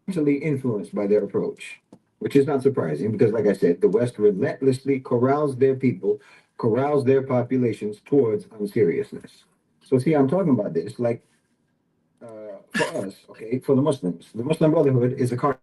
substantially influenced by their approach, which is not surprising because, like I said, the West relentlessly corrals their people, corrals their populations towards unseriousness. So, see, I'm talking about this like for us, okay, for the Muslims, the Muslim Brotherhood is a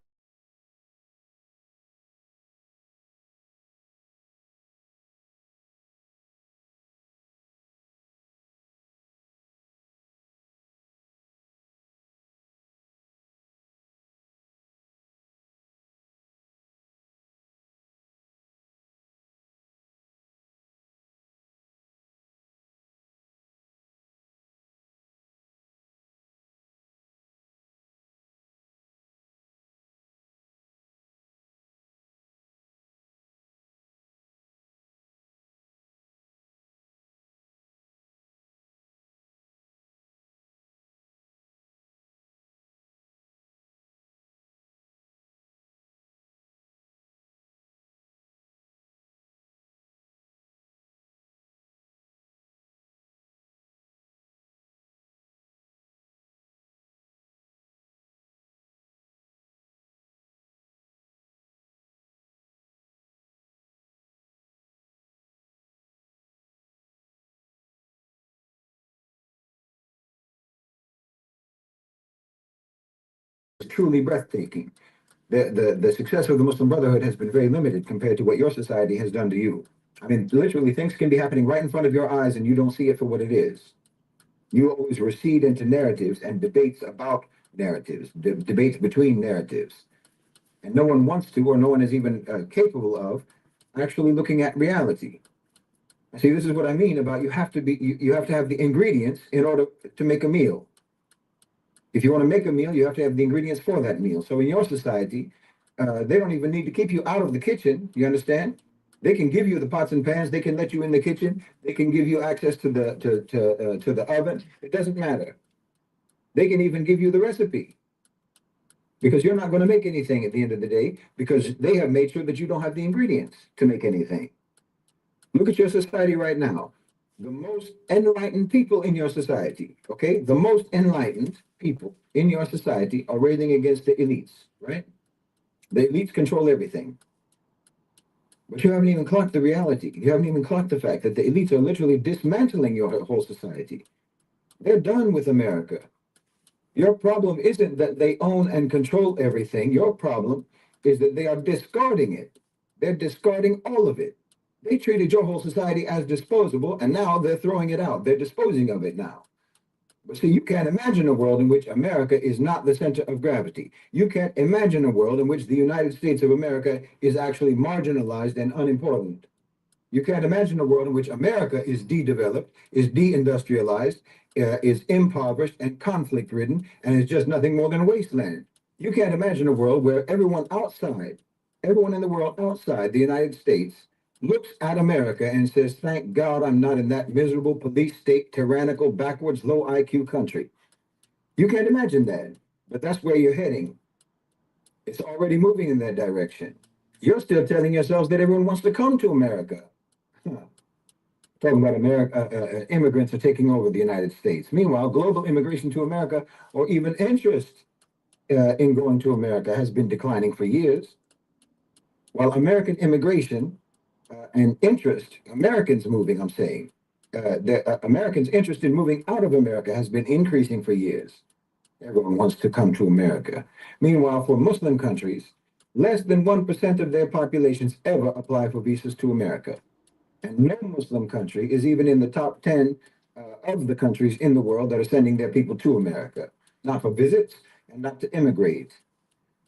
truly breathtaking. The success of the Muslim Brotherhood has been very limited compared to what your society has done to you. I mean, literally, things can be happening right in front of your eyes and you don't see it for what it is. You always recede into narratives and debates about narratives, debates between narratives. And no one wants to, or no one is even capable of, actually looking at reality. See, this is what I mean about you have to have the ingredients in order to make a meal. If you want to make a meal, you have to have the ingredients for that meal. So in your society, they don't even need to keep you out of the kitchen. You understand? They can give you the pots and pans. They can let you in the kitchen. They can give you access to the oven. It doesn't matter. They can even give you the recipe because you're not going to make anything at the end of the day because they have made sure that you don't have the ingredients to make anything. Look at your society right now. The most enlightened people in your society, okay? The most enlightened people in your society are railing against the elites, right? The elites control everything. But you haven't even clocked the reality. You haven't even clocked the fact that the elites are literally dismantling your whole society. They're done with America. Your problem isn't that they own and control everything. Your problem is that they are discarding it. They're discarding all of it. They treated your whole society as disposable, and now they're throwing it out. They're disposing of it now. But see, you can't imagine a world in which America is not the center of gravity. You can't imagine a world in which the United States of America is actually marginalized and unimportant. You can't imagine a world in which America is de-developed, is de-industrialized, is impoverished and conflict-ridden, and is just nothing more than a wasteland. You can't imagine a world where everyone in the world outside the United States looks at America and says, thank God I'm not in that miserable police state, tyrannical, backwards, low IQ country. You can't imagine that, but that's where you're heading. It's already moving in that direction. You're still telling yourselves that everyone wants to come to America. Huh. Talking about America, immigrants are taking over the United States. Meanwhile, global immigration to America, or even interest in going to America, has been declining for years. While American immigration and interest, Americans moving, I'm saying, Americans' interest in moving out of America has been increasing for years. Everyone wants to come to America. Meanwhile, for Muslim countries, less than 1% of their populations ever apply for visas to America. And no Muslim country is even in the top 10 of the countries in the world that are sending their people to America, not for visits and not to immigrate.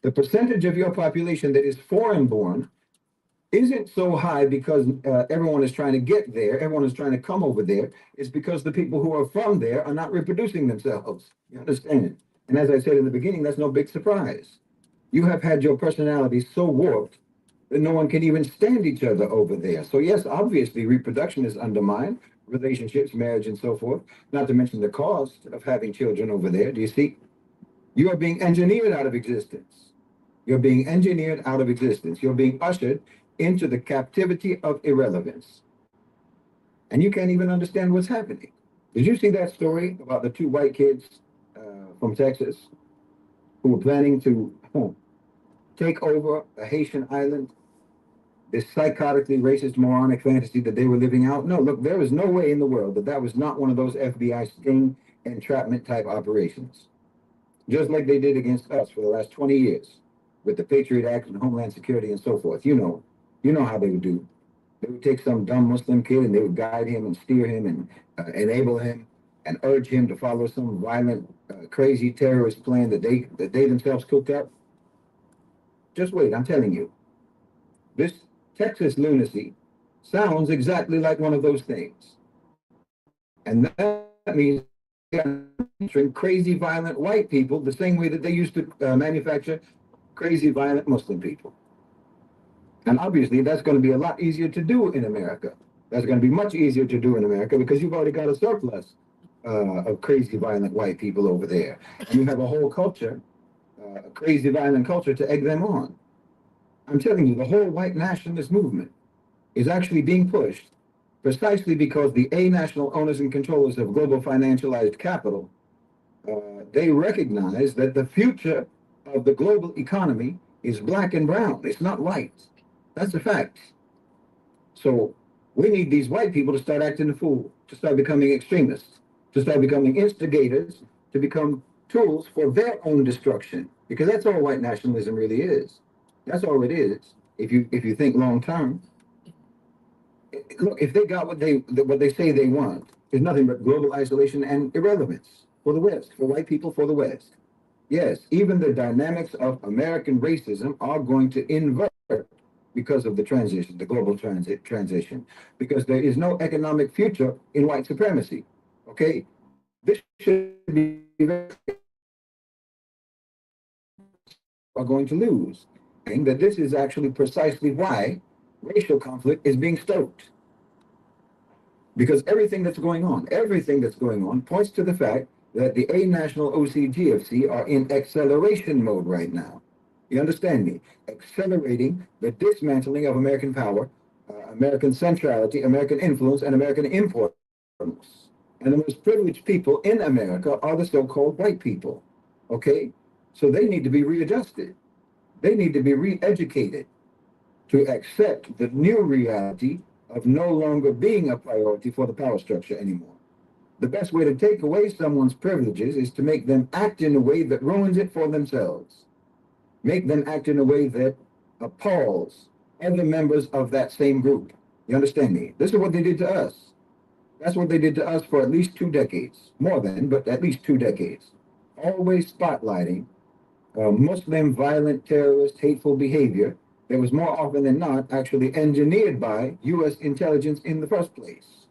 The percentage of your population that is foreign born isn't so high because everyone is trying to get there, everyone is trying to come over there. It's because the people who are from there are not reproducing themselves. You understand? And as I said in the beginning, that's no big surprise. You have had your personality so warped that no one can even stand each other over there. So yes, obviously reproduction is undermined, relationships, marriage, and so forth, not to mention the cost of having children over there. Do you see? You are being engineered out of existence. You're being engineered out of existence. You're being ushered into the captivity of irrelevance. And you can't even understand what's happening. Did you see that story about the two white kids from Texas who were planning to take over a Haitian island, this psychotically racist, moronic fantasy that they were living out. No, look, there is no way in the world that that was not one of those FBI sting entrapment type operations, just like they did against us for the last 20 years with the Patriot Act and Homeland Security and so forth. You know how they would do. They would take some dumb Muslim kid and they would guide him and steer him and enable him and urge him to follow some violent, crazy terrorist plan that they themselves cooked up. Just wait, I'm telling you. This Texas lunacy sounds exactly like one of those things. And that means manufacturing crazy, violent white people the same way that they used to manufacture crazy, violent Muslim people. And obviously, that's going to be a lot easier to do in America. That's going to be much easier to do in America because you've already got a surplus of crazy, violent white people over there. And you have a whole culture, a crazy, violent culture to egg them on. I'm telling you, the whole white nationalist movement is actually being pushed precisely because the national owners and controllers of global financialized capital, they recognize that the future of the global economy is black and brown. It's not white. That's a fact. So we need these white people to start acting a fool, to start becoming extremists, to start becoming instigators, to become tools for their own destruction. Because that's all white nationalism really is. That's all it is. If you think long term, look, if they got what they say they want, is nothing but global isolation and irrelevance for the West, for white people, for the West. Yes, even the dynamics of American racism are going to invert because of the transition, the global transition, because there is no economic future in white supremacy. Okay, this should be are going to lose, and that this is actually precisely why racial conflict is being stoked. Because everything that's going on points to the fact that the national OCGFC are in acceleration mode right now. You understand me? Accelerating the dismantling of American power, American centrality, American influence, and American importance. And the most privileged people in America are the so-called white people. Okay? So they need to be readjusted. They need to be re-educated to accept the new reality of no longer being a priority for the power structure anymore. The best way to take away someone's privileges is to make them act in a way that ruins it for themselves. Make them act in a way that appalls other members of that same group. You understand me? This is what they did to us. That's what they did to us for at least 2 decades. More than, but at least 2 decades. Always spotlighting Muslim violent terrorist hateful behavior that was more often than not actually engineered by U.S. intelligence in the first place.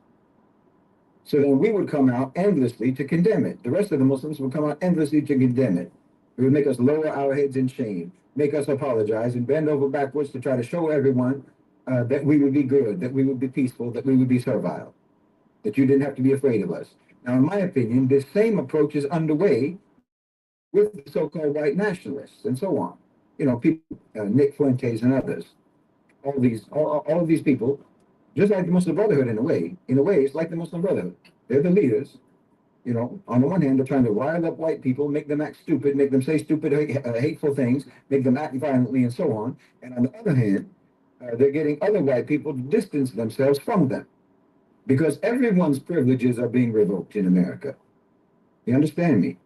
So then we would come out endlessly to condemn it. The rest of the Muslims would come out endlessly to condemn it. It would make us lower our heads in shame, make us apologize, and bend over backwards to try to show everyone that we would be good, that we would be peaceful, that we would be servile, that you didn't have to be afraid of us. Now, in my opinion, this same approach is underway with the so-called white nationalists and so on. You know, people, Nick Fuentes and others. All of these people, just like the Muslim Brotherhood in a way, it's like the Muslim Brotherhood. They're the leaders. You know, on the one hand, they're trying to rile up white people, make them act stupid, make them say stupid, hateful things, make them act violently, and so on. And on the other hand, they're getting other white people to distance themselves from them because everyone's privileges are being revoked in America. You understand me?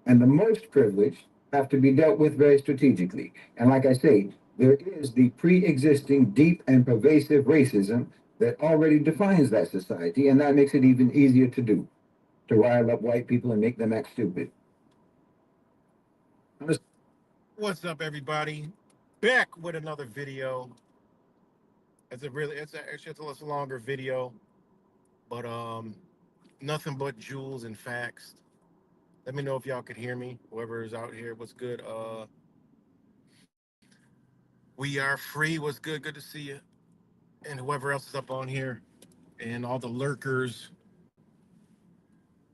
And the most privileged have to be dealt with very strategically. And like I say, there is the pre-existing deep and pervasive racism that already defines that society, and that makes it even easier to do, to rile up white people and make them act stupid. What's up, everybody? Back with another video. It's a longer video, but nothing but jewels and facts. Let me know if y'all could hear me. Whoever is out here, what's good? We are free. What's good? Good to see you. And whoever else is up on here, and all the lurkers,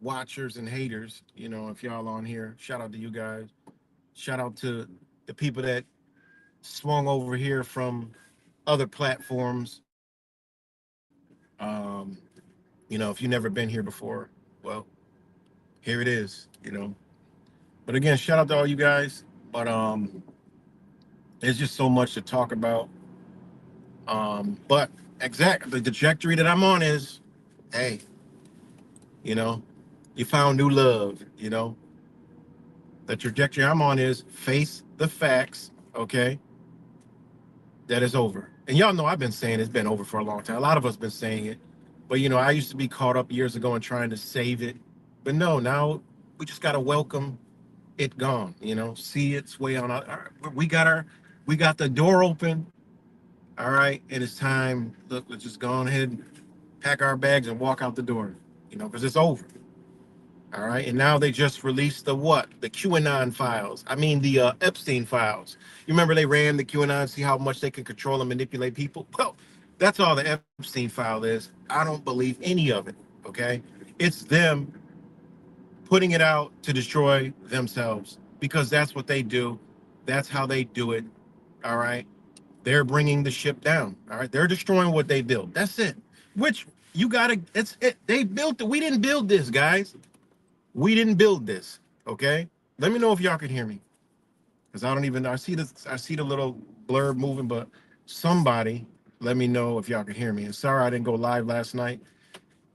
watchers, and haters. You know, if y'all on here, shout out to you guys. Shout out to the people that swung over here from other platforms. You know, if you've never been here before, well, here it is, you know. But again, shout out to all you guys. But there's just so much to talk about. But the trajectory that I'm on is, hey, you know, you found new love. The trajectory I'm on is face the facts. Okay, that is over. And y'all know I've been saying it's been over for a long time. A lot of us been saying it. But I used to be caught up years ago in trying to save it. But no, now we just gotta welcome it gone. See its way on. We got the door open. All right, and it's time. Look, let's just go on ahead, pack our bags, and walk out the door. Because it's over. All right, and now they just released the what? The QAnon files. I mean the Epstein files. You remember they ran the QAnon, see how much they can control and manipulate people? Well, that's all the Epstein file is. I don't believe any of it. Okay, it's them putting it out to destroy themselves because that's what they do. That's how they do it. All right, they're bringing the ship down. All right, they're destroying what they built. That's it. Which you gotta. It's it. They built it. We didn't build this, guys. We didn't build this, okay? Let me know if y'all can hear me, because I don't even. I see the little blurb moving, but somebody let me know if y'all can hear me. And sorry I didn't go live last night.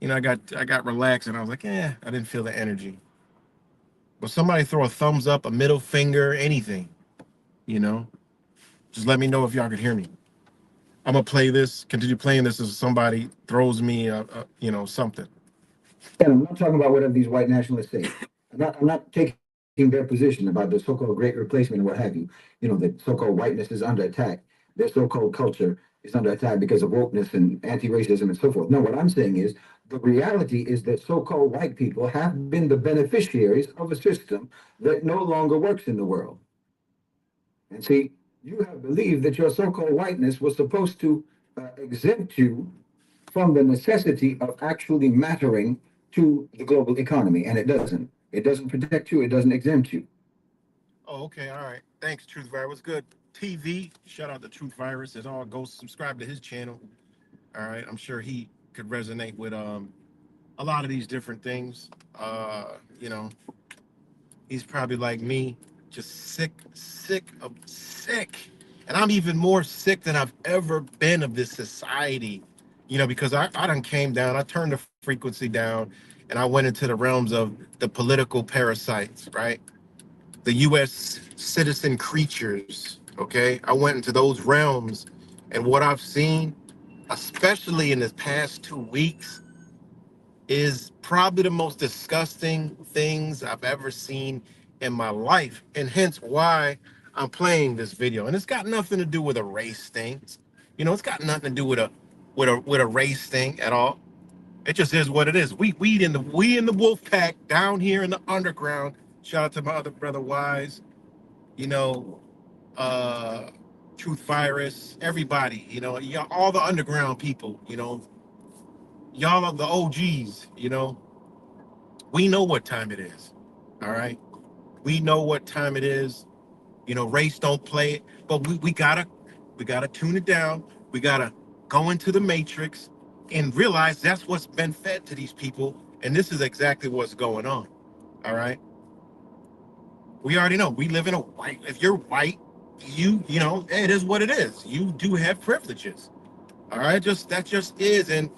I got relaxed and I was like, I didn't feel the energy. But somebody throw a thumbs up, a middle finger, anything, you know. Just let me know if y'all can hear me. I'm gonna continue playing this as somebody throws me something. And I'm not talking about whatever these white nationalists say. I'm not taking their position about the so-called great replacement and what have you. The so-called whiteness is under attack. Their so-called culture is under attack because of wokeness and anti-racism and so forth. No, what I'm saying is the reality is that so-called white people have been the beneficiaries of a system that no longer works in the world. And see, you have believed that your so-called whiteness was supposed to exempt you from the necessity of actually mattering to the global economy, and it doesn't. It doesn't protect you. It doesn't exempt you. Oh, okay, all right. Thanks, Truth Virus. Good. TV. Shout out to Truth Virus. As all, go subscribe to his channel. All right, I'm sure he could resonate with a lot of these different things. You know, he's probably like me, just sick. And I'm even more sick than I've ever been of this society. Because I done came down, I turned the frequency down, and I went into the realms of the political parasites, right? The U.S. citizen creatures, okay? I went into those realms, and what I've seen, especially in the past 2 weeks, is probably the most disgusting things I've ever seen in my life, and hence why I'm playing this video. And it's got nothing to do with a race thing. It's got nothing to do with a race thing at all. It just is what it is. We in the wolf pack down here in the underground. Shout out to my other brother Wise, you know, uh Truth Virus, everybody, y'all, all the underground people, y'all are the OGs, we know what time it is. All right. We know what time it is. Race don't play it, but we gotta tune it down. We gotta go into the matrix and realize that's what's been fed to these people. And this is exactly what's going on. All right. We already know we live in a white, if you're white, it is what it is. You do have privileges. All right, that just is. And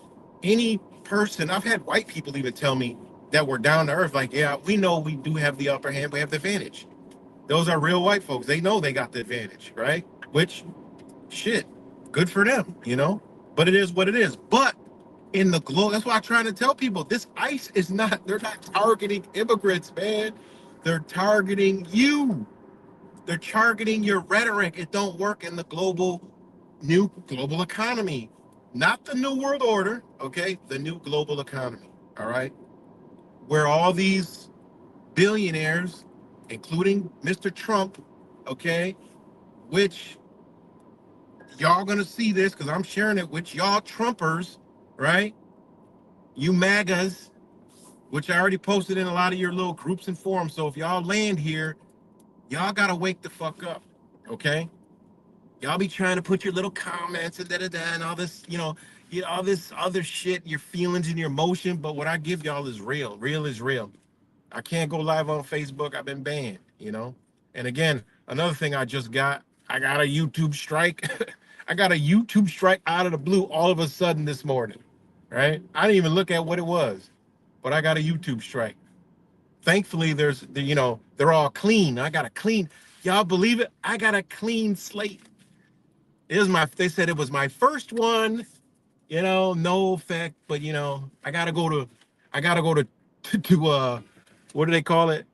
any person, I've had white people even tell me that we're down to earth, like, yeah, we know we do have the upper hand, we have the advantage. Those are real white folks. They know they got the advantage, right? Which, shit, good for them, But it is what it is. But in the globe, that's why I'm trying to tell people this ICE is not, they're not targeting immigrants, man. They're targeting you. They're targeting your rhetoric. It don't work in the new global economy, not the new world order. Okay, the new global economy. All right, where all these billionaires, including Mr. Trump, okay, which y'all gonna see this because I'm sharing it with y'all Trumpers, right? You MAGAs, which I already posted in a lot of your little groups and forums. So if y'all land here, y'all gotta wake the fuck up, okay? Y'all be trying to put your little comments and and all this, all this other shit, your feelings and your emotion. But what I give y'all is real. Real is real. I can't go live on Facebook. I've been banned, And again, Another thing I just got, I got a YouTube strike. I got a YouTube strike out of the blue all of a sudden this morning, right? I didn't even look at what it was, but I got a YouTube strike. Thankfully, they're all clean. I got a clean, y'all believe it? I got a clean slate. They said it was my first one, no effect, but I gotta go to what do they call it?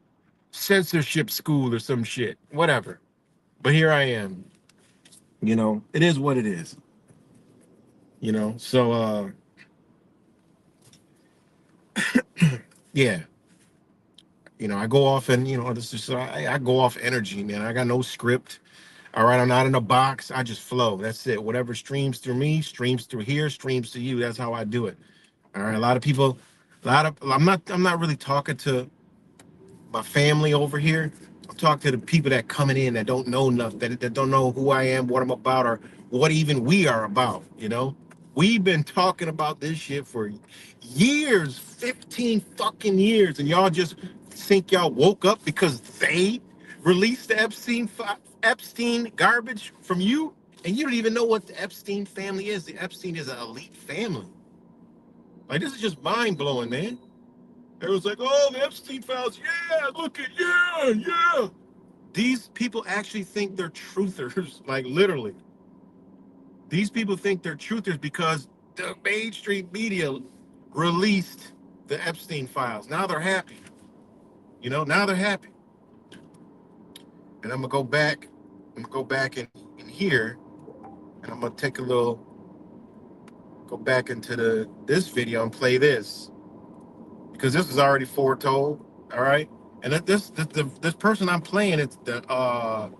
Censorship school or some shit, whatever. But here I am. It is what it is. So yeah, I go off and this is I go off energy, man. I got no script. All right, I'm not in a box. I just flow. That's it. Whatever streams through me, streams through here, streams to you. That's how I do it. All right. A lot of people, I'm not really talking to my family over here. I'm talking to the people that coming in that don't know nothing, that don't know who I am, what I'm about, or what even we are about. We've been talking about this shit for years, 15 fucking years, and y'all just think y'all woke up because they released the Epstein garbage from you, and you don't even know what the Epstein family is. The Epstein is an elite family. Like, this is just mind blowing, man. Everyone's like, oh, the Epstein files. Yeah, look at, yeah, yeah. These people actually think they're truthers, like literally. These people think they're truthers because the mainstream media released the Epstein files. Now they're happy. Now they're happy. And I'm gonna go back in here, and I'm gonna go back into this video and play this. Because this is already foretold, all right? And this person I'm playing, it's the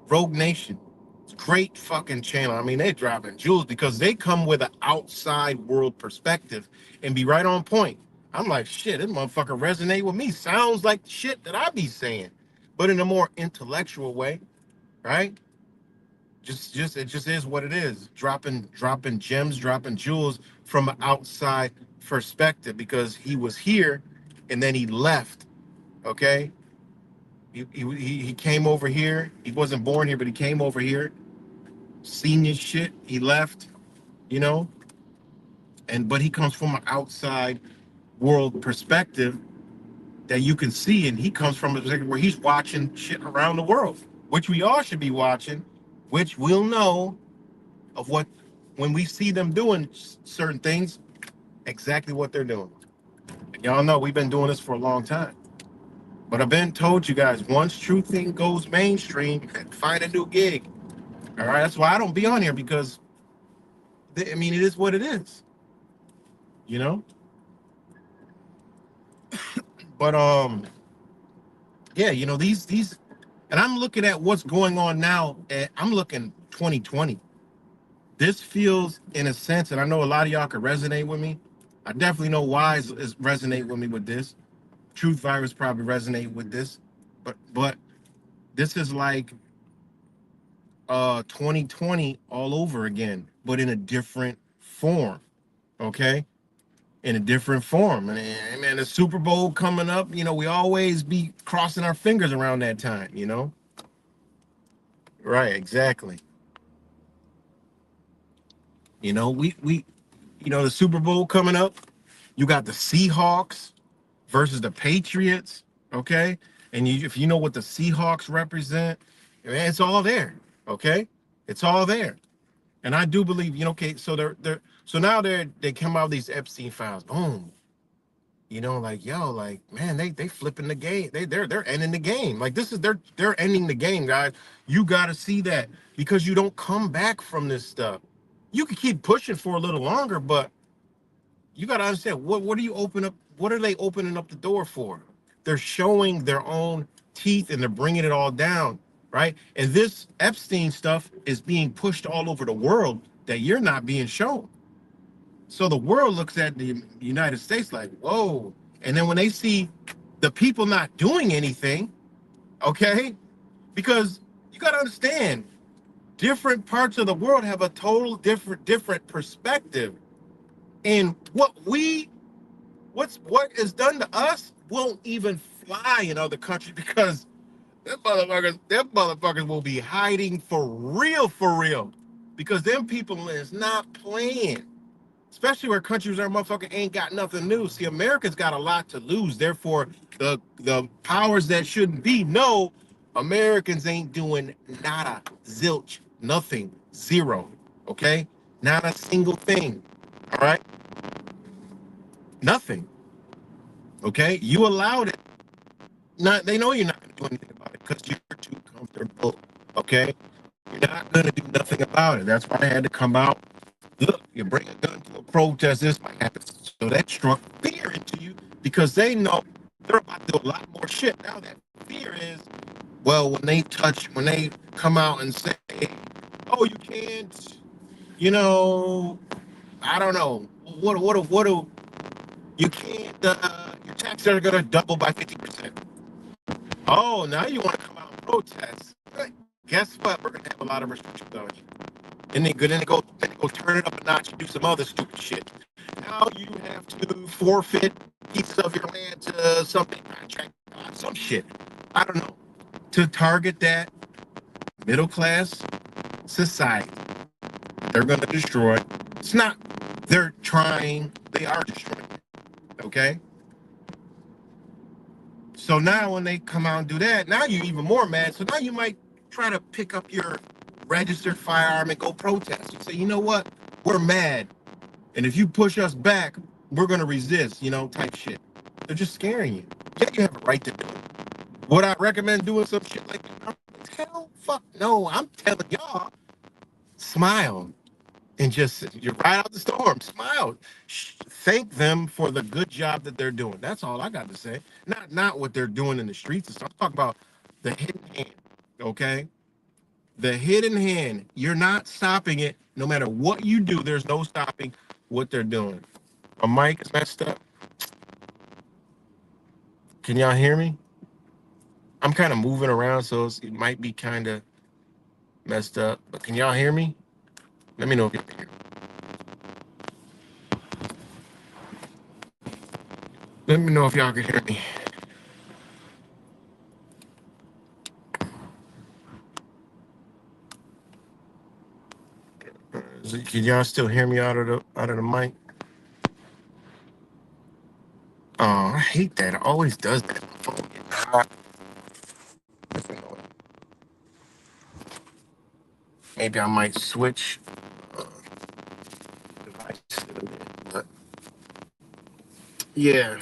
Rogue Nation. It's a great fucking channel. I mean, they're dropping jewels because they come with an outside world perspective and be right on point. I'm like, shit, this motherfucker resonate with me. Sounds like shit that I be saying, but in a more intellectual way, right? It just is what it is. Dropping gems, dropping jewels from an outside perspective because he was here and then he left. Okay, he came over here. He wasn't born here, but he came over here, seen this shit. He left, you know, but he comes from an outside world perspective that you can see, and he comes from a perspective where he's watching shit around the world, which we all should be watching, which we'll know of what when we see them doing certain things, exactly what they're doing. And y'all know we've been doing this for a long time. But I've been told you guys, once true thing goes mainstream, find a new gig. All right, that's why I don't be on here because, I mean, it is what it is, you know. But yeah, these, and I'm looking at what's going on now. I'm looking 2020. This feels, in a sense, and I know a lot of y'all could resonate with me. I definitely know Wise is resonate with me with this. Truth Virus probably resonate with this, but this is like 2020 all over again, but in a different form. Okay, in a different form. And man, the Super Bowl coming up. We always be crossing our fingers around that time. Right? Exactly. The Super Bowl coming up. You got the Seahawks versus the Patriots. Okay, and if you know what the Seahawks represent, man, it's all there. Okay, it's all there. And I do believe, okay, so so now they come out with these Epstein files. Boom. Like, yo, like, man, they flipping the game. They're ending the game. Like, this is they're ending the game, guys. You gotta see that because you don't come back from this stuff. You can keep pushing for a little longer, but you gotta understand what do you open up? What are they opening up the door for? They're showing their own teeth and they're bringing it all down, right? And this Epstein stuff is being pushed all over the world that you're not being shown. So the world looks at the United States like, whoa. And then when they see the people not doing anything, okay, because you got to understand, different parts of the world have a total different perspective. And what is done to us won't even fly in other countries because Them motherfuckers will be hiding for real, because them people is not playing. Especially where countries where motherfucker ain't got nothing new. See, America's got a lot to lose. Therefore, the powers that shouldn't be know Americans ain't doing nada, zilch, nothing, zero. Okay, not a single thing. All right, nothing. Okay, you allowed it. Not they know you're not going to do anything about it because you're too comfortable. Okay, you're not going to do nothing about it. That's why I had to come out. Look, you bring a gun to a protest, this might happen. So that struck fear into you because they know they're about to do a lot more shit. Now that fear is, well, when they come out and say, oh, you can't, you know, I don't know, you can't, your taxes are going to double by 50%. Oh, now you want to come out and protest. Guess what? We're going to have a lot of restrictions on you. Then they go turn it up a notch and do some other stupid shit. Now you have to forfeit pieces of your land to something contract, some shit. I don't know. To target that middle class society, they're going to destroy. It's not. They're trying. They are destroying. Okay. So now when they come out and do that, now you're even more mad. So now you might try to pick up your registered firearm and go protest. You say, you know what? We're mad. And if you push us back, we're going to resist, type shit. They're just scaring you. Yeah, you have a right to do it. Would I recommend doing some shit like that? Hell, fuck no. I'm telling y'all, smile and just you ride out the storm. Smile. Thank them for the good job that they're doing. That's all I got to say. Not what they're doing in the streets and stuff. I'm talking about the hidden hand. Okay, the hidden hand. You're not stopping it. No matter what you do, there's no stopping what they're doing. My mic is messed up. Can y'all hear me? I'm kind of moving around, so it might be kind of messed up. But can y'all hear me? Let me know if you can hear me. Let me know if y'all can hear me. Can y'all still hear me out of the mic? Oh, I hate that. It always does that. My phone get hot. Maybe I might switch devices a bit. But yeah.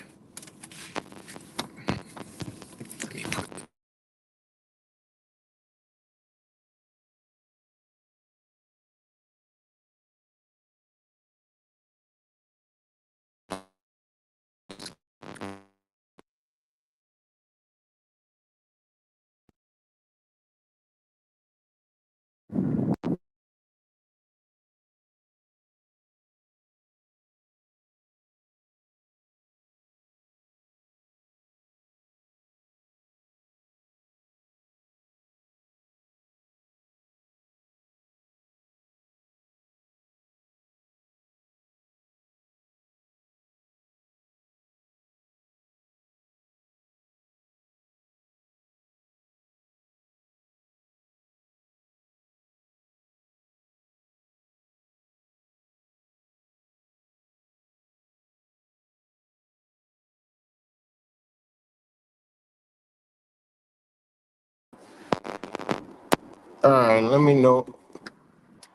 All right, let me know.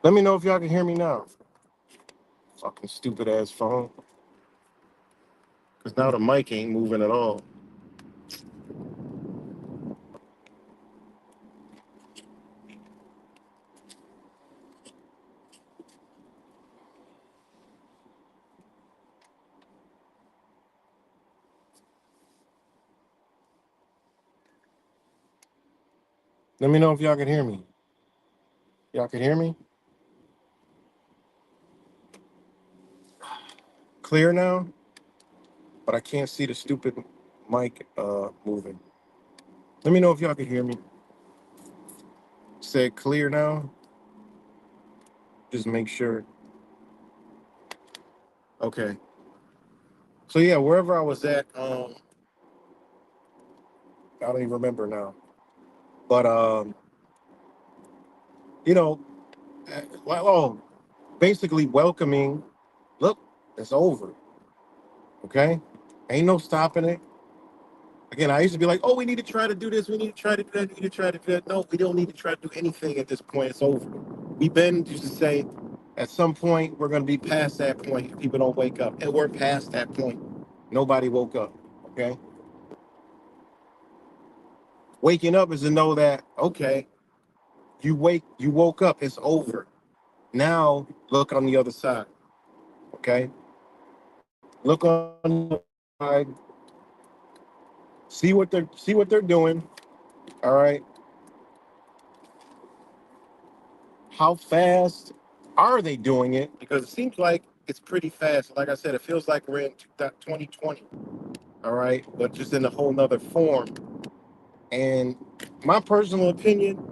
Let me know if y'all can hear me now. Fucking stupid ass phone. Cause now the mic ain't moving at all. Let me know if y'all can hear me. Y'all can hear me? Clear now? But I can't see the stupid mic moving. Let me know if y'all can hear me. Say clear now. Just make sure. Okay. So yeah, wherever I was at, I don't even remember now. But you know, well, basically welcoming. Look, it's over. Okay, ain't no stopping it. Again, I used to be like, oh, we need to try to do this. We need to try to do that. We need to try to do that. No, we don't need to try to do anything at this point. It's over. We've been used to say, at some point, we're going to be past that point if people don't wake up. And we're past that point. Nobody woke up. Okay. Waking up is to know that, okay, you woke up. It's over. Now look on the other side. Okay. Look on the other side. See what they're doing. All right. How fast are they doing it? Because it seems like it's pretty fast. Like I said, it feels like we're in 2020. All right, but just in a whole nother form. And my personal opinion,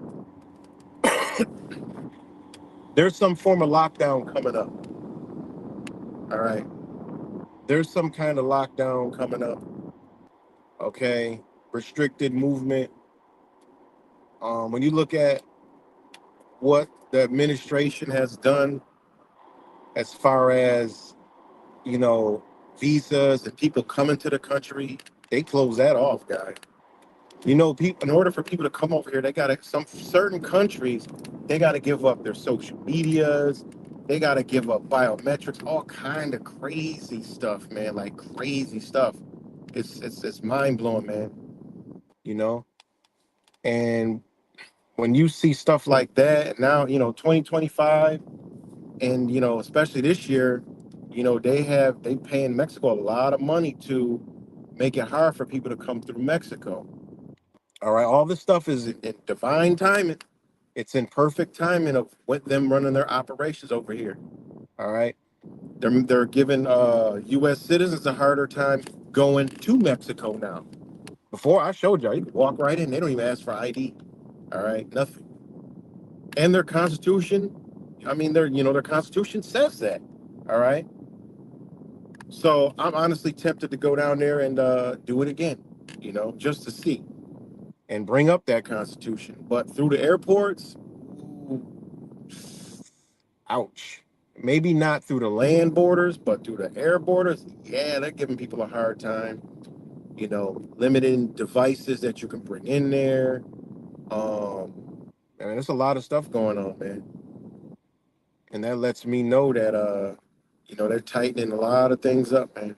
there's some form of lockdown coming up. All right, there's some kind of lockdown coming up. Okay, restricted movement. When you look at what the administration has done as far as, you know, visas and people coming to the country, they close that off, guys. You know, people, in order for people to come over here, they gotta, some certain countries, they gotta give up their social medias, they gotta give up biometrics, all kind of crazy stuff, man, like crazy stuff. It's mind blowing, man. You know, and when you see stuff like that now, 2025, and especially this year, they paying Mexico a lot of money to make it hard for people to come through Mexico. All right, all this stuff is in divine timing. It's in perfect timing of with them running their operations over here. All right, they're giving U.S. citizens a harder time going to Mexico now. Before I showed y'all, you can walk right in. They don't even ask for ID. All right, nothing. And their constitution, I mean, their constitution says that. All right. So I'm honestly tempted to go down there and do it again, just to see and bring up that constitution. But through the airports, ouch. Maybe not through the land borders, but through the air borders, yeah, they're giving people a hard time. Limiting devices that you can bring in there. I mean, there's a lot of stuff going on, man. And that lets me know that they're tightening a lot of things up, man.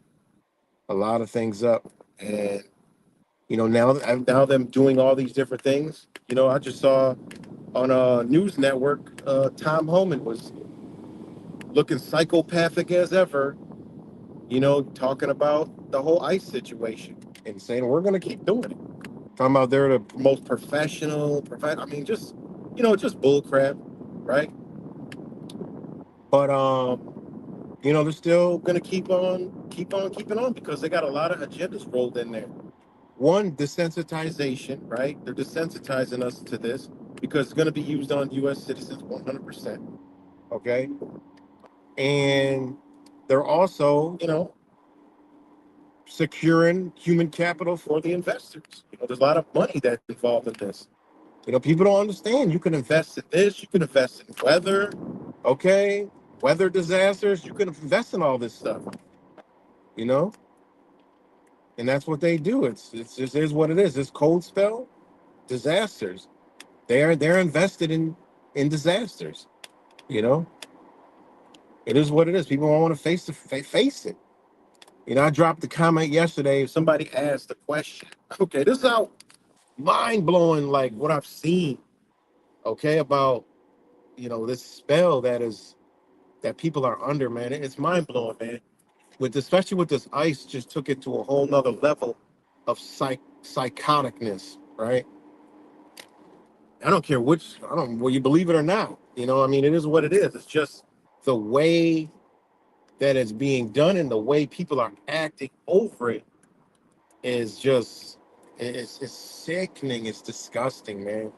A lot of things up. And now them doing all these different things. I just saw on a news network, Tom Homan was looking psychopathic as ever, talking about the whole ICE situation and saying we're going to keep doing it. Talking about they're the most professional. I mean, just bull crap, right? But they're still going to keeping on because they got a lot of agendas rolled in there. One, desensitization, right? They're desensitizing us to this because it's going to be used on U.S. citizens 100%. Okay. And they're also, securing human capital for the investors. There's a lot of money that's involved in this. People don't understand. You can invest in this, you can invest in weather, okay? Weather disasters, you can invest in all this stuff, you know? And that's what they do. It's just is what it is. This cold spell, disasters. They're invested in disasters, you know? It is what it is. People don't want to face it. I dropped the comment yesterday. Somebody asked a question. Okay, this is how mind blowing, like what I've seen. Okay, about this spell that people are under, man. It's mind blowing, man. Especially with this ice, just took it to a whole nother level of psychoticness, right? I don't care well, you believe it or not. I mean, it is what it is. It's just the way that it's being done and the way people are acting over it is just it's sickening. It's disgusting, man.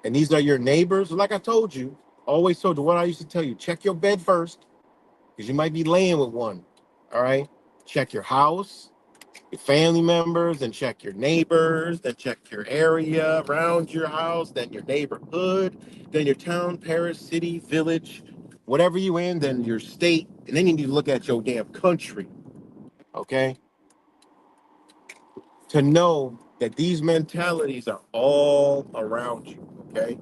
And these are your neighbors. Like I told you, always told you what I used to tell you: check your bed first, because you might be laying with one. All right. Check your house. your family members, then check your neighbors, then check your area around your house, then your neighborhood, then your town, parish, city, village, whatever you in, then your state, and then you need to look at your damn country, okay? To know that these mentalities are all around you, okay?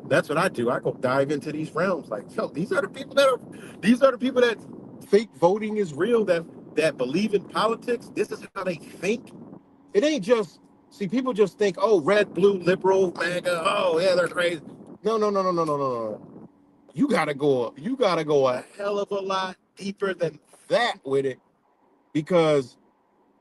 That's what I do. I go dive into these realms. Like, yo, these are the people that think voting is real, that believe in politics. This is how they think. It ain't just see people just think, oh, red, blue, liberal, MAGA. Oh, yeah, they're crazy. No, no, no, no, no, no, no, no. You gotta go a hell of a lot deeper than that with it because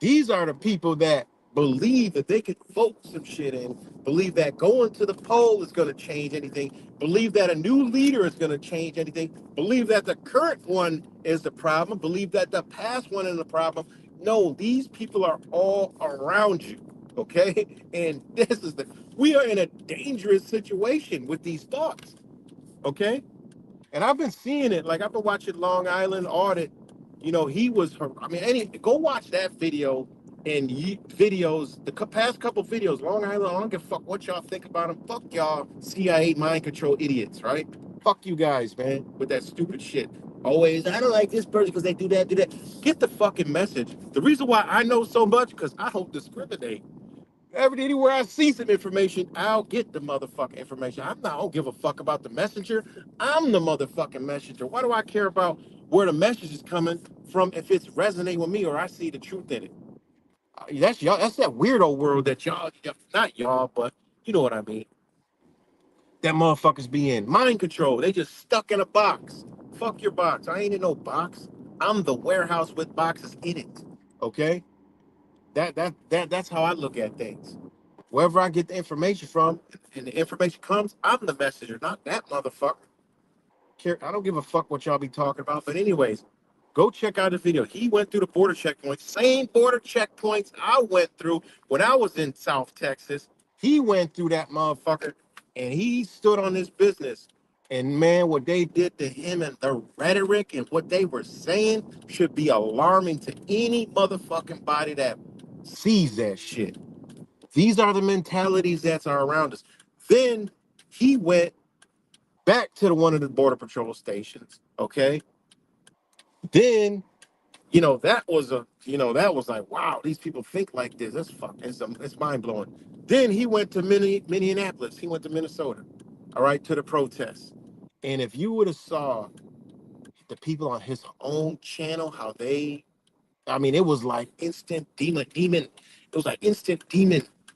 these are the people that believe that they could vote some shit in, believe that going to the poll is going to change anything, believe that a new leader is going to change anything, believe that the current one is the problem, believe that the past one is the problem. No, these people are all around you, okay? And we are in a dangerous situation with these thoughts, okay? And I've been seeing it. Like I've been watching Long Island Audit. You know, he was. I mean, go watch that video and videos. The past couple videos, Long Island. I don't give a fuck what y'all think about him. Fuck y'all, CIA mind control idiots, right? Fuck you guys, man, with that stupid shit. Always, I don't like this person because they do that. Get the fucking message. The reason why I know so much because I don't discriminate. Anywhere I see some information, I'll get the motherfucking information. I don't give a fuck about the messenger. I'm the motherfucking messenger. Why do I care about where the message is coming from if it's resonating with me or I see the truth in it? That's y'all. That's that weirdo world that not y'all, but you know what I mean. That motherfuckers be in mind control. They just stuck in a box. Fuck your box. I ain't in no box. I'm the warehouse with boxes in it. Okay. That's how I look at things. Wherever I get the information from, and the information comes, I'm the messenger, not that motherfucker. I don't give a fuck what y'all be talking about. But anyways, go check out the video. He went through the border checkpoints, same border checkpoints I went through when I was in South Texas. He went through that motherfucker, and he stood on his business. And man, what they did to him and the rhetoric and what they were saying should be alarming to any motherfucking body that sees that shit. These are the mentalities that are around us. Then he went back to one of the border patrol stations. Okay. Then, that was like, wow, these people think like this. That's fucking, it's mind blowing. Then he went to Minneapolis. He went to Minnesota. All right, to the protests. And if you would have saw the people on his own channel, I mean, it was like instant demon. It was like instant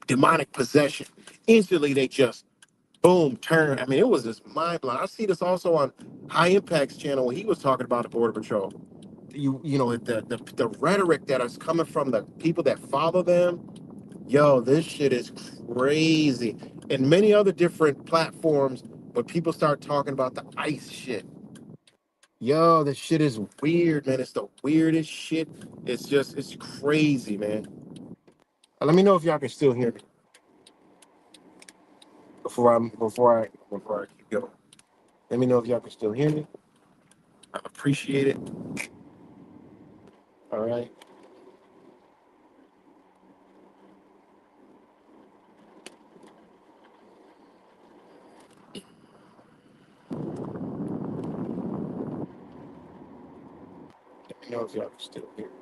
demonic possession. Instantly, they just boom turn. I mean, it was just mind blowing. I see this also on High Impact's channel when he was talking about the border patrol. The rhetoric that is coming from the people that follow them. Yo, this shit is crazy. And many other different platforms, but people start talking about the ICE shit. Yo, this shit is weird, man. It's the weirdest shit. It's crazy, man. Let me know if y'all can still hear me before I keep going. Let me know if y'all can still hear me. I appreciate it. All right. Let me know if y'all can still hear me.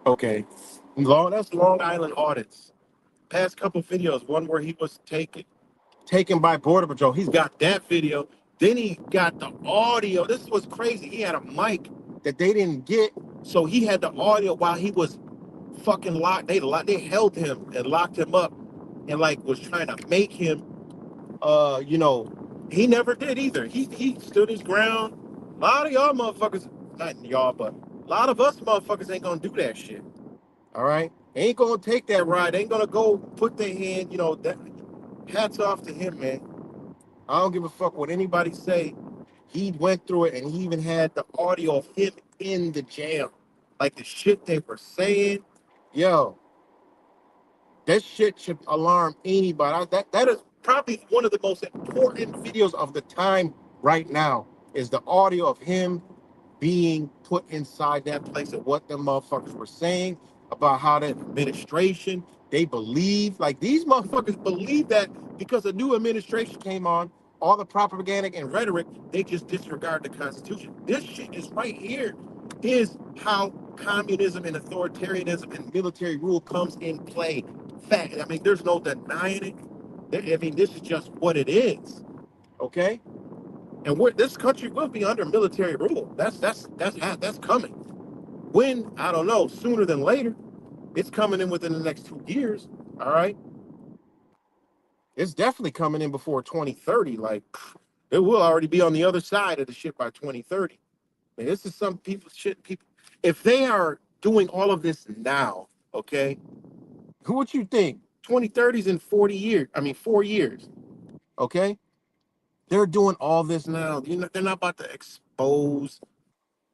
Okay. That's Long Island audits. Past couple videos, one where he was taken by Border Patrol. He's got that video. Then he got the audio. This was crazy. He had a mic that they didn't get. So he had the audio while he was fucking locked. They held him and locked him up and like was trying to make him he never did either. He stood his ground. A lot of y'all motherfuckers, not y'all, but a lot of us motherfuckers ain't gonna do that shit. All right? Ain't gonna take that ride. Ain't gonna go put their hand, that hats off to him, man. I don't give a fuck what anybody say. He went through it and he even had the audio of him in the jail. Like the shit they were saying. Yo, that shit should alarm anybody. That is probably one of the most important videos of the time right now is the audio of him being put inside that place and what them motherfuckers were saying about how the administration, they believe, like these motherfuckers believe that because a new administration came on, all the propaganda and rhetoric, they just disregard the Constitution. This shit is right here, is how communism and authoritarianism and military rule comes in play. Fact. I mean, there's no denying it. I mean, this is just what it is. Okay? And this country will be under military rule. That's coming. When? I don't know. Sooner than later. It's coming in within the next 2 years. All right. It's definitely coming in before 2030. Like, it will already be on the other side of the shit by 2030. And this is some people shit. People, if they are doing all of this now, okay, who would you think? 2030s in 40 years. I mean, 4 years. Okay. They're doing all this now. You know, they're not about to expose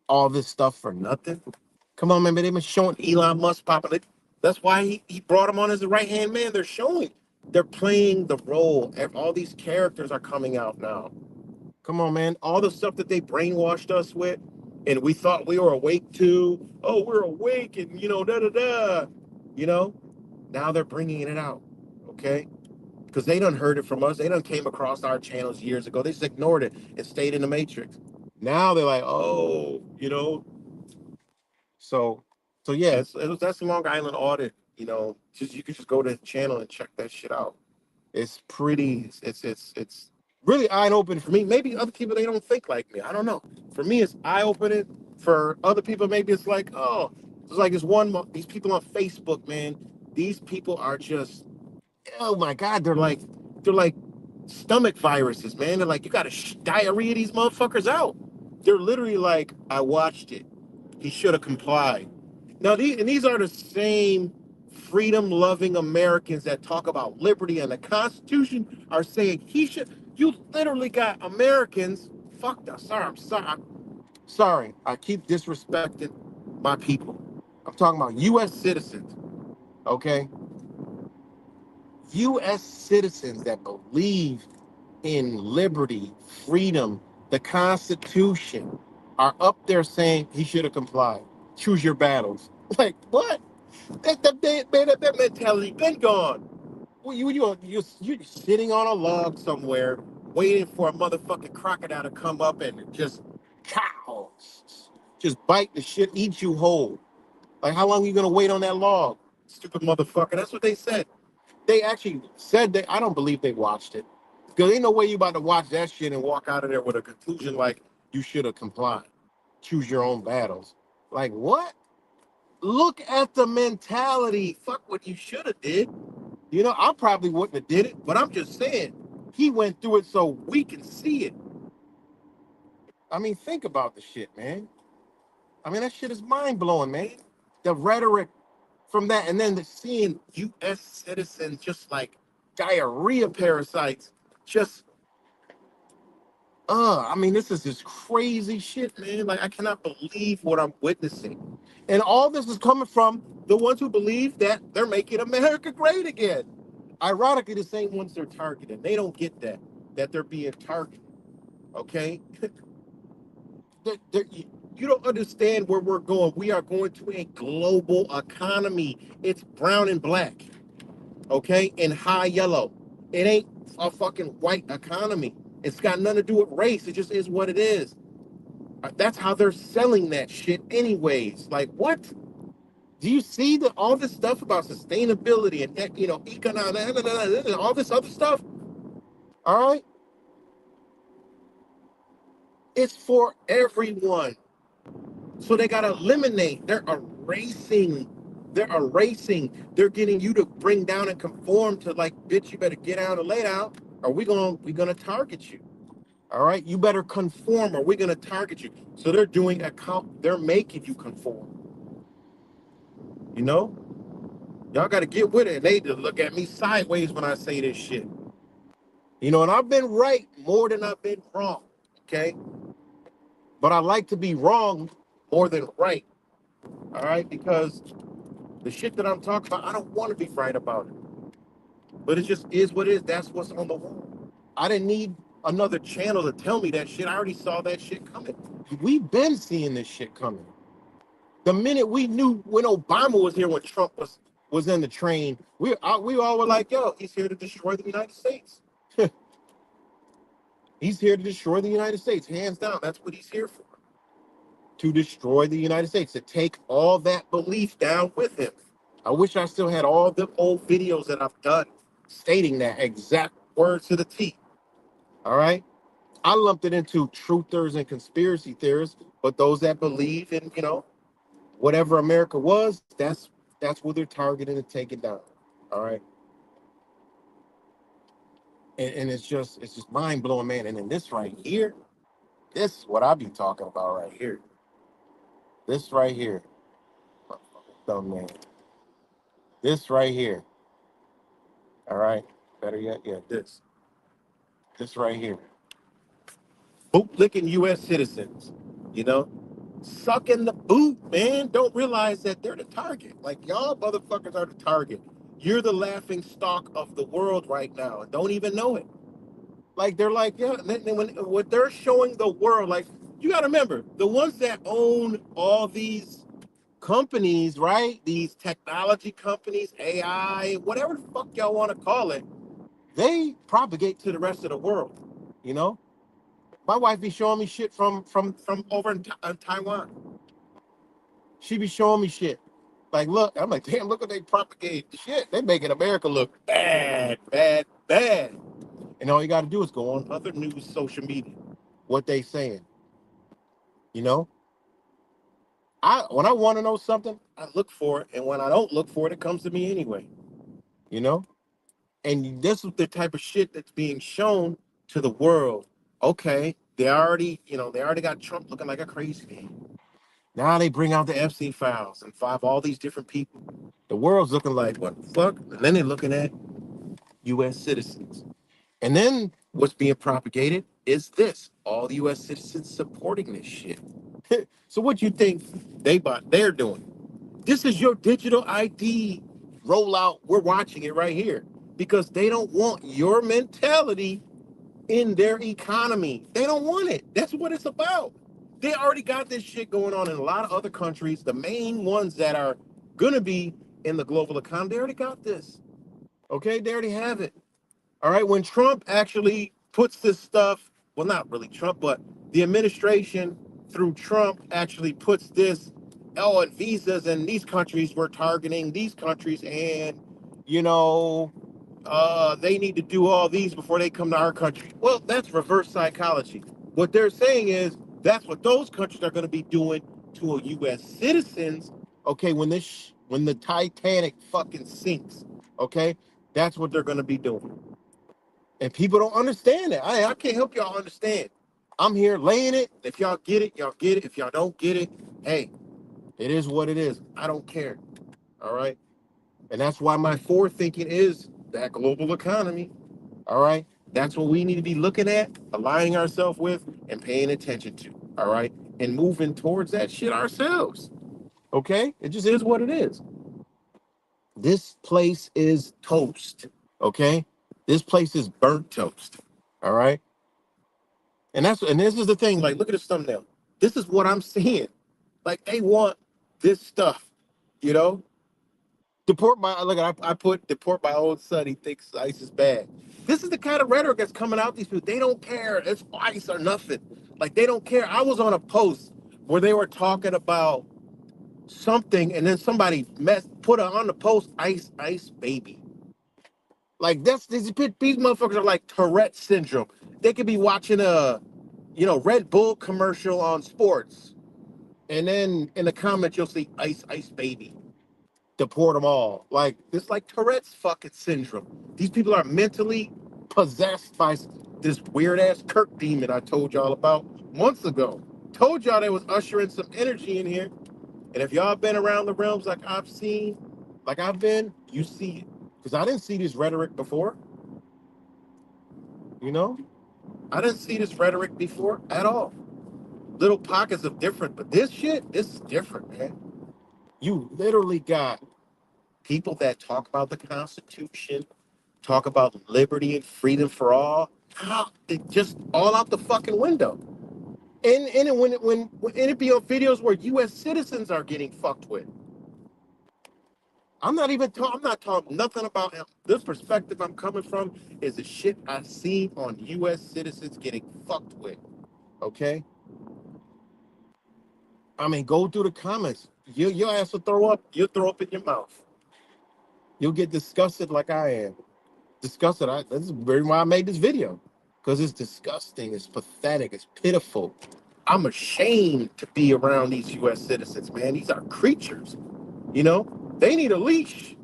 all this stuff for nothing. Come on, man, they've been showing Elon Musk popping it. That's why he brought him on as a right-hand man. They're showing. They're playing the role. All these characters are coming out now. Come on, man. All the stuff that they brainwashed us with, and we thought we were awake to. Oh, we're awake, and da-da-da. You know, now they're bringing it out, okay? Because they done heard it from us. They done came across our channels years ago. They just ignored it and stayed in the matrix. Now they're like, oh, So, so yeah, that's a Long Island audit. Just you can just go to the channel and check that shit out. It's pretty. It's really eye opening for me. Maybe other people they don't think like me. I don't know. For me, it's eye opening. For other people, maybe it's like, oh, it's like these people on Facebook, man. These people are just, oh my god, they're like stomach viruses, man. They're like, you gotta diarrhea these motherfuckers out. They're literally like, I watched it. He should have complied. Now, these are the same freedom-loving Americans that talk about liberty and the Constitution are saying he should. You literally got Americans. Fuck that. Sorry, I'm sorry. Sorry. I keep disrespecting my people. I'm talking about U.S. citizens. Okay, U.S. citizens that believe in liberty, freedom, the Constitution are up there saying he should have complied. Choose your battles. Like what? That mentality been gone. Well, you're sitting on a log somewhere, waiting for a motherfucking crocodile to come up and just cows, just bite the shit, eat you whole. Like how long are you gonna wait on that log? Stupid motherfucker. That's what they said. They actually said that. I don't believe they watched it. Because ain't no way you about to watch that shit and walk out of there with a conclusion like you should have complied. Choose your own battles. Like what? Look at the mentality. Fuck what you should have did. I probably wouldn't have did it, but I'm just saying he went through it so we can see it. I mean, think about the shit, man. I mean, that shit is mind blowing, man. The rhetoric from that, and then seeing U.S. citizens just like diarrhea parasites, just I mean, this is just crazy shit, man. Like, I cannot believe what I'm witnessing, and all this is coming from the ones who believe that they're making America great again. Ironically, the same ones they're targeting. They don't get that they're being targeted. Okay, you don't understand where we're going. We are going to a global economy. It's brown and black. Okay, and high yellow. It ain't a fucking white economy. It's got nothing to do with race. It just is what it is. That's how they're selling that shit, anyways. Like, what? Do you see all this stuff about sustainability and economic, all this other stuff? All right, it's for everyone. So they gotta eliminate. They're erasing. They're erasing. They're getting you to bring down and conform to like, bitch, you better get out and lay down, or we gonna target you. All right, you better conform, or we're gonna target you. So they're doing they're making you conform. You know, y'all gotta get with it. They just look at me sideways when I say this shit. And I've been right more than I've been wrong. Okay, but I like to be wrong more than right. All right, because the shit that I'm talking about, I don't want to be right about it. But it just is what it is. That's what's on the wall. I didn't need another channel to tell me that shit. I already saw that shit coming. We've been seeing this shit coming. The minute we knew when Obama was here, when Trump was in the train, we all were like, yo, he's here to destroy the United States. He's here to destroy the United States, hands down. That's what he's here for. To destroy the United States, to take all that belief down with him. I wish I still had all the old videos that I've done stating that exact word to the T. All right. I lumped it into truthers and conspiracy theorists, but those that believe in, whatever America was, that's what they're targeting and taking down. All right. And it's just mind blowing, man. And then this right here, this is what I be talking about right here. This right here. Dumb man. This right here. All right. Better yet, yeah, this. This right here. Bootlicking U.S. citizens, sucking the boot, man. Don't realize that they're the target. Like, y'all motherfuckers are the target. You're the laughing stock of the world right now and don't even know it. Like, they're like, yeah, what they're showing the world, like, you got to remember, the ones that own all these companies, right? These technology companies, AI, whatever the fuck y'all want to call it, they propagate to the rest of the world, you know? My wife be showing me shit from over in Taiwan. She be showing me shit. Like, look, I'm like, damn, look what they propagate. Shit, they making America look bad, bad, bad. And all you got to do is go on other news, social media, what they saying. You know, when I want to know something, I look for it, and when I don't look for it, it comes to me anyway. You know, and this is the type of shit that's being shown to the world. Okay, they already got Trump looking like a crazy man. Now they bring out the Epstein files and five all these different people. The world's looking like, what the fuck? And then they're looking at U.S. citizens. And then what's being propagated is this: all the U.S. citizens supporting this shit. So what you think they're doing? This is your digital ID rollout. We're watching it right here because they don't want your mentality in their economy. They don't want it. That's what it's about. They already got this shit going on in a lot of other countries. The main ones that are gonna be in the global economy, they already got this. Okay, they already have it. All right, when Trump actually puts this stuff, well, not really Trump, but the administration through Trump actually puts this, and visas in these countries, we're targeting these countries, and you know, they need to do all these before they come to our country. Well, that's reverse psychology. What they're saying is that's what those countries are going to be doing to U.S. citizens. Okay, when the Titanic fucking sinks, okay, that's what they're going to be doing. And people don't understand that. I can't help y'all understand. I'm here laying it. If y'all get it, y'all get it. If y'all don't get it, hey, it is what it is. I don't care. All right. And that's why my forward thinking is that global economy. All right. That's what we need to be looking at, aligning ourselves with, and paying attention to. All right. And moving towards that shit ourselves. Okay. It just is what it is. This place is toast. Okay. This place is burnt toast. All right. And this is the thing. Like, look at this thumbnail. This is what I'm seeing. Like, they want this stuff, you know? I put deport my own son. He thinks ICE is bad. This is the kind of rhetoric that's coming out. These people, they don't care. It's ICE or nothing. Like, they don't care. I was on a post where they were talking about something, and then somebody put on the post, ICE baby. Like, these motherfuckers are like Tourette syndrome. They could be watching a Red Bull commercial on sports, and then in the comments you'll see ice baby. Deport them all. Like, it's like Tourette's fucking syndrome. These people are mentally possessed by this weird ass Kirk demon I told y'all about months ago. Told y'all they was ushering some energy in here. And if y'all been around the realms like I've been, you see it. Because I didn't see this rhetoric before. You know? I didn't see this rhetoric before at all. Little pockets of different, but this is different, man. You literally got people that talk about the Constitution, talk about liberty and freedom for all. How it just all out the fucking window. And when it be on videos where U.S. citizens are getting fucked with. I'm not talking nothing about him. This perspective I'm coming from is the shit I see on U.S. citizens getting fucked with. Okay? I mean, go through the comments. Your ass will throw up. You'll throw up in your mouth. You'll get disgusted like I am. Disgusted. That's the reason why I made this video. Because it's disgusting. It's pathetic. It's pitiful. I'm ashamed to be around these U.S. citizens, man. These are creatures. You know? They need a leash.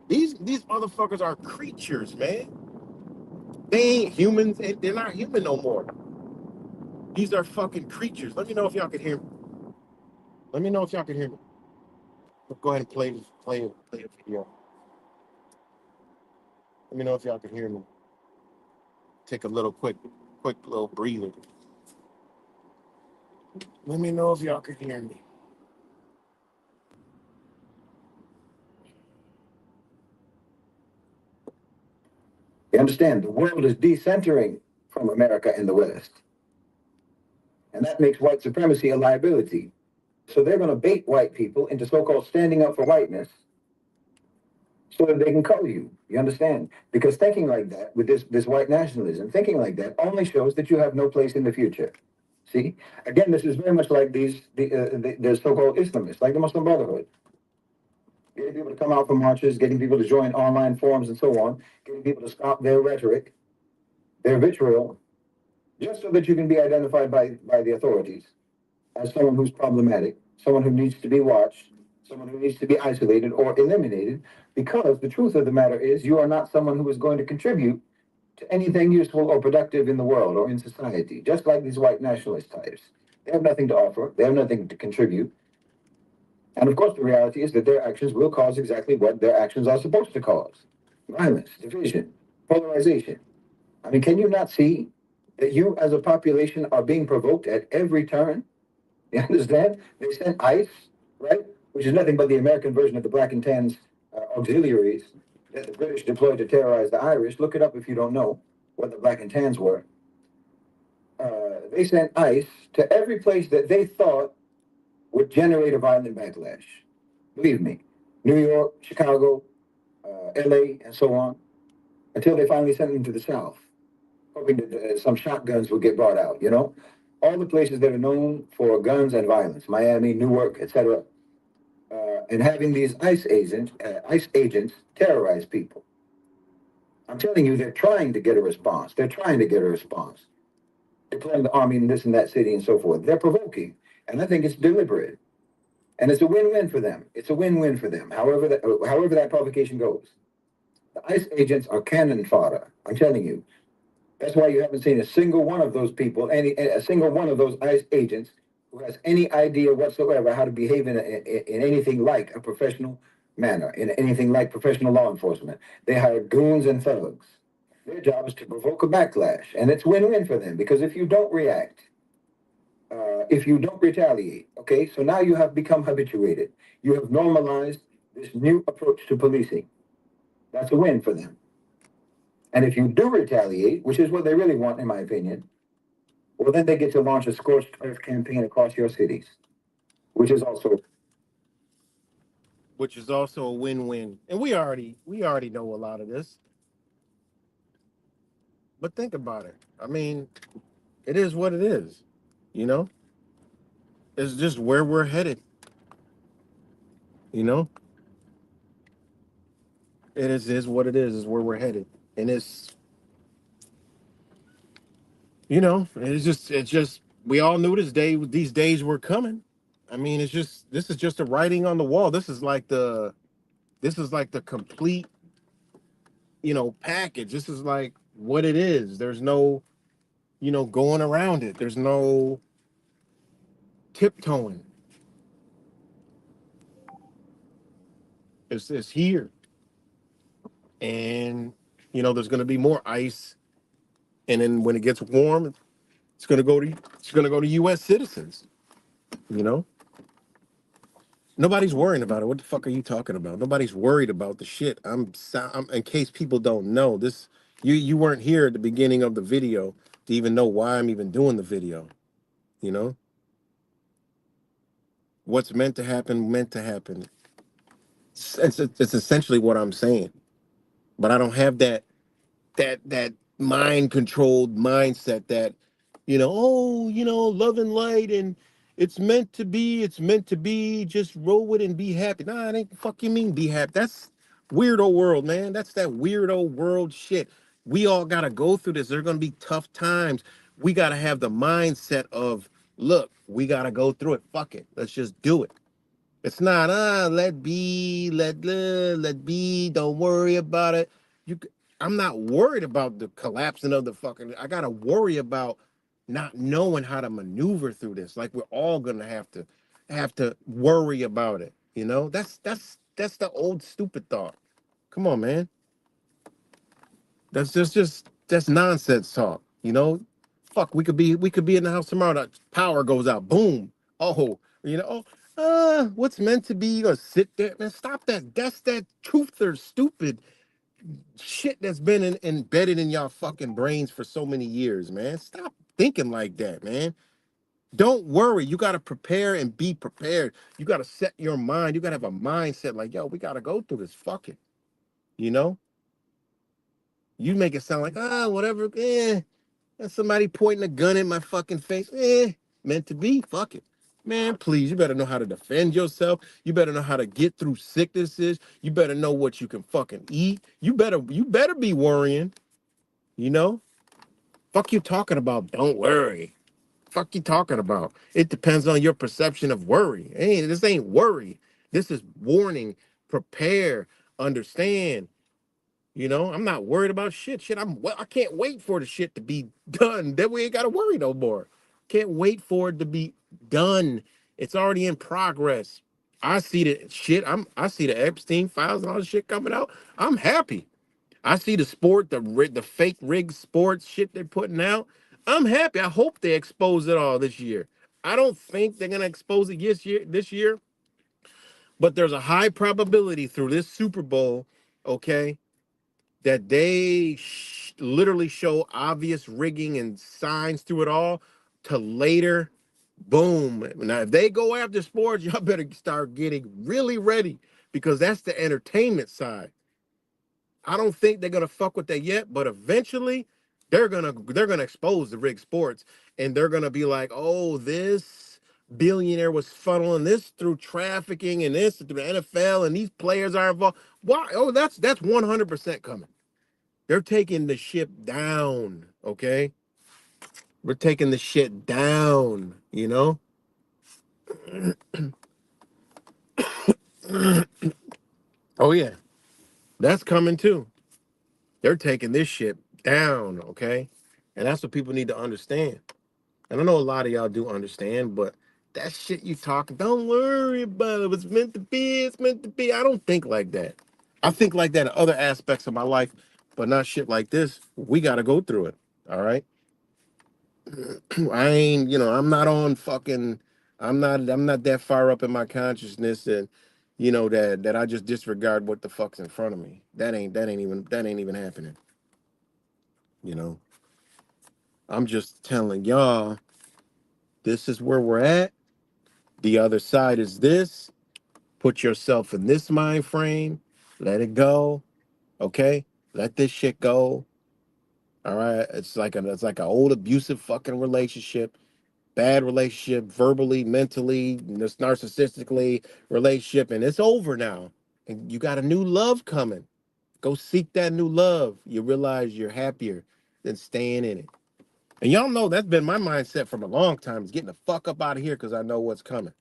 These motherfuckers are creatures, man. They ain't humans. They're not human no more. These are fucking creatures. Let me know if y'all can hear me. Let me know if y'all can hear me. Go ahead and play a video. Let me know if y'all can hear me. Take a little quick little breather. Let me know if y'all can hear me. You understand? The world is decentering from America and the West. And that makes white supremacy a liability. So they're going to bait white people into so-called standing up for whiteness so that they can cull you. You understand? Because thinking like that, with this white nationalism, thinking like that only shows that you have no place in the future. See? Again, this is very much like the so-called Islamists, like the Muslim Brotherhood. Getting people to come out for marches, getting people to join online forums and so on, getting people to stop their rhetoric, their vitriol, just so that you can be identified by the authorities as someone who's problematic, someone who needs to be watched, someone who needs to be isolated or eliminated, because the truth of the matter is you are not someone who is going to contribute to anything useful or productive in the world or in society, just like these white nationalist types. They have nothing to offer, they have nothing to contribute. And of course, the reality is that their actions will cause exactly what their actions are supposed to cause: violence, division, polarization. I mean, can you not see that you as a population are being provoked at every turn? You understand? They sent ICE, right? Which is nothing but the American version of the Black and Tans auxiliaries that the British deployed to terrorize the Irish. Look it up if you don't know what the Black and Tans were. They sent ICE to every place that they thought would generate a violent backlash. Believe me, New York, Chicago, LA, and so on, until they finally sent them to the South, hoping that some shotguns would get brought out, you know? All the places that are known for guns and violence, Miami, Newark, etc., and having these ICE agents terrorize people. I'm telling you, they're trying to get a response. They're trying to get a response. Deploying the army in this and that city and so forth. They're provoking, and I think it's deliberate. And it's a win-win for them. It's a win-win for them, however that provocation goes. The ICE agents are cannon fodder. I'm telling you. That's why you haven't seen a single one of those people, a single one of those ICE agents who has any idea whatsoever how to behave in anything like a professional manner, in anything like professional law enforcement. They hire goons and thugs. Their job is to provoke a backlash, and it's win-win for them, because if you don't react, if you don't retaliate, okay, so now you have become habituated. You have normalized this new approach to policing. That's a win for them. And if you do retaliate, which is what they really want, in my opinion, well, then they get to launch a scorched earth campaign across your cities, which is also a win-win. And we already know a lot of this. But think about it. I mean, it is what it is. You know? It's just where we're headed. You know? It is what it is where we're headed. And it's it's just we all knew these days were coming. I mean, this is just a writing on the wall. This is like the complete, package. This is like what it is. There's no, going around it. There's no tiptoeing. It's here. And there's going to be more ice, and then when it gets warm, it's going to go to U.S. citizens. You know, Nobody's worrying about it. What the fuck are you talking about? Nobody's worried about the shit. In case people don't know this, you weren't here at the beginning of the video to even know why I'm even doing the video. You know, what's meant to happen, meant to happen. It's essentially what I'm saying. But I don't have that mind controlled mindset that, oh, love and light, and it's meant to be, just roll with it and be happy. Nah, it ain't the fuck you mean be happy. That's weirdo world, man. That's that weirdo world shit. We all gotta go through this. There are gonna be tough times. We gotta have the mindset of, look, we gotta go through it. Fuck it. Let's just do it. It's not let be, let be, don't worry about it. You I'm not worried about the collapsing of the fucking, I gotta worry about not knowing how to maneuver through this. Like, we're all gonna have to worry about it. That's the old stupid thought. Come on, man. That's just that's nonsense talk. Fuck, we could be in the house tomorrow. The power goes out. Boom. Oh, what's meant to be? You gonna sit there, man? Stop that. That's that truth or stupid shit that's been embedded in y'all fucking brains for so many years, man. Stop thinking like that, man. Don't worry. You gotta prepare and be prepared. You gotta set your mind. You gotta have a mindset like, yo, we gotta go through this. Fuck it. You know. You make it sound like, whatever. That's somebody pointing a gun in my fucking face. Meant to be. Fuck it. Man, please, you better know how to defend yourself. You better know how to get through sicknesses. You better know what you can fucking eat. You better be worrying, you know? Fuck you talking about, don't worry. Fuck you talking about. It depends on your perception of worry. Hey, this ain't worry. This is warning, prepare, understand. I'm not worried about shit. I can't wait for the shit to be done. Then we ain't gotta worry no more. Can't wait for it to be done. It's already in progress. I see the shit. I see the Epstein files and all the shit coming out. I'm happy. I see the sport, the fake rig sports shit they're putting out. I'm happy. I hope they expose it all this year. I don't think they're gonna expose it this year, but there's a high probability through this Super Bowl, okay, that they literally show obvious rigging and signs through it all to later, boom. Now, if they go after sports, y'all better start getting really ready, because that's the entertainment side. I don't think they're gonna fuck with that yet, but eventually they're gonna expose the rig sports, and they're gonna be like, oh, this billionaire was funneling this through trafficking and this through the NFL, and these players are involved. Why? Oh, that's 100% coming. They're taking the ship down, okay? We're taking the shit down, you know? Oh, yeah, that's coming too. They're taking this ship down, okay? And that's what people need to understand. And I know a lot of y'all do understand, but that shit you talking, don't worry about it. It's meant to be, it's meant to be. I don't think like that. I think like that in other aspects of my life, but not shit like this. We got to go through it, all right? I ain't, I'm not on fucking, I'm not that far up in my consciousness, and that I just disregard what the fuck's in front of me. That ain't even happening. You know, I'm just telling y'all, this is where we're at. The other side is this. Put yourself in this mind frame. Let it go. Okay? Let this shit go. All right. It's like an old abusive fucking relationship. Bad relationship, verbally, mentally, narcissistically relationship, and it's over now. And you got a new love coming. Go seek that new love. You realize you're happier than staying in it. And y'all know that's been my mindset from a long time, is getting the fuck up out of here because I know what's coming.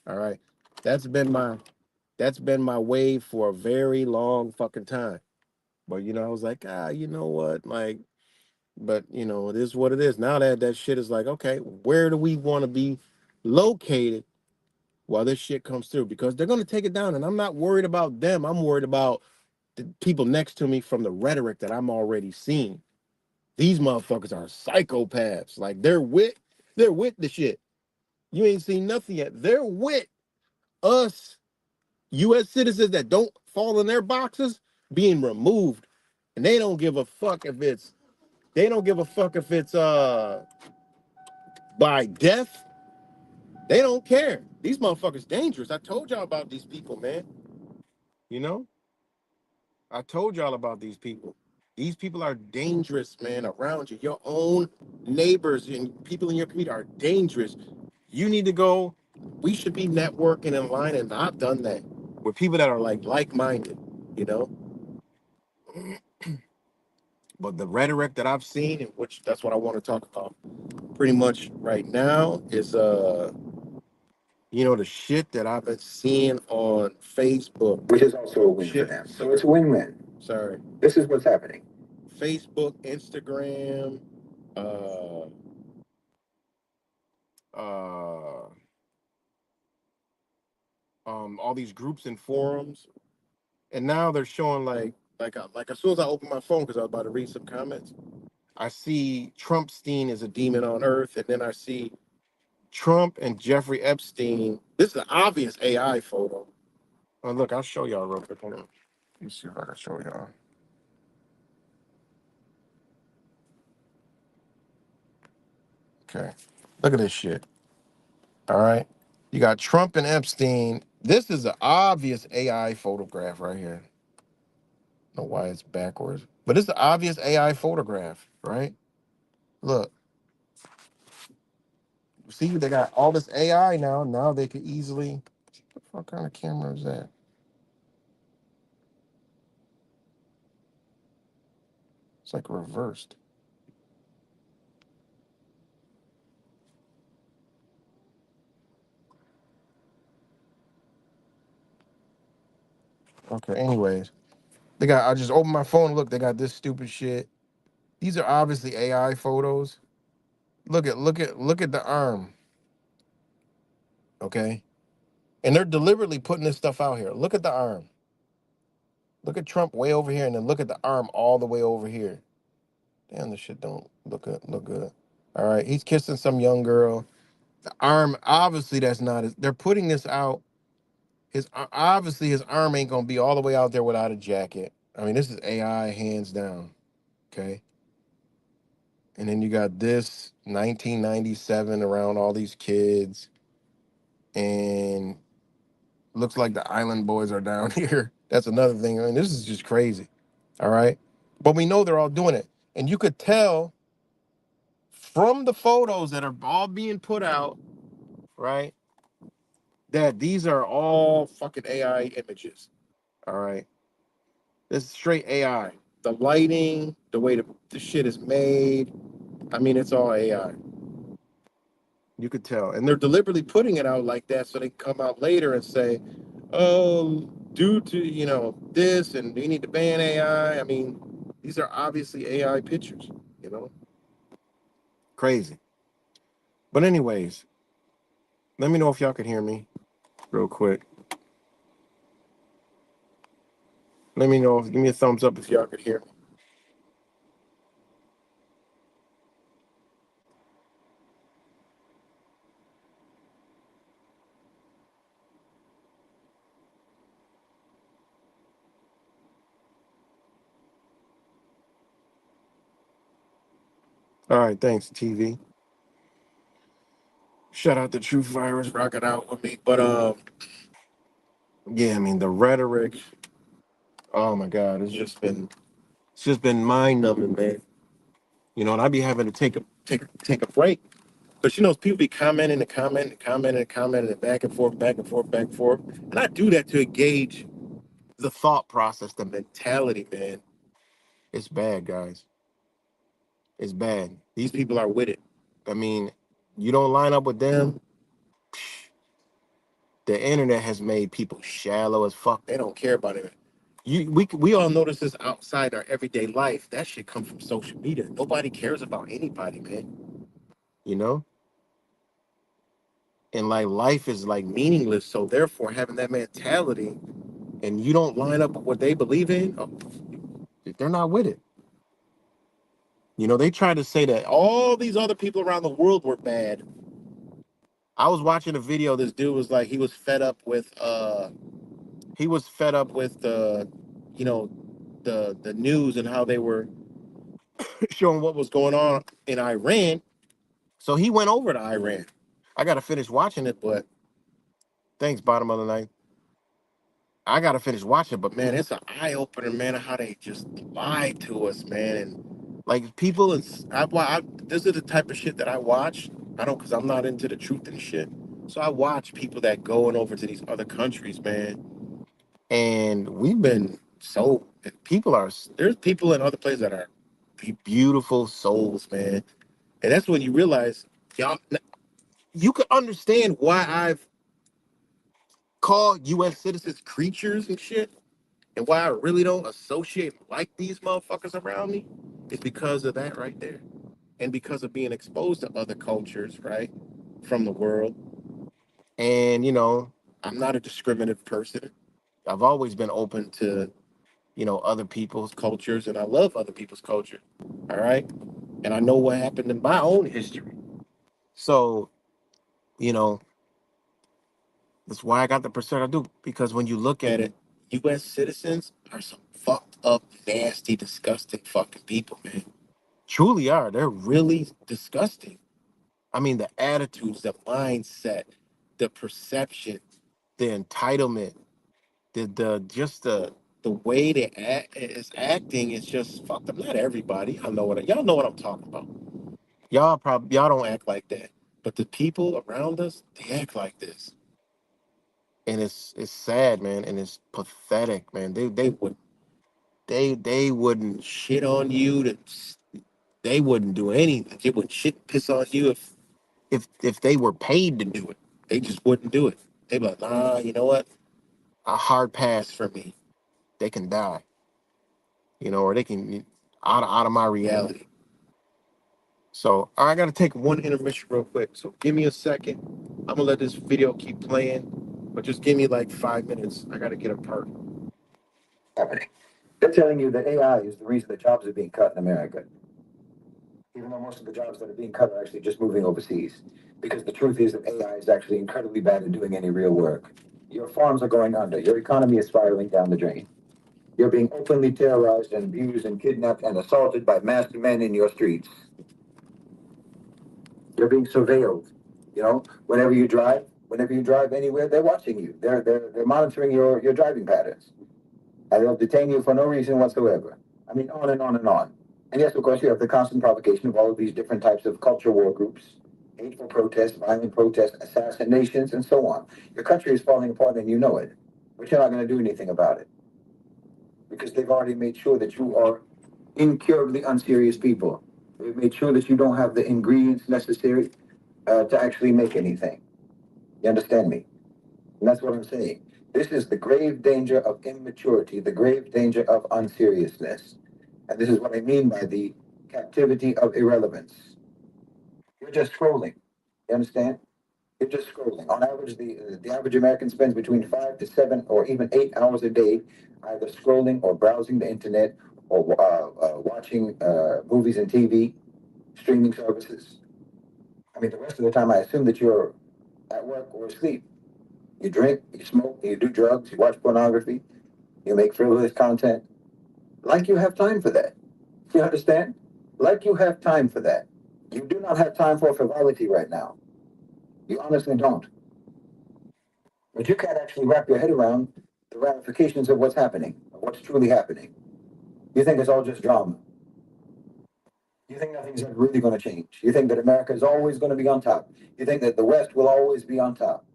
All right. That's been my that's been my wave for a very long fucking time. But I was like, you know what? Like, but it is what it is. Now that shit is like, okay, where do we want to be located while this shit comes through? Because they're gonna take it down, and I'm not worried about them. I'm worried about the people next to me from the rhetoric that I'm already seeing. These motherfuckers are psychopaths. Like, they're with the shit. You ain't seen nothing yet. They're with us U.S. citizens that don't fall in their boxes being removed, and they don't give a fuck if it's by death. They don't care. These motherfuckers dangerous. I told y'all about these people, man. You know, I told y'all about these people. These people are dangerous, man, around you. Your own neighbors and people in your community are dangerous. You need to go. We should be networking in line, and I've done that with people that are like-minded, you know. But the rhetoric that I've seen, and which that's what I want to talk about pretty much right now, is the shit that I've been seeing on Facebook. which is also a win for them. So it's a win-win. Sorry. This is what's happening. Facebook, Instagram, uh, uh, all these groups and forums, and now they're showing like as soon as I open my phone because I was about to read some comments, I see Trumpstein is a demon on earth, and then I see Trump and Jeffrey Epstein. This is an obvious AI photo. Oh, look, I'll show y'all real quick. Hold on. Let me see if I can show y'all. Okay. Look at this shit. All right. You got Trump and Epstein. This is an obvious AI photograph right here. I don't know why it's backwards, but it's an obvious AI photograph, right? Look, see, they got all this AI now. Now they could easily. What kind of camera is that? It's like reversed. Okay. Anyways, they got. I just opened my phone. And look, they got this stupid shit. These are obviously AI photos. Look at the arm. Okay, and they're deliberately putting this stuff out here. Look at the arm. Look at Trump way over here, and then look at the arm all the way over here. Damn, this shit don't look good. Look good. All right, he's kissing some young girl. The arm, obviously, that's not. They're putting this out. Obviously his arm ain't gonna be all the way out there without a jacket. I mean, this is AI hands down. Okay, and then you got this 1997 around all these kids, and looks like the Island Boys are down here. That's another thing. I mean, this is just crazy. All right, but we know they're all doing it, and you could tell from the photos that are all being put out, right, that these are all fucking AI images. All right, this is straight AI. The lighting, the way the shit is made. I mean, it's all AI. You could tell, and they're deliberately putting it out like that so they can come out later and say, "Oh, due to this, and we need to ban AI." I mean, these are obviously AI pictures. You know, crazy. But anyways, let me know if y'all can hear me, real quick. Let me know. Give me a thumbs up if y'all could hear me. All right, thanks, TV. Shout out to True Virus rocking out with me. But yeah, I mean the rhetoric. Oh my God, it's just been mind numbing, man. And I'd be having to take a break. But people be commenting and commenting and commenting and commenting and back and forth, back and forth, back and forth. And I do that to engage the thought process, the mentality, man. It's bad, guys. It's bad. These people are with it. I mean, you don't line up with them, the internet has made people shallow as fuck. They don't care about it. We all notice this outside our everyday life. That shit comes from social media. Nobody cares about anybody, man. You know? And like life is like meaningless. So therefore, having that mentality and you don't line up with what they believe in, oh, they're not with it. They try to say that all these other people around the world were bad. I was watching a video. This dude was like, he was fed up with He was fed up with you know, the news and how they were showing what was going on in Iran. So he went over to Iran. I got to finish watching it, but thanks, bottom of the night. I got to finish watching it, but man, it's an eye opener, man, of how they just lied to us, man. And like people, this is the type of shit that I watch. I don't, because I'm not into the truth and shit. So I watch people that going over to these other countries, man. And we've been so, there's people in other places that are beautiful souls, man. And that's when you realize, y'all, you can understand why I've called U.S. citizens creatures and shit, and why I really don't associate like these motherfuckers around me is because of that right there. And because of being exposed to other cultures, right, from the world. And, I'm not a discriminative person. I've always been open to, other people's cultures, and I love other people's culture. All right. And I know what happened in my own history. So, you know, that's why I got the percent I do. Because when you look at it, U.S. citizens are some fucked up, nasty, disgusting fucking people, man. Truly are. They're really disgusting. I mean, the attitudes, the mindset, the perception, the entitlement, the way they act is acting is just fucked up. Not everybody. Y'all know what I'm talking about. Y'all don't act like that. But the people around us, they act like this. And it's sad, man, and it's pathetic, man. They wouldn't shit on you. They wouldn't do anything. They wouldn't shit piss on you if they were paid to do it. They just wouldn't do it. They'd be like, nah, you know what? A hard pass for me. They can die, or they can out of my reality. So I gotta take one intermission real quick. So give me a second. I'm gonna let this video keep playing, but just give me like 5 minutes. I gotta get a part. Happening. They're telling you that AI is the reason that jobs are being cut in America, even though most of the jobs that are being cut are actually just moving overseas. Because the truth is that AI is actually incredibly bad at doing any real work. Your farms are going under. Your economy is spiraling down the drain. You're being openly terrorized and abused and kidnapped and assaulted by masked men in your streets. You're being surveilled. Whenever you drive anywhere, they're watching you. They're monitoring your driving patterns. And they'll detain you for no reason whatsoever. I mean, on and on and on. And yes, of course, you have the constant provocation of all of these different types of culture war groups, hateful protests, violent protests, assassinations, and so on. Your country is falling apart and you know it. But you're not going to do anything about it. Because they've already made sure that you are incurably unserious people. They've made sure that you don't have the ingredients necessary to actually make anything. You understand me? And that's what I'm saying. This is the grave danger of immaturity, the grave danger of unseriousness. And this is what I mean by the captivity of irrelevance. You're just scrolling. You understand? You're just scrolling. On average, the average American spends between 5 to 7 or even 8 hours a day either scrolling or browsing the internet or watching movies and TV, streaming services. I mean, the rest of the time, I assume that you're at work or asleep. You drink, you smoke, you do drugs, you watch pornography, you make frivolous content. Like you have time for that. You understand? Like you have time for that. You do not have time for frivolity right now. You honestly don't. But you can't actually wrap your head around the ramifications of what's happening, of what's truly happening. You think it's all just drama. You think nothing's ever really going to change. You think that America is always going to be on top. You think that the West will always be on top.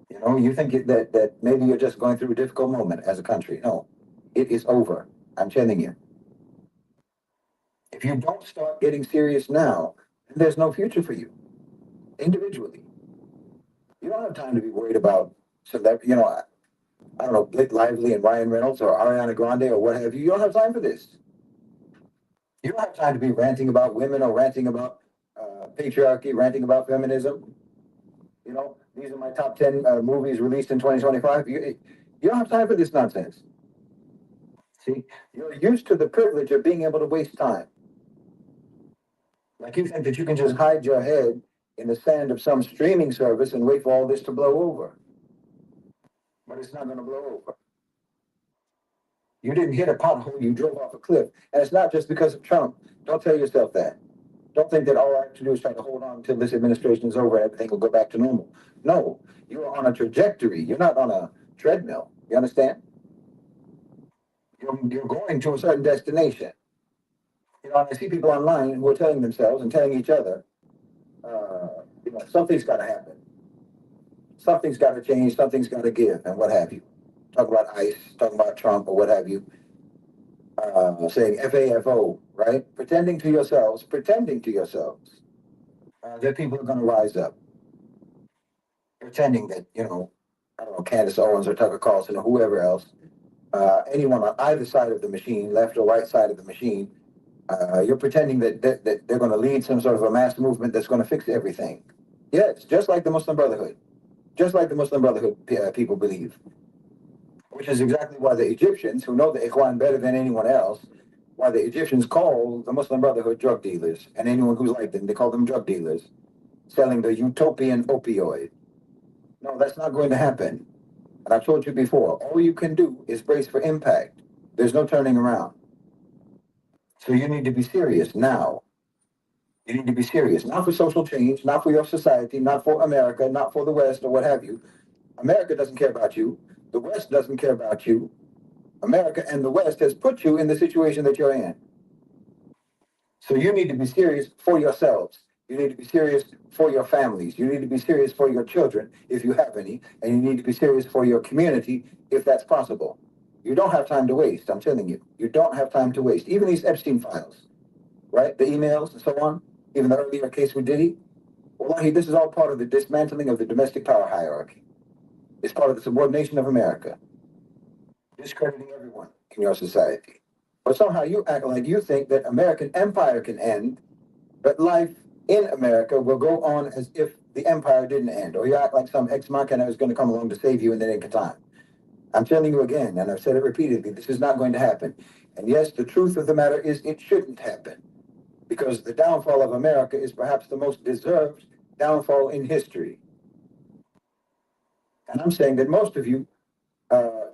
You think that maybe you're just going through a difficult moment as a country. No, it is over. I'm telling you. If you don't start getting serious now, then there's no future for you individually. You don't have time to be worried about celebrity, I don't know, Blake Lively and Ryan Reynolds or Ariana Grande or what have you. You don't have time for this. You don't have time to be ranting about women or ranting about patriarchy, ranting about feminism. These are my top 10 movies released in 2025. You don't have time for this nonsense. See, you're used to the privilege of being able to waste time. Like you think that you can just hide your head in the sand of some streaming service and wait for all this to blow over. but it's not going to blow over. You didn't hit a pothole, you drove off a cliff. And it's not just because of Trump. Don't tell yourself that. Don't think that all I have to do is try to hold on until this administration is over and everything will go back to normal. No, you're on a trajectory. You're not on a treadmill. You understand? You're going to a certain destination. You know, I see people online who are telling themselves and telling each other, something's got to happen. Something's got to change. Something's got to give, and what have you. Talk about ICE, talking about Trump, or what have you. Saying FAFO, right? Pretending to yourselves that people are going to rise up. Pretending that, I don't know, Candace Owens or Tucker Carlson or whoever else, anyone on either side of the machine, left or right side of the machine, you're pretending that they're going to lead some sort of a mass movement that's going to fix everything. Yes, just like the Muslim Brotherhood. Just like the Muslim Brotherhood people believe. Which is exactly why the Egyptians, who know the Ikhwan better than anyone else, why the Egyptians call the Muslim Brotherhood drug dealers. And anyone who's like them, they call them drug dealers. Selling the utopian opioid. No, that's not going to happen. And I've told you before, all you can do is brace for impact. There's no turning around. So you need to be serious now. You need to be serious, not for social change, not for your society, not for America, not for the West or what have you. America doesn't care about you. The West doesn't care about you. America and the West has put you in the situation that you're in. So you need to be serious for yourselves. You need to be serious for your families. You need to be serious for your children, if you have any, and you need to be serious for your community, if that's possible. You don't have time to waste, I'm telling you. You don't have time to waste. Even these Epstein files, right? The emails and so on, even the earlier case with Diddy. Wallahi, this is all part of the dismantling of the domestic power hierarchy. It's part of the subordination of America. Discrediting everyone in your society. But somehow you act like you think that American empire can end, but life in America will go on as if the empire didn't end. Or you act like some ex machina is going to come along to save you in the nick of time. I'm telling you again, and I've said it repeatedly, this is not going to happen. And yes, the truth of the matter is it shouldn't happen. Because the downfall of America is perhaps the most deserved downfall in history. And I'm saying that most of you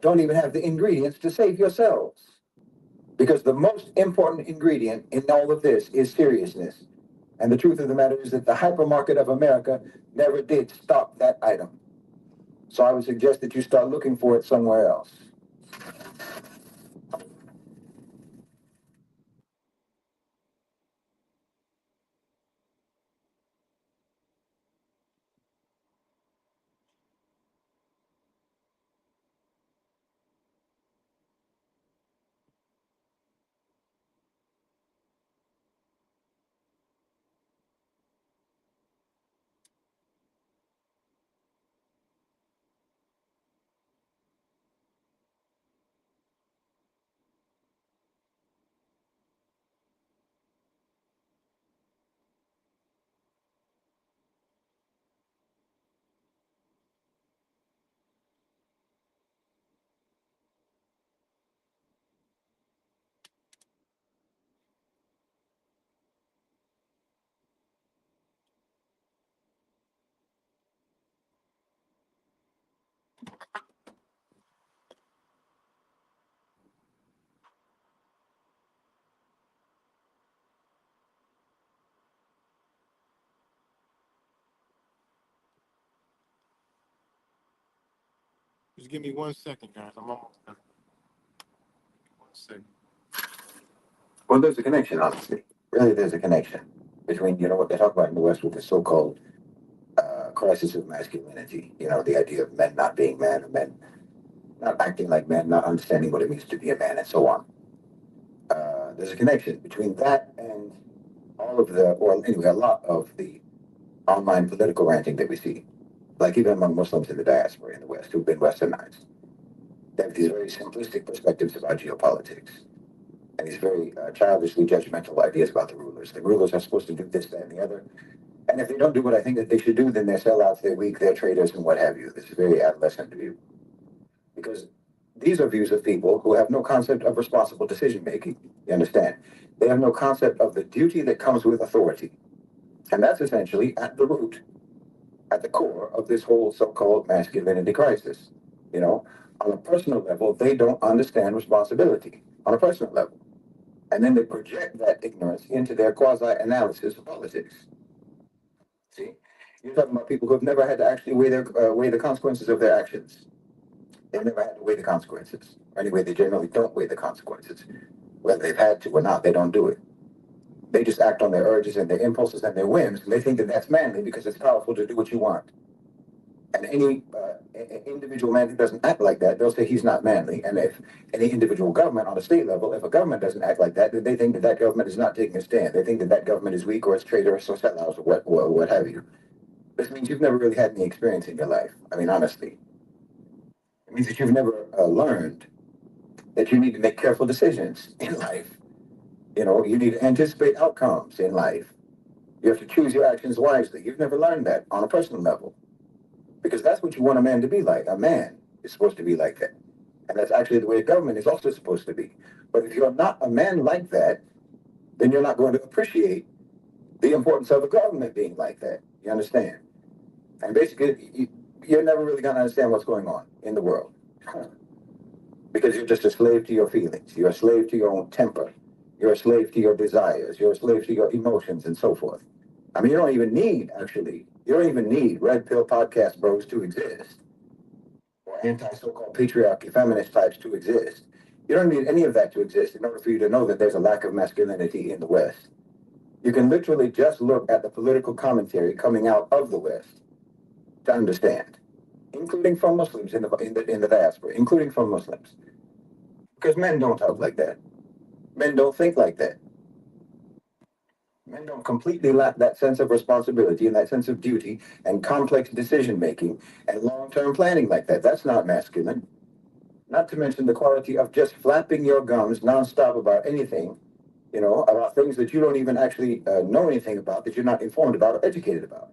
don't even have the ingredients to save yourselves. Because the most important ingredient in all of this is seriousness. And the truth of the matter is that the hypermarket of America never did stop that item. So I would suggest that you start looking for it somewhere else. Just give me 1 second, guys. I'm almost done. 1 second. Well, there's a connection, honestly. Really, there's a connection between, what they talk about in the West with the so-called crisis of masculinity. The idea of men not being men, or men not acting like men, not understanding what it means to be a man, and so on. There's a connection between that and all of or anyway, a lot of the online political ranting that we see, like even among Muslims in the diaspora in the West who've been westernized. They have these very simplistic perspectives about geopolitics and these very childishly judgmental ideas about the rulers. The rulers are supposed to do this, that, and the other. And if they don't do what I think that they should do, then they're sellouts, they're weak, they're traitors, and what have you. This is a very adolescent view. Because these are views of people who have no concept of responsible decision making. You understand? They have no concept of the duty that comes with authority. And that's essentially at the root, at the core of this whole so-called masculinity crisis. You know, on a personal level, they don't understand responsibility on a personal level. And then they project that ignorance into their quasi-analysis of politics. See, you're talking about people who have never had to actually weigh the consequences of their actions. They've never had to weigh the consequences. Or anyway, they generally don't weigh the consequences. Whether they've had to or not, they don't do it. They just act on their urges and their impulses and their whims, and they think that that's manly because it's powerful to do what you want. And any individual man who doesn't act like that, they'll say he's not manly. And if any individual government on a state level, if a government doesn't act like that, then they think that that government is not taking a stand. They think that that government is weak or it's traitorous or sellouts or what have you. This means you've never really had any experience in your life. I mean, honestly. It means that you've never learned that you need to make careful decisions in life. You know, you need to anticipate outcomes in life. You have to choose your actions wisely. You've never learned that on a personal level. Because that's what you want a man to be like. A man is supposed to be like that. And that's actually the way a government is also supposed to be. But if you're not a man like that, then you're not going to appreciate the importance of a government being like that. You understand? And basically, you're never really going to understand what's going on in the world. Because you're just a slave to your feelings. You're a slave to your own temper. You're a slave to your desires. You're a slave to your emotions and so forth. I mean, you don't even need red pill podcast bros to exist, or anti so-called patriarchy feminist types to exist. You don't need any of that to exist in order for you to know that there's a lack of masculinity in the West. You can literally just look at the political commentary coming out of the West to understand, including from Muslims in the diaspora, including from Muslims. Because men don't talk like that. Men don't think like that. Men don't completely lack that sense of responsibility and that sense of duty and complex decision making and long-term planning like that. That's not masculine. Not to mention the quality of just flapping your gums nonstop about anything, you know, about things that you don't even actually know anything about, that you're not informed about or educated about.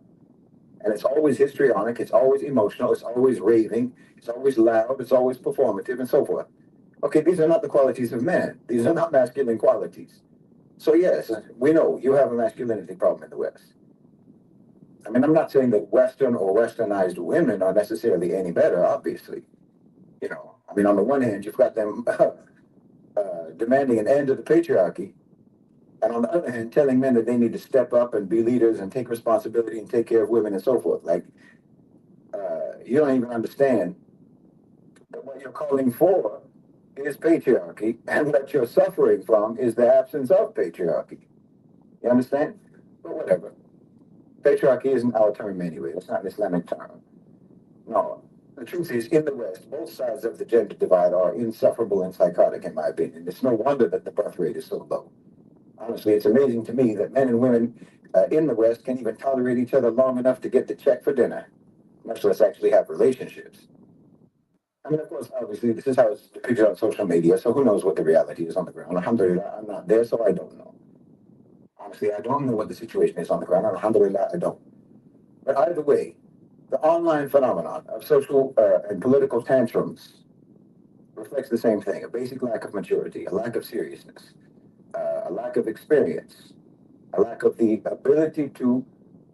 And it's always histrionic, it's always emotional, it's always raving, it's always loud, it's always performative, and so forth. Okay, these are not the qualities of men. These are not masculine qualities. So yes, we know you have a masculinity problem in the West. I mean, I'm not saying that Western or Westernized women are necessarily any better, obviously. You know, I mean, on the one hand, you've got them demanding an end to the patriarchy, and on the other hand, telling men that they need to step up and be leaders and take responsibility and take care of women and so forth. Like, you don't even understand that what you're calling for is patriarchy, and what you're suffering from is the absence of patriarchy. You understand? But whatever. Patriarchy isn't our term anyway. It's not an Islamic term. No. The truth is, in the West, both sides of the gender divide are insufferable and psychotic, in my opinion. It's no wonder that the birth rate is so low. Honestly, it's amazing to me that men and women in the West can even tolerate each other long enough to get the check for dinner, much less actually have relationships. I mean, of course, obviously, this is how it's depicted on social media, so who knows what the reality is on the ground. Alhamdulillah, I'm not there, so I don't know. Honestly, I don't know what the situation is on the ground. Alhamdulillah, I don't. But either way, the online phenomenon of social and political tantrums reflects the same thing: a basic lack of maturity, a lack of seriousness, a lack of experience, a lack of the ability to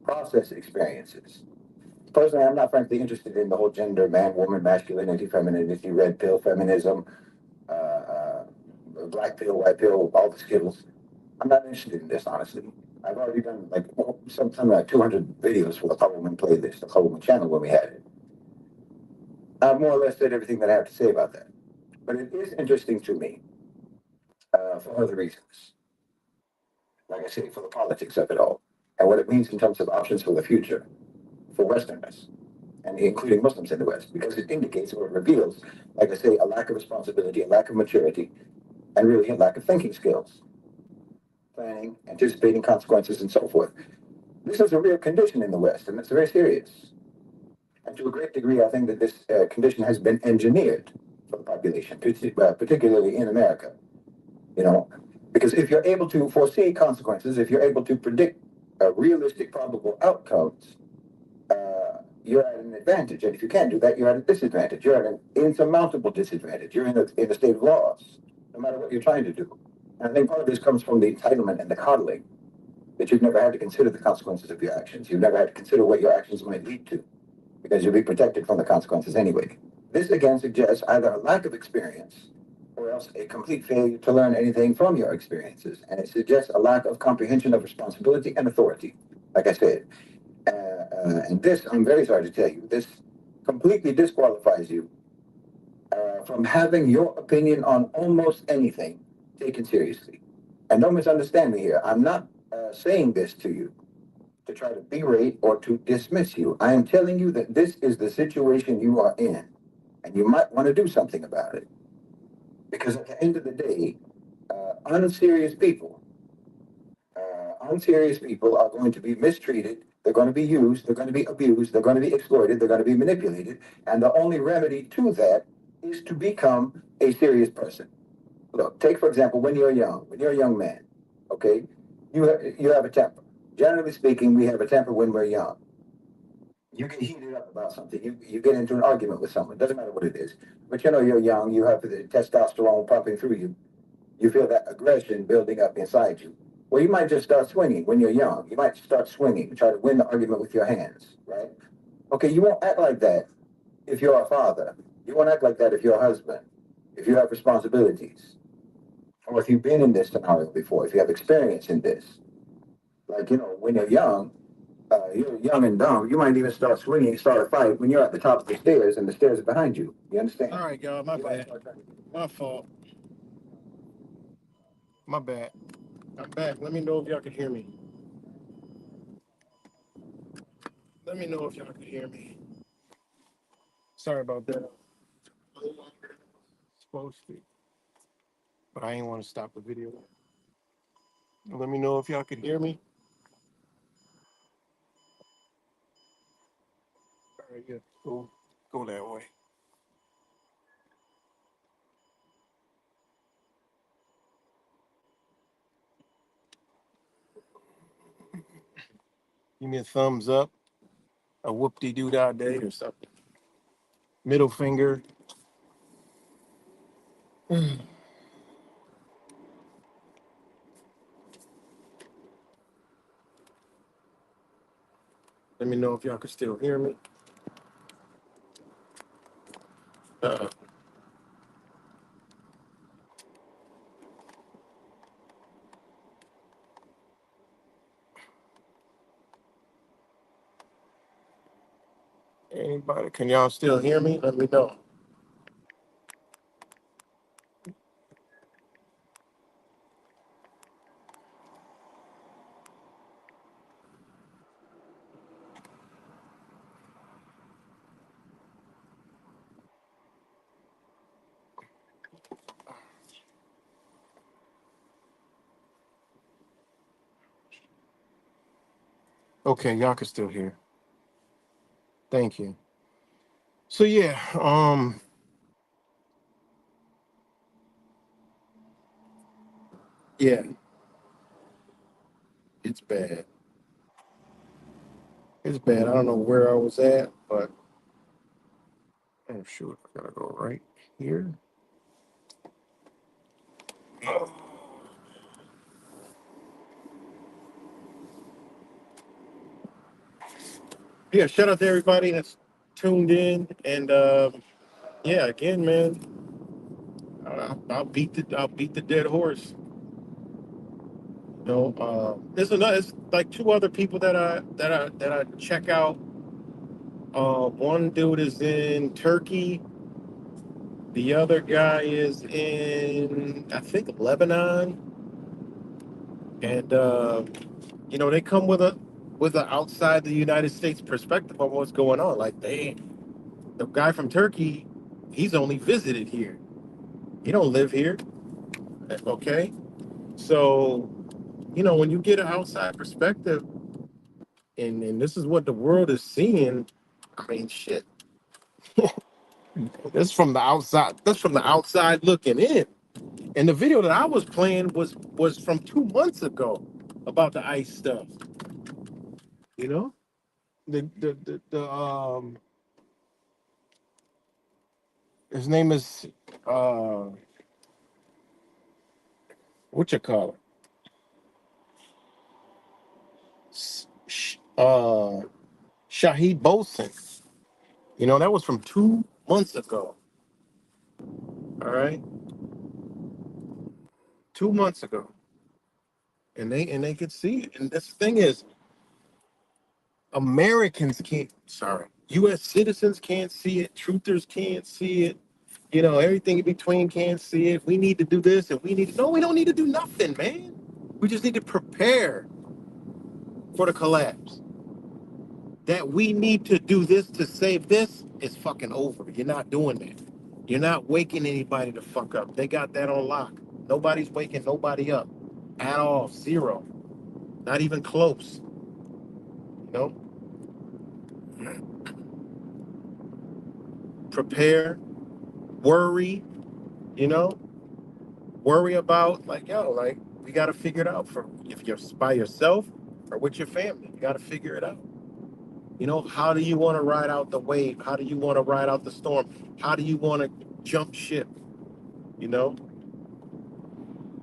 process experiences. Personally, I'm not frankly interested in the whole gender, man, woman, masculinity, femininity, red pill, feminism, uh, uh, black pill, white pill, all the skittles. I'm not interested in this, honestly. I've already done like something like 200 videos for the Woman playlist, the Woman channel when we had it. I've more or less said everything that I have to say about that. But it is interesting to me for other reasons. Like I say, for the politics of it all and what it means in terms of options for the future for Westerners, and including Muslims in the West, because it indicates or it reveals, like I say, a lack of responsibility, a lack of maturity, and really a lack of thinking skills, planning, anticipating consequences, and so forth. This is a real condition in the West, and it's very serious. And to a great degree, I think that this condition has been engineered for the population, particularly in America. You know, because if you're able to foresee consequences, if you're able to predict realistic, probable outcomes, you're at an advantage. And if you can't do that, you're at a disadvantage. You're at an insurmountable disadvantage. You're in a state of loss, no matter what you're trying to do. And I think part of this comes from the entitlement and the coddling, that you've never had to consider the consequences of your actions. You've never had to consider what your actions might lead to, because you'll be protected from the consequences anyway. This again suggests either a lack of experience or else a complete failure to learn anything from your experiences. And it suggests a lack of comprehension of responsibility and authority, like I said. And this, I'm very sorry to tell you, this completely disqualifies you from having your opinion on almost anything taken seriously. And don't misunderstand me here. I'm not saying this to you to try to berate or to dismiss you. I am telling you that this is the situation you are in, and you might want to do something about it. Because at the end of the day, unserious people, unserious people are going to be mistreated. They're going to be used. They're going to be abused. They're going to be exploited. They're going to be manipulated. And the only remedy to that is to become a serious person. Look, take for example, when you're a young man, okay, you have a temper. Generally speaking, we have a temper when we're young. You get heated up about something. You get into an argument with someone. Doesn't matter what it is. But you know you're young. You have the testosterone pumping through you. You feel that aggression building up inside you. Well, you might just start swinging when you're young. You might start swinging, try to win the argument with your hands, right? Okay, you won't act like that if you're a father. You won't act like that if you're a husband, if you have responsibilities, or if you've been in this scenario before, if you have experience in this. Like, you know, when you're young and dumb, you might even start swinging, start a fight when you're at the top of the stairs and the stairs are behind you. You understand? All right, y'all. My You might bad. start trying to- My fault. My bad. I'm back. Let me know if y'all can hear me. Let me know if y'all can hear me. Sorry about that. Supposed to, but I ain't want to stop the video. Let me know if y'all can hear me. All right, yeah. Go that way. Give me a thumbs up, a whoop de doo dah day or something. Middle finger. Let me know if y'all can still hear me. Uh, Anybody? Can y'all still hear me? Let me know. Okay, y'all can still hear. Thank you. So yeah, yeah, it's bad. It's bad. I don't know where I was at, but oh shoot, I gotta go right here. Yeah, shout out to everybody that's tuned in, and yeah, again, man, I'll beat the dead horse. You know, there's another. It's like two other people that I check out. One dude is in Turkey. The other guy is in, I think, Lebanon, and you know, they come with a outside the United States perspective on what's going on. Like the guy from Turkey, he's only visited here. He don't live here. Okay, so you know, when you get an outside perspective, and this is what the world is seeing. I mean, shit. That's from the outside. That's from the outside looking in. And the video that I was playing was from 2 months ago about the ICE stuff. You know, the his name is what you call it? Shahid Bosin. You know, that was from 2 months ago. All right, 2 months ago, and they could see it. And this thing is, Americans can't. Sorry, U.S. citizens can't see it. Truthers can't see it. You know, everything in between can't see it. We need to do this, and we need to. No, we don't need to do nothing, man. We just need to prepare for the collapse. That we need to do this to save this is fucking over. You're not doing that. You're not waking anybody to fuck up. They got that on lock. Nobody's waking nobody up at all. Zero. Not even close. You know? Prepare, worry, you know? Worry about, like, yo, like, we got to figure it out for if you're by yourself or with your family. You got to figure it out. You know, how do you want to ride out the wave? How do you want to ride out the storm? How do you want to jump ship? You know?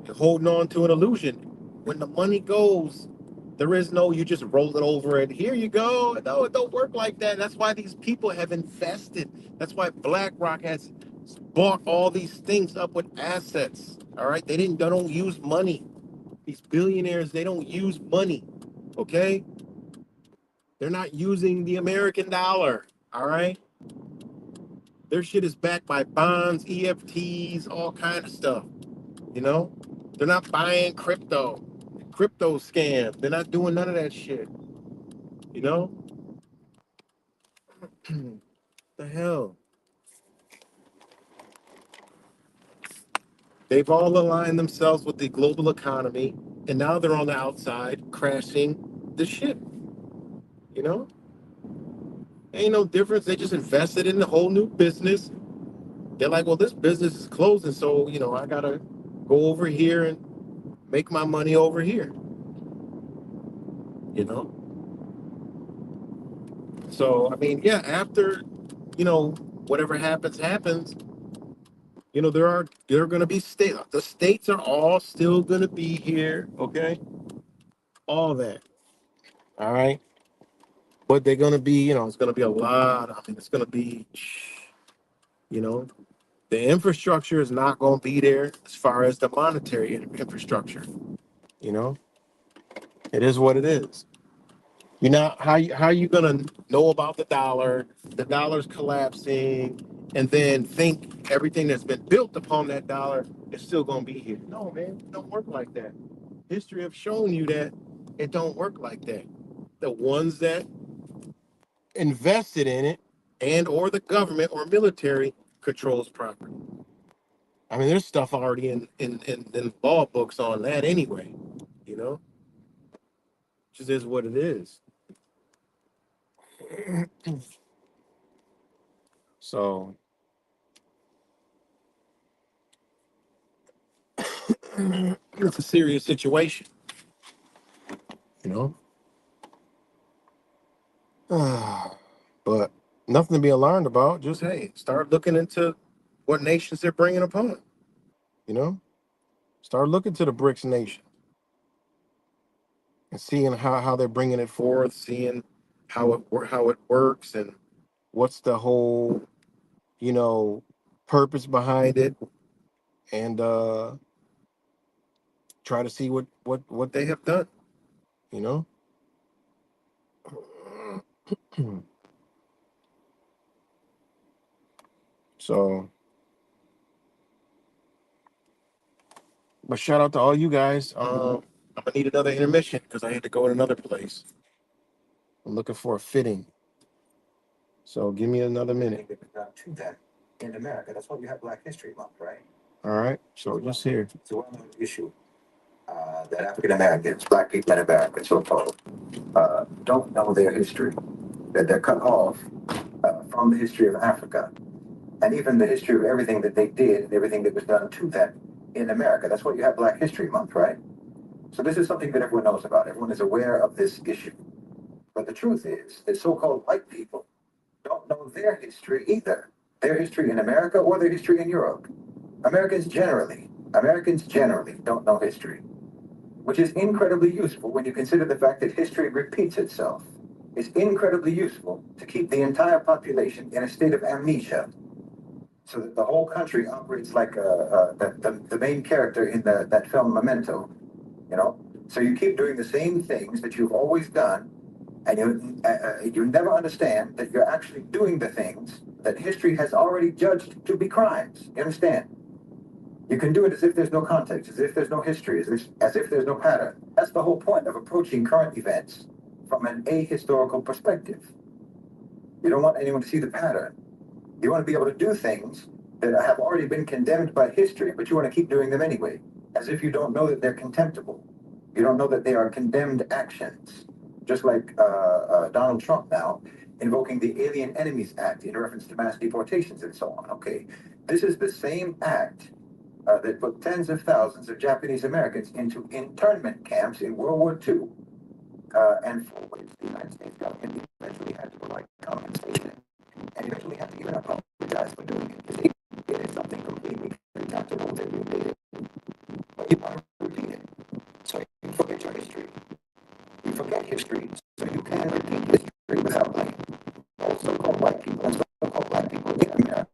You're holding on to an illusion. When the money goes, there is no, you just roll it over and here you go. No, it don't work like that. That's why these people have invested. That's why BlackRock has bought all these things up with assets. All right. They don't use money. These billionaires, they don't use money. Okay. They're not using the American dollar. All right. Their shit is backed by bonds, EFTs, all kind of stuff. You know, they're not buying crypto scam. They're not doing none of that shit. You know, the hell. They've all aligned themselves with the global economy, and now they're on the outside crashing the ship. You know, ain't no difference. They just invested in the whole new business. They're like, well, this business is closing, so you know, I gotta go over here and make my money over here. You know. So I mean, yeah, after, you know, whatever happens. You know, there are going to be states. The states are all still going to be here. Okay, all that. All right, but they're going to be. You know, it's going to be a lot. I mean, it's going to be. You know, the infrastructure is not going to be there as far as the monetary infrastructure. You know, it is what it is. You know how you gonna know about the dollar? The dollar's collapsing, and then think everything that's been built upon that dollar is still gonna be here. No, man, it don't work like that. History have shown you that it don't work like that. The ones that invested in it and or the government or military controls property. I mean, there's stuff already in law books on that anyway. You know, just is what it is. So it's a serious situation, you know. But nothing to be alarmed about. Just hey, start looking into what nations they're bringing upon. You know, start looking to the BRICS nation and seeing how they're bringing it forth, seeing how it works, and what's the whole, you know, purpose behind it, and try to see what they have done. You know. So, but shout out to all you guys. I'm gonna need another intermission because I had to go in another place. I'm looking for a fitting. So give me another minute. To that in America. That's why we have Black History Month, right? All right. So just here. It's a well-known issue that African Americans, Black people in America, so-called, don't know their history. That they're cut off from the history of Africa, and even the history of everything that they did and everything that was done to them in America. That's why you have Black History Month, right? So this is something that everyone knows about. Everyone is aware of this issue. But the truth is that so-called white people don't know their history either. Their history in America or their history in Europe. Americans generally don't know history, which is incredibly useful when you consider the fact that history repeats itself. It's incredibly useful to keep the entire population in a state of amnesia so that the whole country operates like the main character in that film Memento, you know? So you keep doing the same things that you've always done, and you never understand that you're actually doing the things that history has already judged to be crimes. You understand? You can do it as if there's no context, as if there's no history, as if there's no pattern. That's the whole point of approaching current events from an ahistorical perspective. You don't want anyone to see the pattern. You want to be able to do things that have already been condemned by history, but you want to keep doing them anyway, as if you don't know that they're contemptible. You don't know that they are condemned actions. Just like Donald Trump now invoking the Alien Enemies Act in reference to mass deportations and so on. Okay, this is the same act that put tens of thousands of Japanese Americans into internment camps in World War II, and for which the United States government eventually had to provide compensation and eventually had to even apologize for doing it. You see, it is something completely contemptible that you did it, but you want to repeat it. So you forget your history. You forget history so you can repeat history without blame. All so-called white people and so-called black people in America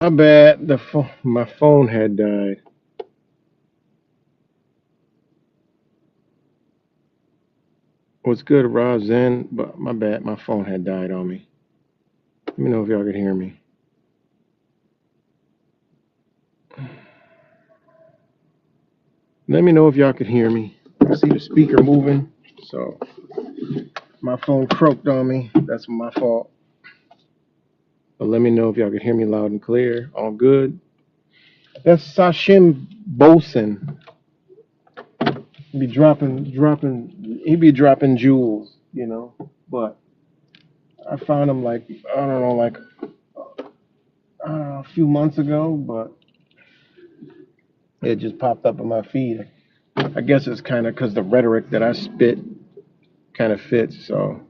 My bad. My phone had died. What's good, Rob Zen? But my bad. My phone had died on me. Let me know if y'all could hear me. Let me know if y'all could hear me. I see the speaker moving, so my phone croaked on me. That's my fault. But let me know if y'all could hear me loud and clear. All good. That's Sashim Bosen. Be dropping. He be dropping jewels, you know. But I found him like I don't know, like a few months ago, but it just popped up in my feed. I guess it's kind of because the rhetoric that I spit kind of fits. So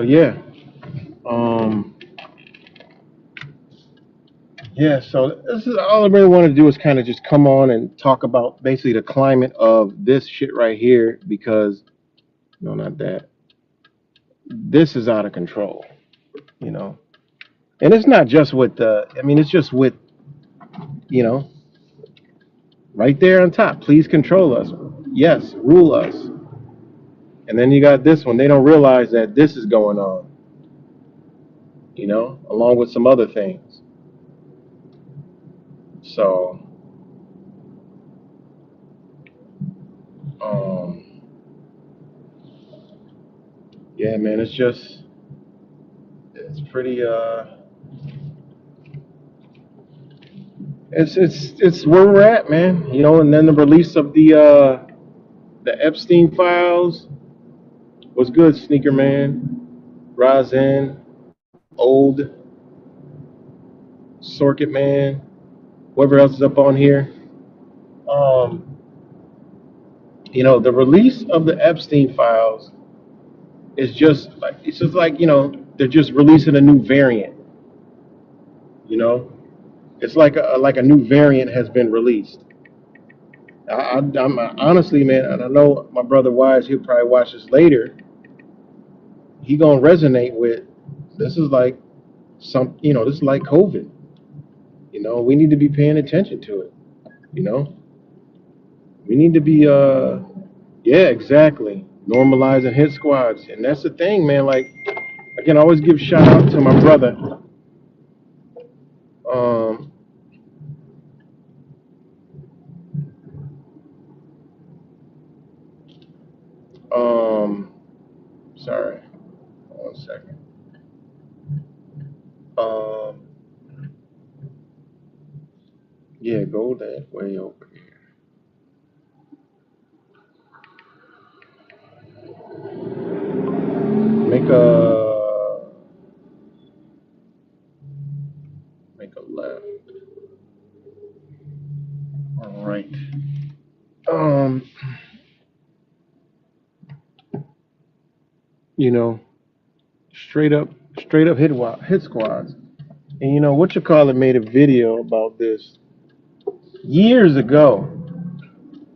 yeah. Um, yeah, so this is all I really want to do is kind of just come on and talk about basically the climate of this shit right here because no, not that. This is out of control, you know. And it's not just with I mean, it's just with, you know, right there on top. Please control us. Yes, rule us. And then you got this one. They don't realize that this is going on, you know, along with some other things. So, um, yeah, man, it's pretty, it's where we're at, man. You know, and then the release of the Epstein files was good, Sneaker Man, Razen, Old, Circuit Man, whoever else is up on here. Um, you know, the release of the Epstein files is just like it's just like you know they're just releasing a new variant. You know, it's like a new variant has been released. I'm honestly, man, and I know my brother Wise. He'll probably watch this later. He gonna resonate with this is like some you know this is like COVID. You know, we need to be paying attention to it. You know, we need to be yeah, exactly, normalizing hit squads, and that's the thing, man. Like I can always give shout out to my brother. Um, um, sorry, 1 second. Um, yeah, go that way over here. Make a left. All right. Um, you know, straight up, hit squads. And you know what you call it made a video about this years ago.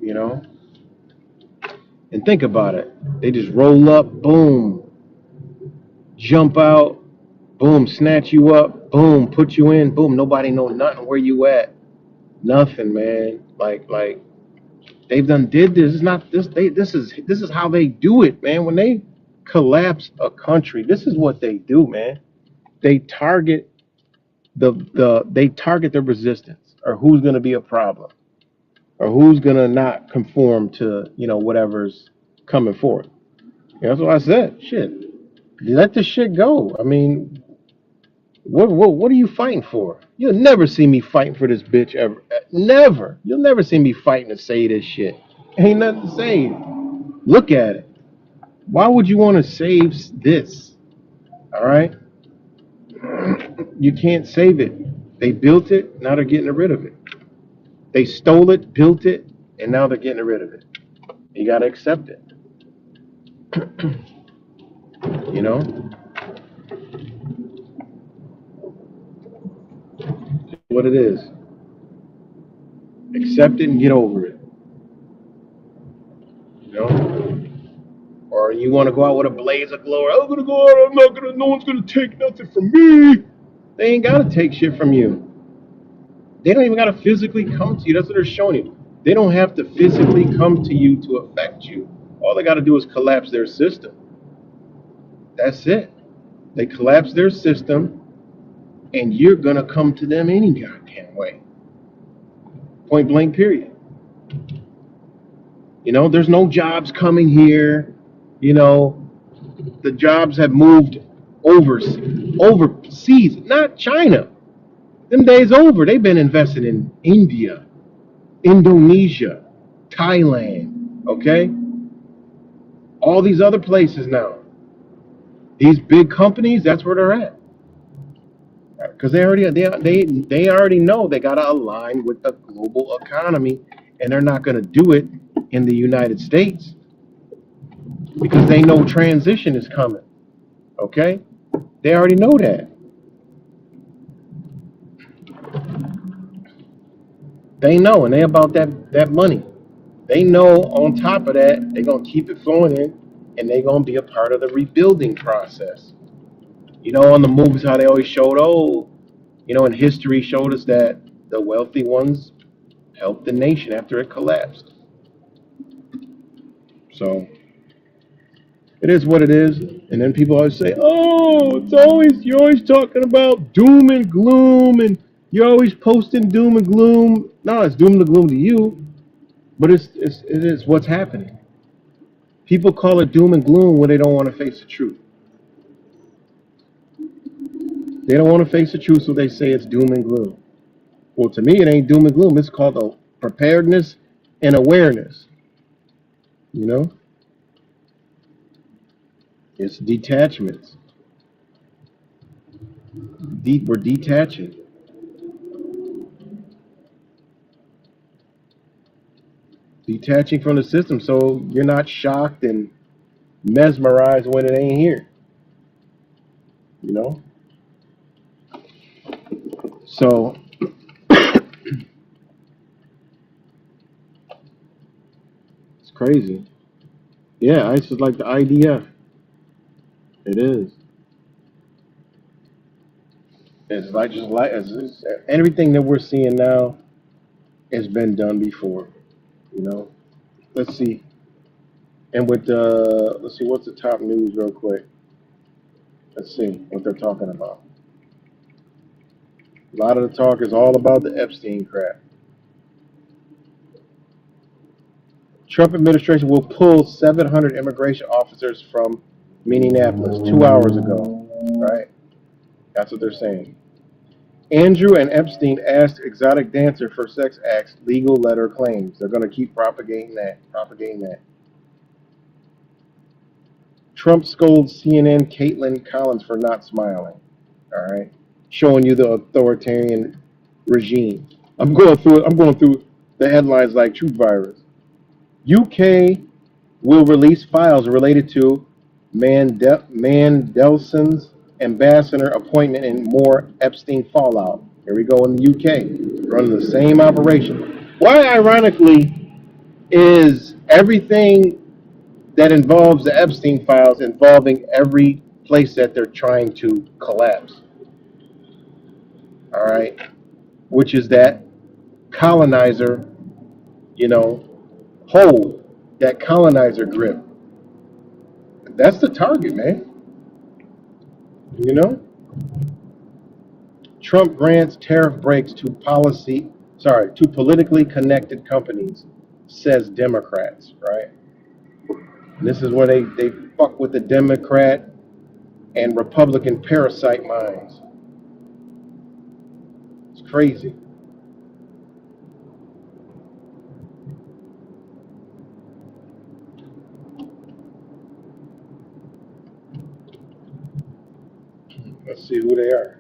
You know, and think about it. They just roll up, boom, jump out, boom, snatch you up, boom, put you in, boom. Nobody know nothing where you at. Nothing, man. Like they've done did this. It's not this. This is how they do it, man. When they collapse a country, this is what they do, man. They target they target the resistance or who's going to be a problem or who's going to not conform to you know whatever's coming forth. That's what I said. Shit, let the shit go. I mean, what are you fighting for? You'll never see me fighting for this bitch ever. Never. You'll never see me fighting to say this shit. Ain't nothing to say. Look at it. Why would you want to save this? All right. You can't save it. They built it. Now they're getting rid of it. They stole it, built it, and now they're getting rid of it. You got to accept it. You know what it is. Accept it and get over it. You know. or you want to go out with a blaze of glory. I'm gonna go out. No one's gonna take nothing from me. They ain't gotta take shit from you. They don't even gotta physically come to you. That's what they're showing you. They don't have to physically come to you to affect you. All they gotta do is collapse their system. That's it. They collapse their system, and you're gonna come to them any goddamn way. Point blank. Period. There's no jobs coming here. The jobs have moved overseas, not China. Them days over. They've been invested in India, Indonesia, Thailand, okay? All these other places now. These big companies, that's where they're at. Because they already know they gotta align with the global economy, and they're not gonna do it in the United States because they know transition is coming. Okay? They already know that. They know, and they about that money. They know on top of that, they're going to keep it flowing in, and they're going to be a part of the rebuilding process. On the movies, how they always showed, and history showed us that the wealthy ones helped the nation after it collapsed. So, it is what it is. And then people always say, you're always talking about doom and gloom, and you're always posting doom and gloom. No, it's doom and gloom to you, but it is what's happening. People call it doom and gloom when they don't want to face the truth. They don't want to face the truth, so they say it's doom and gloom. Well, to me, it ain't doom and gloom. It's called a preparedness and awareness. It's detachments. We're detaching. Detaching from the system, so you're not shocked and mesmerized when it ain't here. So it's crazy. Yeah, ICE is like the IDF. It is. It's like everything that we're seeing now has been done before. Let's see. And let's see, what's the top news real quick? Let's see what they're talking about. A lot of the talk is all about the Epstein crap. Trump administration will pull 700 immigration officers from Minneapolis 2 hours ago, right? That's what they're saying. Andrew and Epstein asked exotic dancer for sex acts, legal letter claims. They're going to keep propagating that. Trump scolds CNN Caitlin Collins for not smiling. All right, showing you the authoritarian regime. I'm going through the headlines like truth virus. UK will release files related to Mandelson's ambassador appointment and more Epstein fallout. Here we go in the UK, running the same operation. Why, ironically, is everything that involves the Epstein files involving every place that they're trying to collapse? All right, which is that colonizer, hold, that colonizer grip. That's the target, man. Trump grants tariff breaks to politically connected companies, says Democrats, right? And this is where they fuck with the Democrat and Republican parasite minds. It's crazy. Let's see who they are.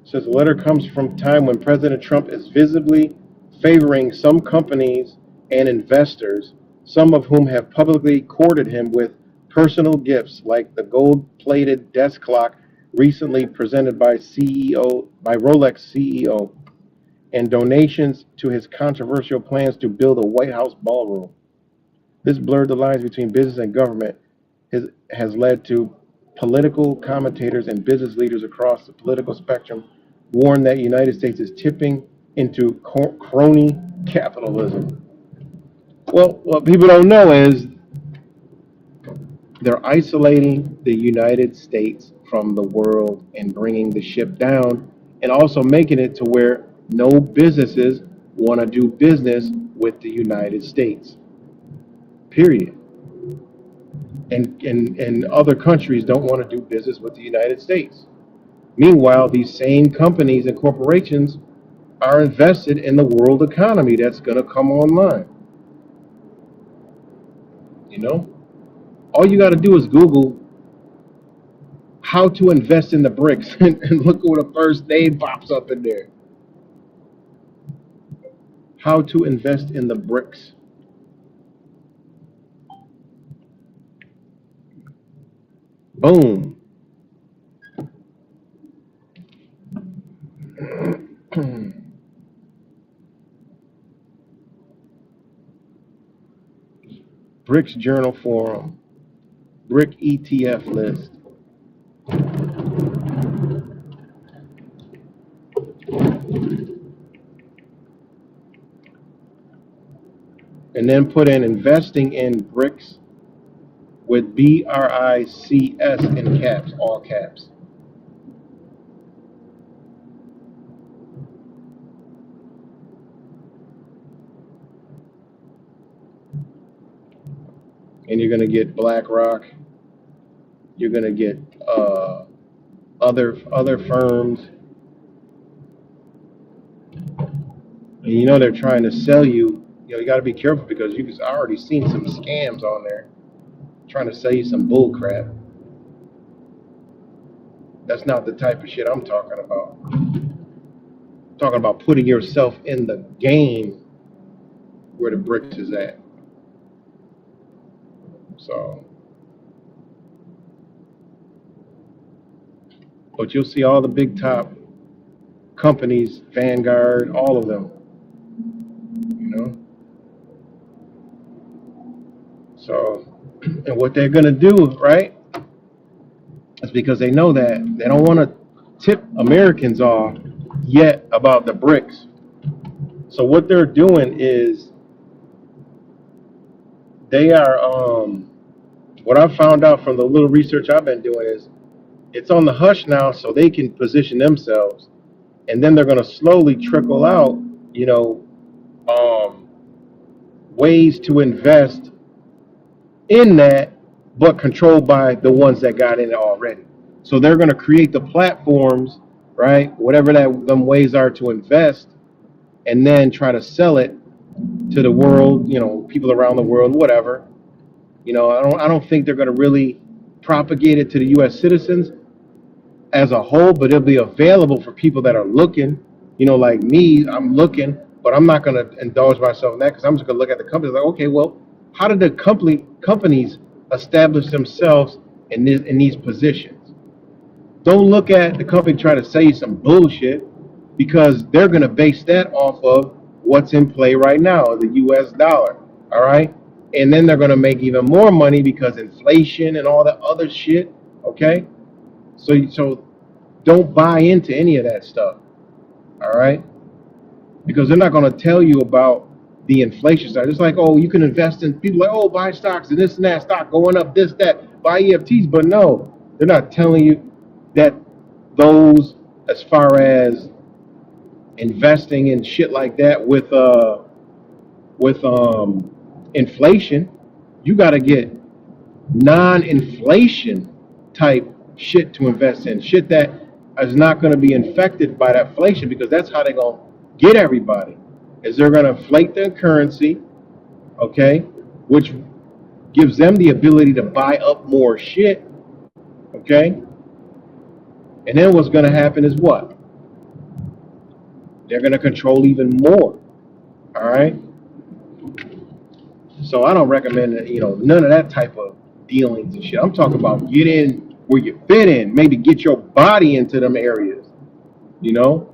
Says the letter comes from time when President Trump is visibly favoring some companies and investors, some of whom have publicly courted him with personal gifts like the gold-plated desk clock recently presented by Rolex CEO, and donations to his controversial plans to build a White House ballroom. This blurred the lines between business and government has led to political commentators and business leaders across the political spectrum warn that the United States is tipping into crony capitalism. Well, what people don't know is they're isolating the United States from the world and bringing the ship down, and also making it to where no businesses want to do business with the United States. Period. And other countries don't want to do business with the United States. Meanwhile, these same companies and corporations are invested in the world economy that's going to come online. You know, all you got to do is Google how to invest in the BRICS and look what the first name pops up in there. How to invest in the BRICS. Boom. BRICS Journal Forum, BRIC ETF list. And then put in investing in BRICS with BRICS in caps, all caps. And you're going to get BlackRock. You're going to get other firms. And you know they're trying to sell you. You know, you got to be careful because you've already seen some scams on there trying to sell you some bull crap. That's not the type of shit I'm talking about. I'm talking about putting yourself in the game where the BRICS is at. So, but you'll see all the big top companies, Vanguard, all of them, you know. So, and what they're going to do, right, is because they know that they don't want to tip Americans off yet about the BRICS. So what they're doing is they are, what I found out from the little research I've been doing is it's on the hush now so they can position themselves. And then they're going to slowly trickle out, you know, ways to invest in that, but controlled by the ones that got in it already. So they're going to create the platforms, right? Whatever them ways are to invest, and then try to sell it to the world, you know, people around the world, whatever. You know, I don't think they're going to really propagate it to the U.S. citizens as a whole, but it'll be available for people that are looking. You know, like me, I'm looking, but I'm not going to indulge myself in that because I'm just going to look at the companies like, okay, well, how did the companies establish themselves in these positions? Don't look at the company try to sell you some bullshit, because they're going to base that off of what's in play right now, the U.S. dollar. All right. And then they're going to make even more money because inflation and all that other shit. Okay. So don't buy into any of that stuff. All right. Because they're not going to tell you about the inflation side. It's like, oh, you can invest in people like, oh, buy stocks and this and that, stock going up, this, that, buy EFTs. But no, they're not telling you that those, as far as investing in shit like that with inflation, you got to get non-inflation type shit to invest in, shit that is not going to be infected by that inflation, because that's how they're going to get everybody, is they're going to inflate their currency, okay, which gives them the ability to buy up more shit, okay, and then what's going to happen is what? They're going to control even more. All right. So I don't recommend, you know, none of that type of dealings and shit. I'm talking about get in where you fit in, maybe get your body into them areas, you know,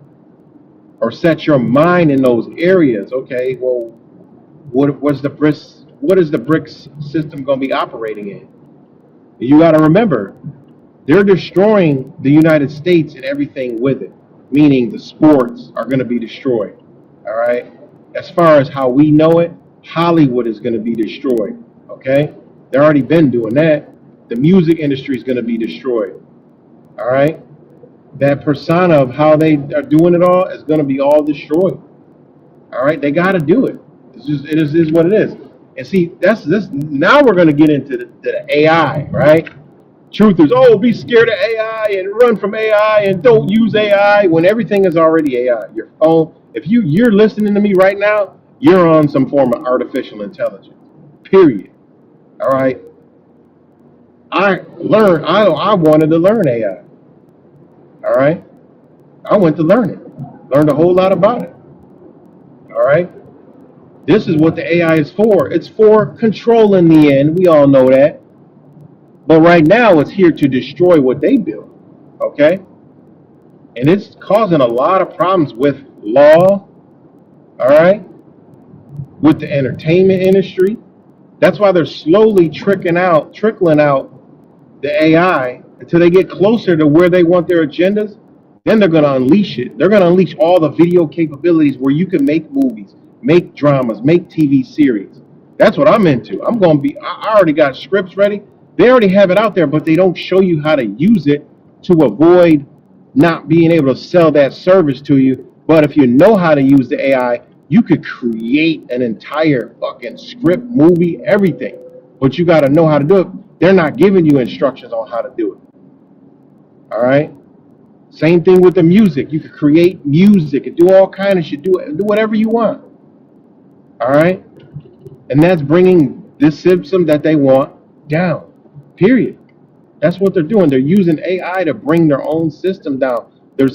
or set your mind in those areas. Okay, well, what is the BRICS system going to be operating in? You got to remember, they're destroying the United States and everything with it, meaning the sports are going to be destroyed. All right. As far as how we know it, Hollywood is going to be destroyed. Okay. They've already been doing that. The music industry is going to be destroyed. All right. That persona of how they are doing it all is going to be all destroyed. All right. They got to do it. It is what it is. And see, that's this. Now we're going to get into the AI, right? Truth is, oh, be scared of AI and run from AI and don't use AI when everything is already AI. Your phone, if you're listening to me right now, you're on some form of artificial intelligence. Period. All right. I wanted to learn AI. All right. I went to learn it. Learned a whole lot about it. All right. This is what the AI is for. It's for control in the end. We all know that. But right now, it's here to destroy what they build, okay? And it's causing a lot of problems with law, all right? With the entertainment industry. That's why they're slowly trickling out the AI until they get closer to where they want their agendas. Then they're going to unleash it. They're going to unleash all the video capabilities where you can make movies, make dramas, make TV series. That's what I'm into. I already got scripts ready. They already have it out there, but they don't show you how to use it to avoid not being able to sell that service to you. But if you know how to use the AI, you could create an entire fucking script, movie, everything. But you got to know how to do it. They're not giving you instructions on how to do it. All right? Same thing with the music. You could create music and do all kind of shit. Do whatever you want. All right? And that's bringing this system that they want down. Period. That's what they're doing. They're using AI to bring their own system down. Their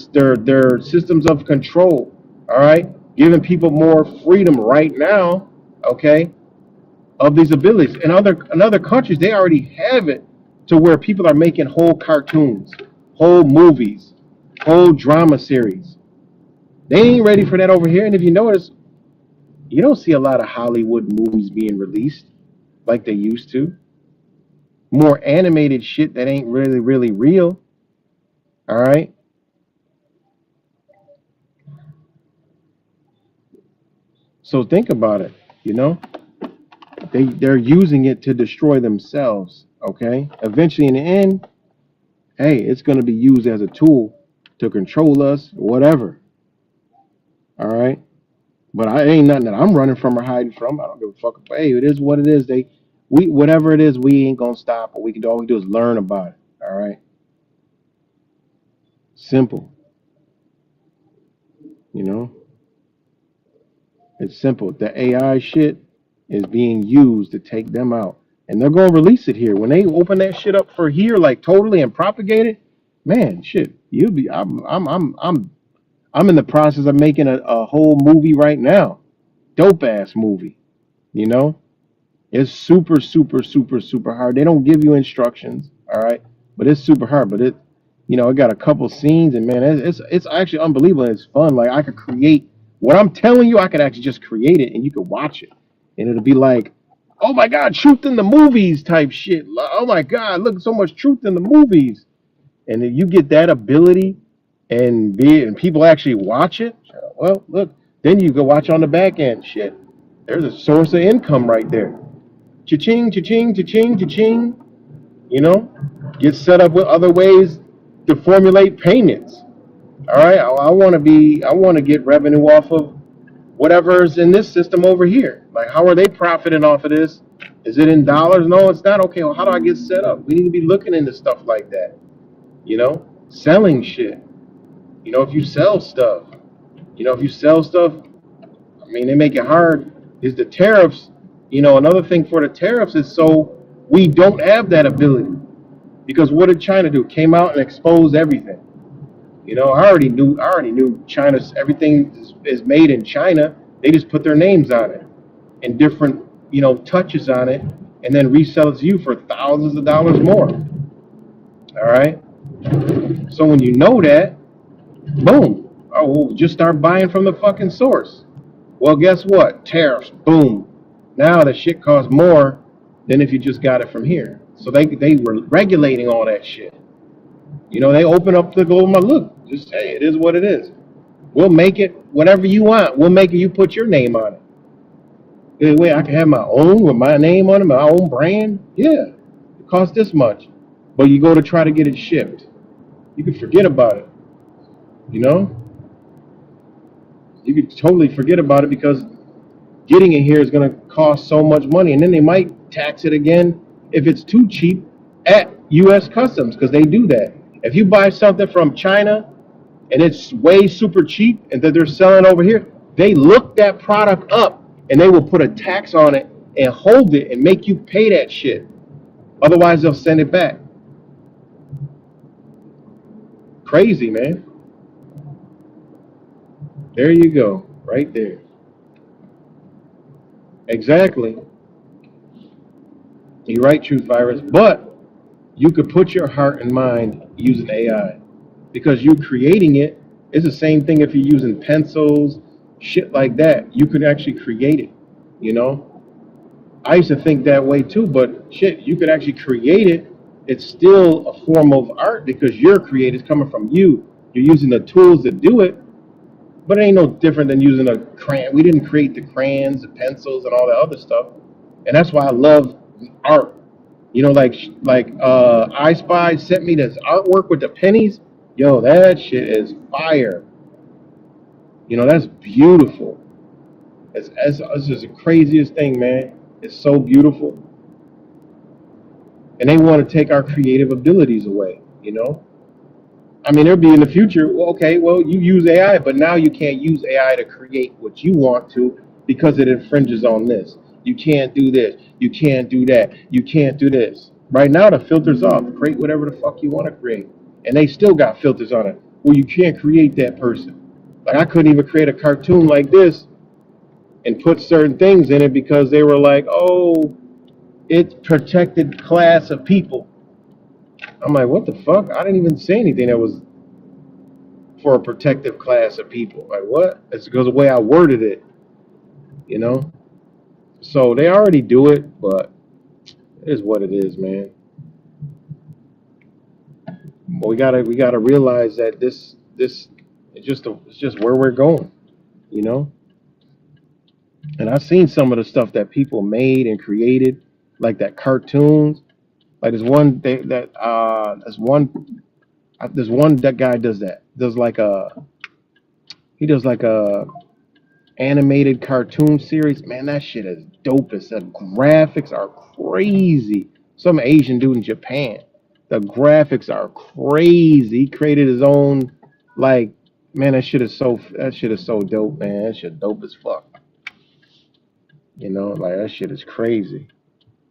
systems of control. All right, giving people more freedom right now. Okay, of these abilities. In other countries, they already have it to where people are making whole cartoons, whole movies, whole drama series. They ain't ready for that over here. And if you notice, you don't see a lot of Hollywood movies being released like they used to. More animated shit that ain't really real. All right. So think about it. You know, they're using it to destroy themselves. Okay. Eventually, in the end, hey, it's going to be used as a tool to control us, whatever. All right. But I ain't nothing that I'm running from or hiding from. I don't give a fuck. Hey, it is what it is. Whatever it is, we ain't gonna stop. All we can do is learn about it. All right. Simple. You know, it's simple. The AI shit is being used to take them out, and they're gonna release it here when they open that shit up for here, like totally and propagate it. Man, shit, you'll be. I'm in the process of making a whole movie right now. Dope ass movie. You know, it's super hard. They don't give you instructions, all right, but it's super hard. But it got a couple scenes, and man, it's actually unbelievable. It's fun. Like I could create what I'm telling you. I could actually just create it, and you could watch it, and it'll be like, oh my God, truth in the movies type shit. Oh my God, look, so much truth in the movies, and then you get that ability, and people actually watch it. Well, look, then you go watch on the back end. Shit, there's a source of income right there. Cha-ching, cha-ching, cha-ching, cha-ching. You know, get set up with other ways to formulate payments. All right, I want to get revenue off of whatever's in this system over here. Like, how are they profiting off of this? Is it in dollars? No, it's not. Okay, well, how do I get set up? We need to be looking into stuff like that. You know, selling shit. You know, if you sell stuff, I mean, they make it hard. Is the tariffs. You know, another thing for the tariffs is so we don't have that ability. Because what did China do? Came out and exposed everything. You know, I already knew China's everything is made in China. They just put their names on it and different, touches on it, and then resell it to you for thousands of dollars more. All All right. So when you know that, boom. Oh, well, just start buying from the fucking source. Well, guess what? Tariffs. Boom. Now the shit costs more than if you just got it from here. So they were regulating all that shit. You know, they open up the global market. Look, just say it is what it is. We'll make it whatever you want. We'll make it. You put your name on it. Wait, I can have my own with my name on it, my own brand. Yeah, it costs this much, but you go to try to get it shipped, you can forget about it. You know, you could totally forget about it because getting it here is going to cost so much money, and then they might tax it again if it's too cheap at U.S. Customs because they do that. If you buy something from China and it's way super cheap and that they're selling over here, they look that product up and they will put a tax on it and hold it and make you pay that shit. Otherwise, they'll send it back. Crazy, man. There you go, right there. Exactly. You're right, Truth Virus. But you could put your heart and mind using AI because you creating it. It's the same thing if you're using pencils, shit like that. You could actually create it, you know? I used to think that way too, but shit, you could actually create it. It's still a form of art because your create is coming from you. You're using the tools to do it, but it ain't no different than using a crayon. We didn't create the crayons, the pencils, and all that other stuff. And that's why I love art. You know, like I Spy sent me this artwork with the pennies. Yo, that shit is fire. You know, that's beautiful. It's just the craziest thing, man. It's so beautiful. And they want to take our creative abilities away, you know? I mean, there'll be in the future, well, okay, well, you use AI, but now you can't use AI to create what you want to because it infringes on this. You can't do this. You can't do that. You can't do this. Right now, the filter's off. Create whatever the fuck you want to create. And they still got filters on it. Well, you can't create that person. Like, I couldn't even create a cartoon like this and put certain things in it because they were like, oh, it's protected class of people. I'm like, what the fuck? I didn't even say anything that was for a protective class of people. Like, what? It's because of the way I worded it, you know? So they already do it, but it is what it is, man. But we gotta realize that this it's just where we're going, you know? And I've seen some of the stuff that people made and created, like that cartoons. Like there's one that guy does that. He does like a animated cartoon series. Man, that shit is dope. The graphics are crazy. Some Asian dude in Japan. The graphics are crazy. He created his own like man, that shit is so dope, man. That shit dope as fuck. You know, like that shit is crazy.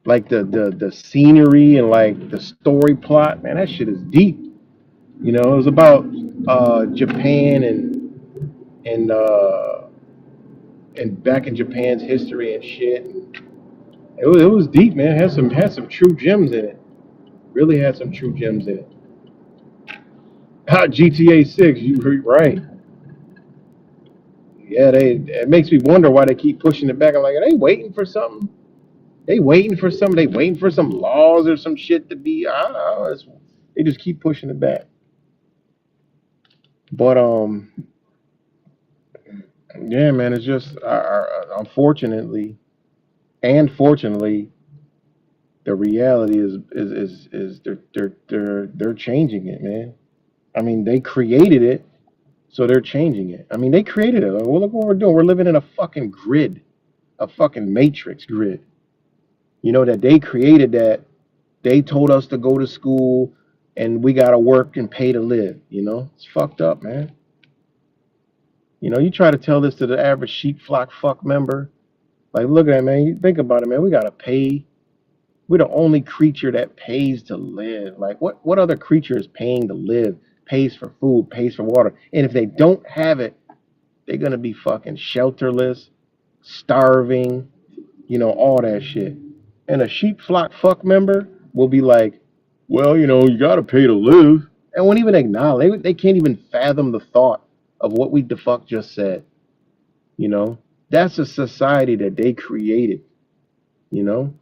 Like the scenery and like the story plot, man, that shit is deep. You know, it was about Japan and and back in Japan's history and shit. It was deep, man. It had some true gems in it. Really had some true gems in it. GTA 6, you right. Yeah, it makes me wonder why they keep pushing it back. I'm like, are they waiting for something? They waiting for something. They waiting for some laws or some shit to be. I don't know. They just keep pushing it back. But yeah, man. It's just unfortunately and fortunately, the reality is they're changing it, man. I mean, they created it, so they're changing it. I mean, they created it. Well, look what we're doing. We're living in a fucking grid, a fucking matrix grid. You know that they created that. They told us to go to school and we gotta work and pay to live. You know, it's fucked up, man. You know, you try to tell this to the average sheep flock fuck member. Like, look at that, man. You think about it, man. We gotta pay. We're the only creature that pays to live. Like, what other creature is paying to live? Pays for food, pays for water. And if they don't have it, they're gonna be fucking shelterless, starving, you know, all that shit. And a sheep flock fuck member will be like, well, you got to pay to live. And won't even acknowledge. They can't even fathom the thought of what we the fuck just said. You know, that's a society that they created. You know,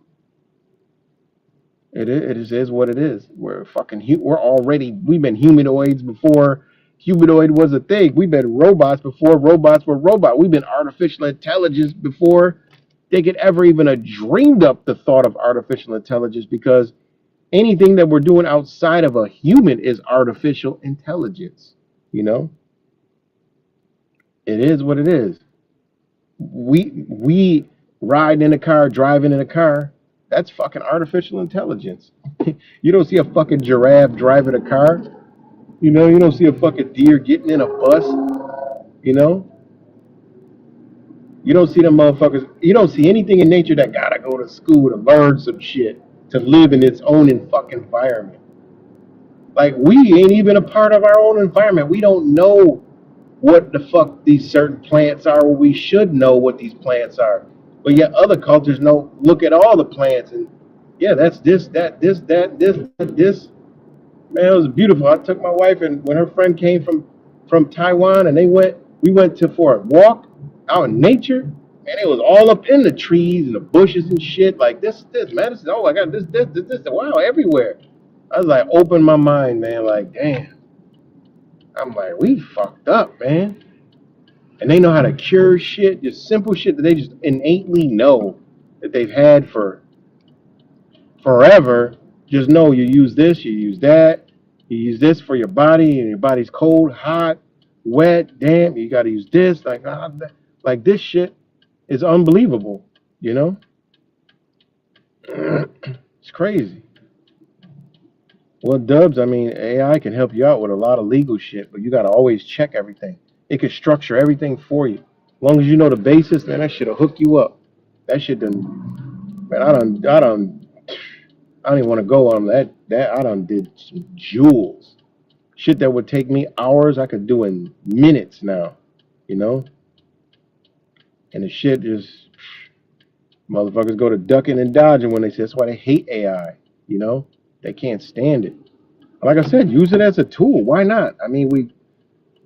it is what it is. We've been humanoids before humanoid was a thing. We've been robots before robots were robot. We've been artificial intelligence before they could ever even have dreamed up the thought of artificial intelligence, because anything that we're doing outside of a human is artificial intelligence. You know, it is what it is. We riding in a car, driving in a car. That's fucking artificial intelligence. You don't see a fucking giraffe driving a car. You don't see a fucking deer getting in a bus. You know, you don't see them motherfuckers. You don't see anything in nature that gotta go to school to learn some shit to live in its own fucking environment. Like, we ain't even a part of our own environment. We don't know what the fuck these certain plants are. Well, we should know what these plants are. But yet other cultures know, look at all the plants and yeah, that's this, that, this, that, this, that, this. Man, it was beautiful. I took my wife, and when her friend came from Taiwan, and we went to for a walk out in nature, and it was all up in the trees and the bushes and shit. Like this, man. This is, oh my god, this, wow, everywhere. I was like, open my mind, man. Like, damn. I'm like, we fucked up, man. And they know how to cure shit, just simple shit that they just innately know that they've had for forever. Just know you use this, you use that, you use this for your body, and your body's cold, hot, wet, damp. You got to use this, like this shit is unbelievable. You know, it's crazy. Well, Dubs, I mean, AI can help you out with a lot of legal shit, but you got to always check everything. It can structure everything for you. As long as you know the basis, man, that shit'll hook you up. That shit done, man, I don't even want to go on that. I done did some jewels. Shit that would take me hours, I could do in minutes now, you know? And the shit just, motherfuckers go to ducking and dodging when they say, that's why they hate AI, you know? They can't stand it. Like I said, use it as a tool. Why not? I mean, we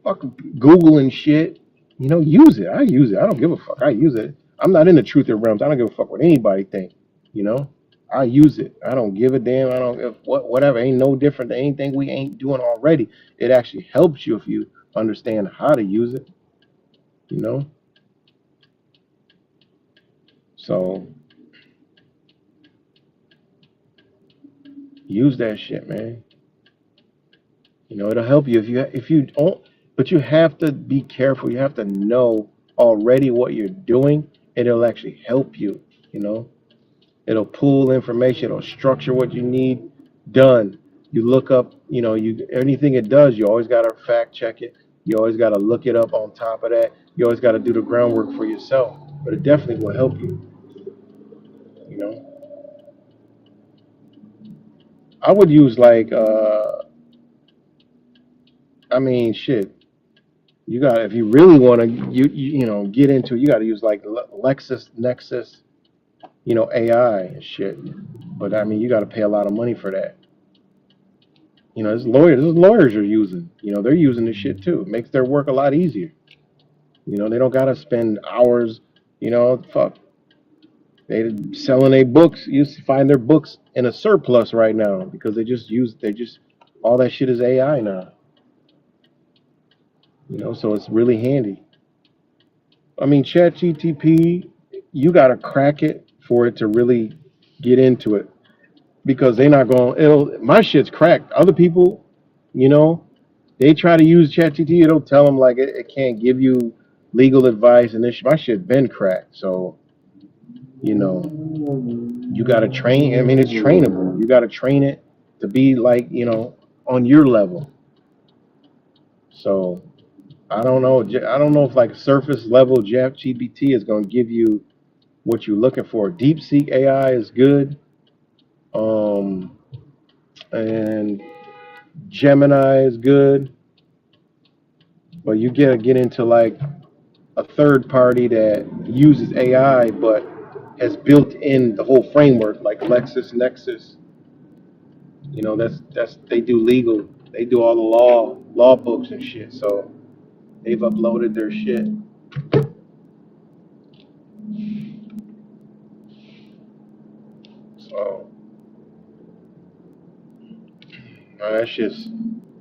fucking Google and shit. Use it. I use it. I don't give a fuck. I use it. I'm not in the truth realms. I don't give a fuck what anybody think. You know, I use it. I don't give a damn. I don't give whatever. Ain't no different than anything we ain't doing already. It actually helps you if you understand how to use it. You know, so use that shit, man. It'll help you if you don't. But you have to be careful. You have to know already what you're doing, and it'll actually help you. You know. It'll pull information. It'll structure what you need done. You look up, anything it does, you always got to fact check it. You always got to look it up on top of that. You always got to do the groundwork for yourself. But it definitely will help you. You know, I would use I mean, shit. You got if you really want to, get into it, you got to use like Lexus, Nexus, AI and shit. But I mean, you got to pay a lot of money for that. This lawyers are using, they're using this shit too. It makes their work a lot easier. They don't gotta spend hours, fuck. They selling their books. You find their books in a surplus right now because all that shit is AI now. So it's really handy. I mean, ChatGTP, you gotta crack it for it to really get into it because they're not going. My shit's cracked. Other people, you know, they try to use ChatGPT. It'll tell them like it can't give you legal advice, and my shit been cracked. So you know, you got to train. I mean, it's trainable. You got to train it to be like on your level. So I don't know. I don't know if like surface level ChatGPT is going to give you what you're looking for. DeepSeek AI is good. And Gemini is good, but you gotta get into like a third party that uses AI but has built in the whole framework, like LexisNexis, That's they do legal. They do all the law books and shit. So they've uploaded their shit. So that's just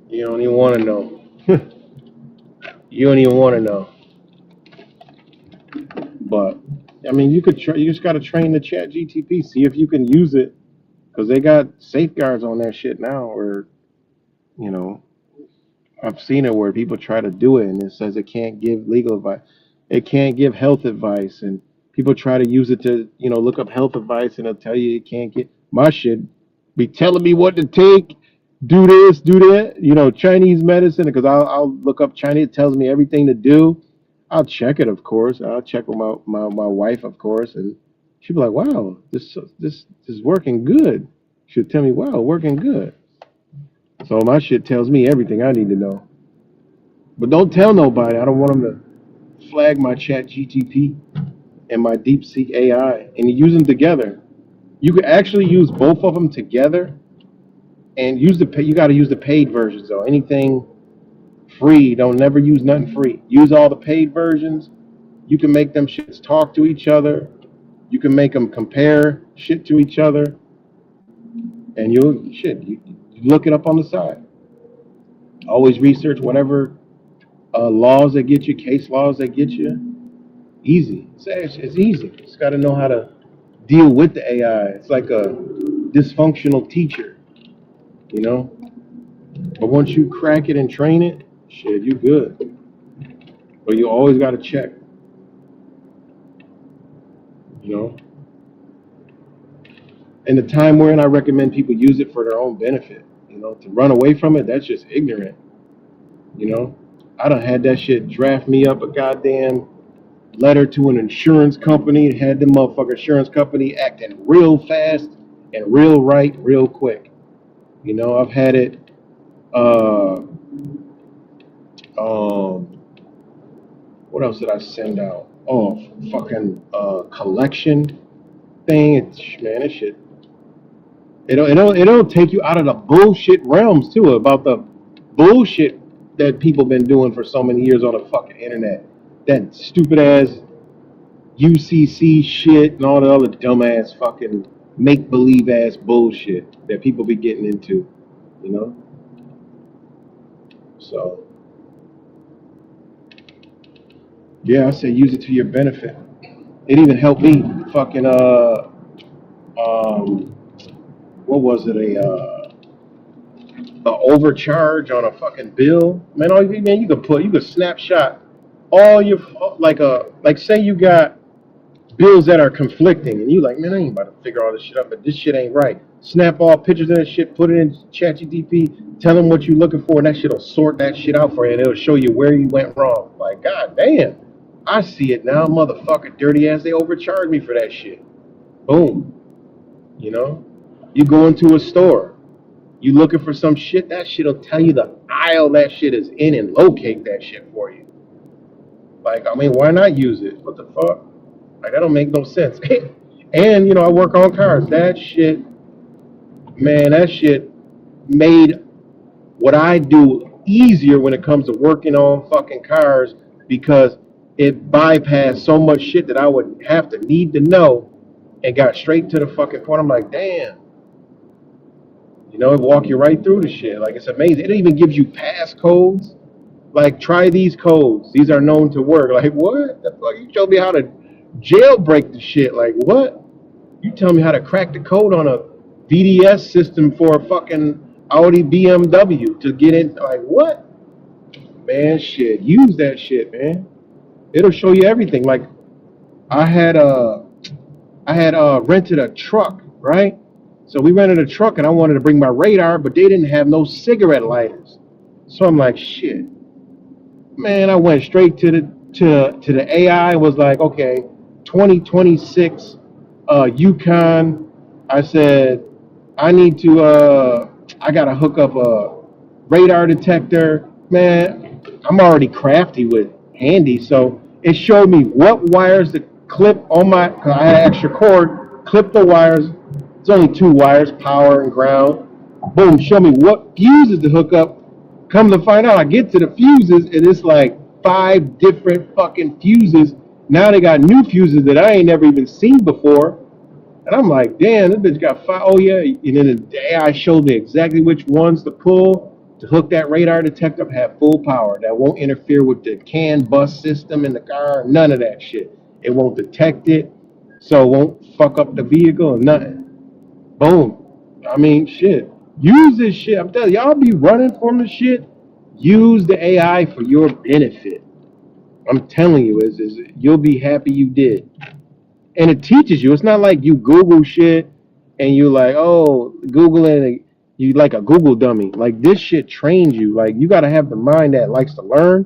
you don't even want to know. You don't even want to know. But I mean, you just got to train the Chat GTP. See if you can use it because they got safeguards on that shit now. Or you know, I've seen it where people try to do it and it says it can't give legal advice. It can't give health advice, and people try to use it to look up health advice and it'll tell you it can't get my shit. Be telling me what to take, do this, do that. Chinese medicine because I'll look up Chinese. It tells me everything to do. I'll check it, of course. I'll check with my wife, of course, and she'll be like, "Wow, this is working good." She'll tell me, "Wow, working good." So my shit tells me everything I need to know. But don't tell nobody. I don't want them to flag my Chat GTP and my DeepSeek AI and use them together. You could actually use both of them together and use you got to use the paid versions though. Anything free, don't never use nothing free. Use all the paid versions. You can make them shits talk to each other. You can make them compare shit to each other, and you look it up on the side. Always research whatever laws that get you, case laws that get you. Easy. It's easy. Just got to know how to deal with the AI. It's like a dysfunctional teacher, you know. But once you crack it and train it, shit, you good. But you always got to check, you know. And the time we're in, I recommend people use it for their own benefit. To run away from it, that's just ignorant. I done had that shit draft me up a goddamn letter to an insurance company. Had the motherfucker insurance company acting real fast and real right, real quick. I've had it. What else did I send out? Oh, fucking collection thing. Man, this shit. It'll take you out of the bullshit realms too about the bullshit that people been doing for so many years on the fucking internet. That stupid ass UCC shit and all the other dumbass fucking make believe ass bullshit that people be getting into, you know. So yeah, I say use it to your benefit. It even helped me fucking what was it a overcharge on a fucking bill, man. You could snapshot all your like say you got bills that are conflicting and you like, man, I ain't about to figure all this shit out, but this shit ain't right. Snap all pictures of that shit, put it in ChatGPT, tell them what you're looking for, and that shit'll sort that shit out for you and it'll show you where you went wrong. Like, god damn, I see it now, motherfucker, dirty ass, they overcharged me for that shit. Boom. You go into a store, you looking for some shit, that shit'll tell you the aisle that shit is in and locate that shit for you. Like, I mean, why not use it? What the fuck? Like, that don't make no sense. And I work on cars. That shit made what I do easier when it comes to working on fucking cars because it bypassed so much shit that I would have to need to know and got straight to the fucking point. I'm like, damn. It walk you right through the shit. Like, it's amazing. It even gives you passcodes. Like, try these codes. These are known to work. Like, what? The fuck? You show me how to jailbreak the shit. Like, what? You tell me how to crack the code on a VDS system for a fucking Audi BMW to get in. Like, what? Man, shit. Use that shit, man. It'll show you everything. Like, I had rented a truck, right? So we rented a truck and I wanted to bring my radar, but they didn't have no cigarette lighters. So I'm like, shit. Man, I went straight to the AI and was like, okay, 2026 Yukon. I said, I need to I gotta hook up a radar detector. Man, I'm already crafty with handy, so it showed me what wires to clip on cause I had an extra cord, clip the wires. It's only two wires, power and ground. Boom, show me what fuses to hook up. Come to find out, I get to the fuses and it's like 5 different fucking fuses. Now they got new fuses that I ain't never even seen before. And I'm like, damn, this bitch got 5. Oh, yeah. And then the AI showed me exactly which ones to pull to hook that radar detector, have full power. That won't interfere with the CAN bus system in the car, none of that shit. It won't detect it, so it won't fuck up the vehicle or nothing. Boom. I mean, shit. Use this shit. I'm telling you, y'all be running from the shit. Use the AI for your benefit. I'm telling you, is you'll be happy you did. And it teaches you. It's not like you Google shit and you like, oh, Google it. You like a Google dummy. Like this shit trains you. Like you got to have the mind that likes to learn,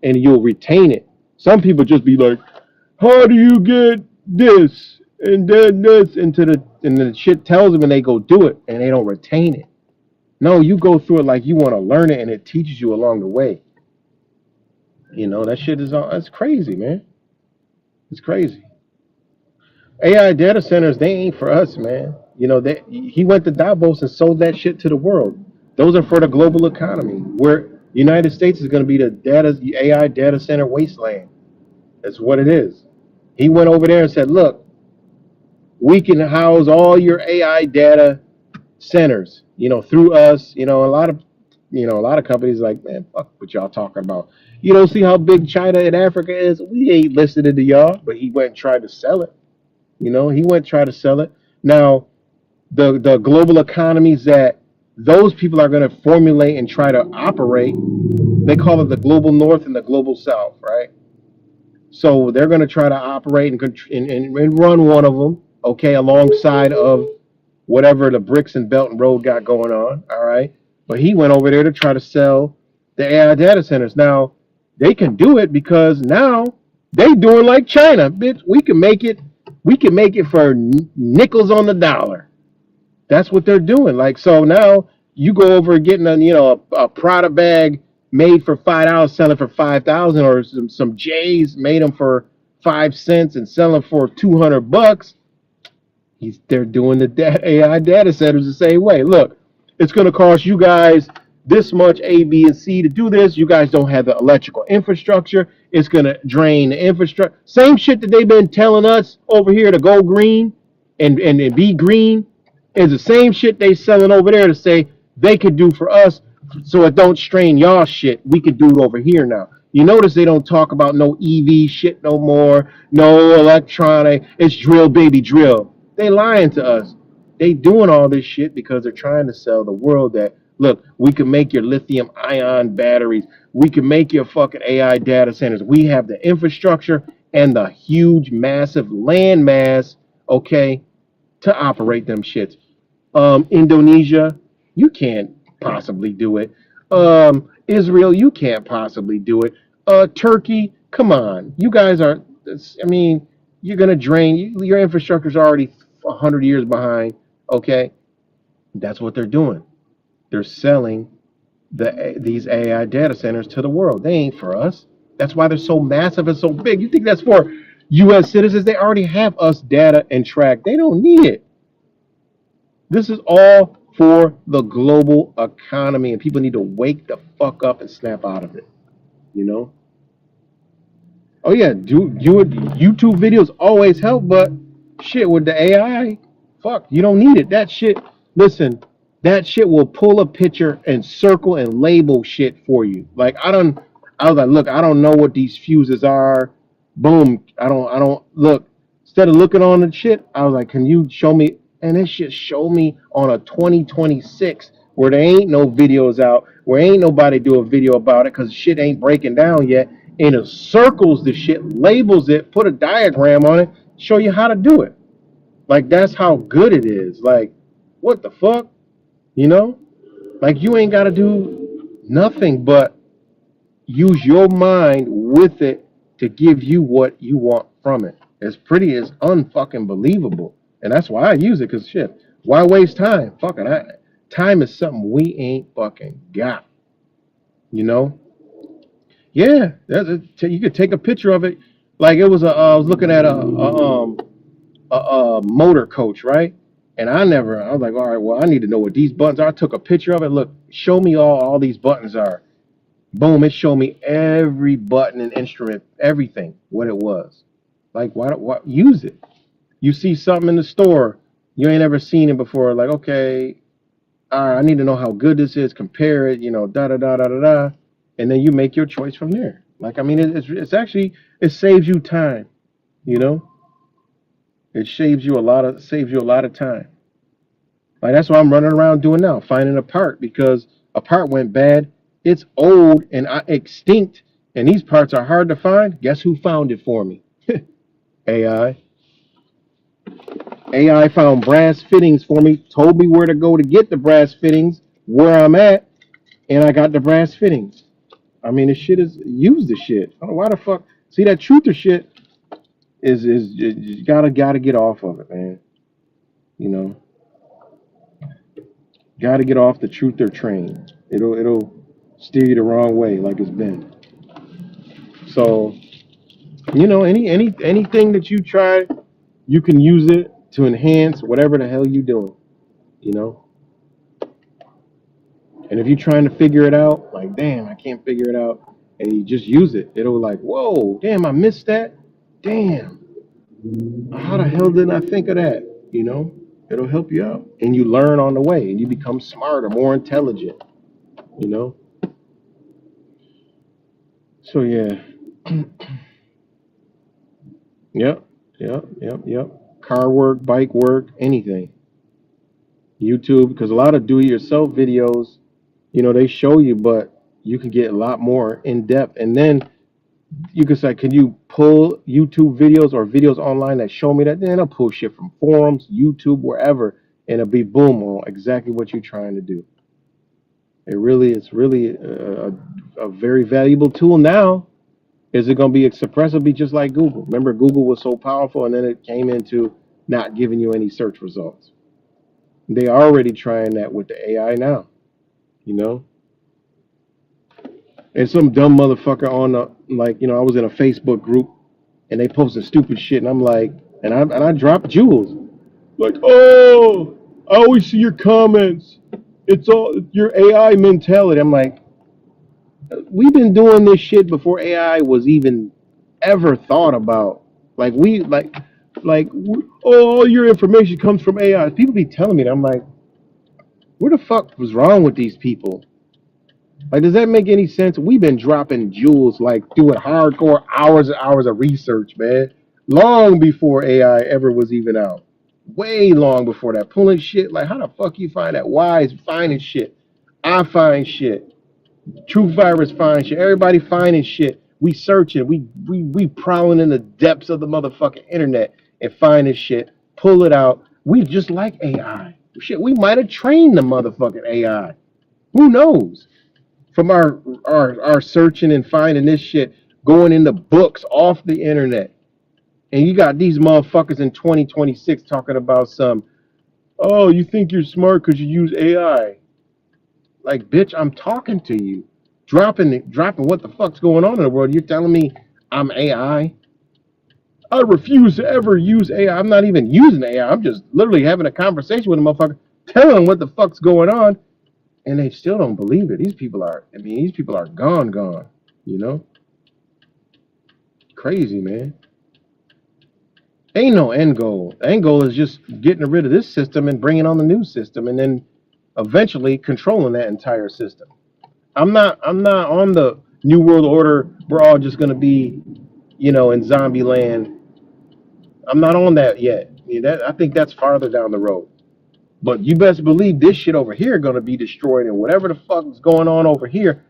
and you'll retain it. Some people just be like, how do you get this and then this into the and the shit tells them and they go do it and they don't retain it. No, you go through it like you want to learn it and it teaches you along the way. You know that shit is all. That's crazy, man. It's crazy. AI data centers, they ain't for us, man. You know, he went to Davos and sold that shit to the world. Those are for the global economy, where United States is going to be the AI data center wasteland. That's what it is. He went over there and said, look, we can house all your AI data centers, you know, through us. A lot of companies like, man, fuck what y'all talking about. You don't see how big China and Africa is? We ain't listening to y'all, but he went and tried to sell it. You know, he went try to sell it. Now, the global economies that those people are going to formulate and try to operate, they call it the global north and the global south, right? So they're going to try to operate and run one of them, okay, alongside of whatever the bricks and Belt and Road got going on, all right? But he went over there to try to sell the AI data centers. Now, they can do it because now they doing like China, bitch. We can make it for nickels on the dollar. That's what they're doing. Like so now you go over and getting a Prada bag made for $5, selling for 5,000, or some J's made them for 5 cents and selling for $200. They're doing the AI data centers the same way. Look, it's going to cost you guys this much A, B, and C to do this. You guys don't have the electrical infrastructure. It's going to drain the infrastructure. Same shit that they've been telling us over here to go green and be green is the same shit they selling over there to say they could do for us so it don't strain y'all shit. We could do it over here now. You notice they don't talk about no EV shit no more, no electronic. It's drill, baby, drill. They lying to us. They doing all this shit because they're trying to sell the world that, look, we can make your lithium ion batteries. We can make your fucking AI data centers. We have the infrastructure and the huge, massive land mass, okay, to operate them shits. Indonesia, you can't possibly do it. Israel, you can't possibly do it. Turkey, come on. You guys are, I mean, you're going to drain, your infrastructure's already 100 years behind, okay? That's what they're doing. They're selling these AI data centers to the world. They ain't for us. That's why they're so massive and so big. You think that's for U.S. citizens? They already have us data and track. They don't need it. This is all for the global economy, and people need to wake the fuck up and snap out of it. You know? Oh yeah, YouTube videos always help, but shit with the AI, fuck, you don't need it. That shit, listen, that shit will pull a picture and circle and label shit for you. Like I was like, look, I don't know what these fuses are. Boom, I don't look. Instead of looking on the shit, I was like, can you show me? And this shit showed me on a 2026 where there ain't no videos out, where ain't nobody do a video about it because shit ain't breaking down yet. And it circles the shit, labels it, put a diagram on it, show you how to do it. Like that's how good it is. Like, what the fuck? You know? Like you ain't gotta do nothing but use your mind with it to give you what you want from it. It's unfucking believable. And that's why I use it, because shit, why waste time? Time is something we ain't fucking got. You know? Yeah, you could take a picture of it. Like it was I was looking at a motor coach, right? And I was like, all right, well, I need to know what these buttons are. I took a picture of it. Look, show me all these buttons are. Boom, it showed me every button and instrument, everything, what it was. Like, why use it? You see something in the store, you ain't ever seen it before. Like, okay, all right, I need to know how good this is, compare it, da da da da da da. And then you make your choice from there. Like, I mean, it's actually, it saves you time, you know? It saves you a lot of time. Like that's what I'm running around doing now, finding a part because a part went bad. It's old and extinct, and these parts are hard to find. Guess who found it for me? AI. AI found brass fittings for me, told me where to go to get the brass fittings, where I'm at, and I got the brass fittings. I mean, this shit is use the shit. I don't know why the fuck. See that truther shit is you gotta get off of it, man. You know, gotta get off the truther train. It'll steer you the wrong way like it's been. So, anything that you try, you can use it to enhance whatever the hell you doing, you know? And if you're trying to figure it out, like, damn, I can't figure it out, and you just use it, it'll like, whoa, damn, I missed that. Damn, how the hell didn't I think of that? You know? It'll help you out. And you learn on the way and you become smarter, more intelligent, you know? So yeah. Yep, yep. Car work, bike work, anything. YouTube, because a lot of do-it-yourself videos, they show you, but you can get a lot more in depth. And then you can say, can you pull YouTube videos or videos online that show me that? Then I'll pull shit from forums, YouTube, wherever, and it'll be boom on exactly what you're trying to do. It's really a very valuable tool now. Is it going to be suppressive? Be just like Google. Remember, Google was so powerful, and then it came into not giving you any search results. They are already trying that with the AI now, you know. And some dumb motherfucker on I was in a Facebook group, and they posted stupid shit, and I'm like, and I dropped jewels, like, oh, I always see your comments. It's all your AI mentality. I'm like, we've been doing this shit before AI was even ever thought about. Like all your information comes from AI. People be telling me that. I'm like, where the fuck was wrong with these people? Like, does that make any sense? We've been dropping jewels, like doing hardcore hours and hours of research, man, long before AI ever was even out. Way long before that. Pulling shit. Like, how the fuck you find that? Why is finding shit? I find shit. True Virus find shit. Everybody finding shit. We searching. We prowling in the depths of the motherfucking internet and finding shit. Pull it out. We just like AI. Shit, we might have trained the motherfucking AI. Who knows? From our searching and finding this shit, going into books off the internet. And you got these motherfuckers in 2026 talking about oh, you think you're smart because you use AI. Like, bitch, I'm talking to you. Dropping what the fuck's going on in the world. You're telling me I'm AI? I refuse to ever use AI. I'm not even using AI. I'm just literally having a conversation with a motherfucker, telling them what the fuck's going on, and they still don't believe it. These people are gone, you know? Crazy, man. Ain't no end goal. The end goal is just getting rid of this system and bringing on the new system, and then eventually controlling that entire system. I'm not on the New World Order. We're all just gonna be, in zombie land. I'm not on that yet. I think that's farther down the road. But you best believe this shit over here gonna be destroyed, and whatever the fuck is going on over here,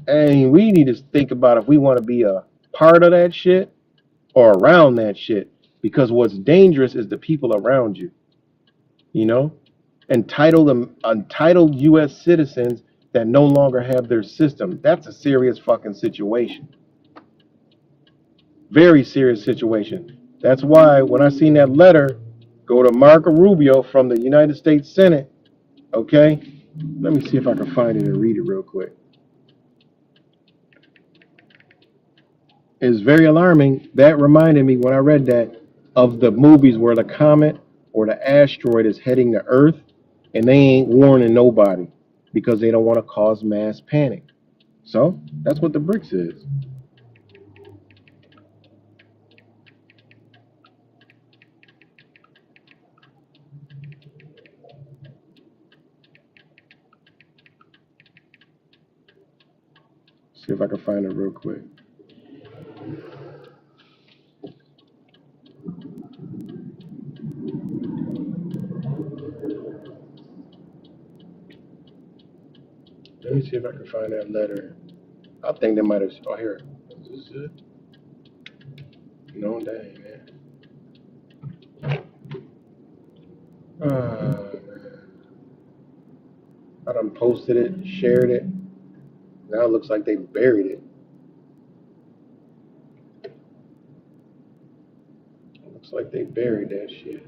and we need to think about if we want to be a part of that shit or around that shit. Because what's dangerous is the people around you. You know, untitled U.S. citizens that no longer have their system. That's a serious fucking situation. Very serious situation. That's why when I seen that letter go to Marco Rubio from the United States Senate, okay, let me see if I can find it and read it real quick. It's very alarming. That reminded me when I read that of the movies where the comet or the asteroid is heading to Earth, and they ain't warning nobody because they don't want to cause mass panic. So that's what the BRICS is. See if I can find it real quick. Let me see if I can find that letter. I think they might have. Oh, here. Is this it? No, that ain't it. Man. I done posted it, shared it. Now it looks like they buried it. Looks like they buried that shit.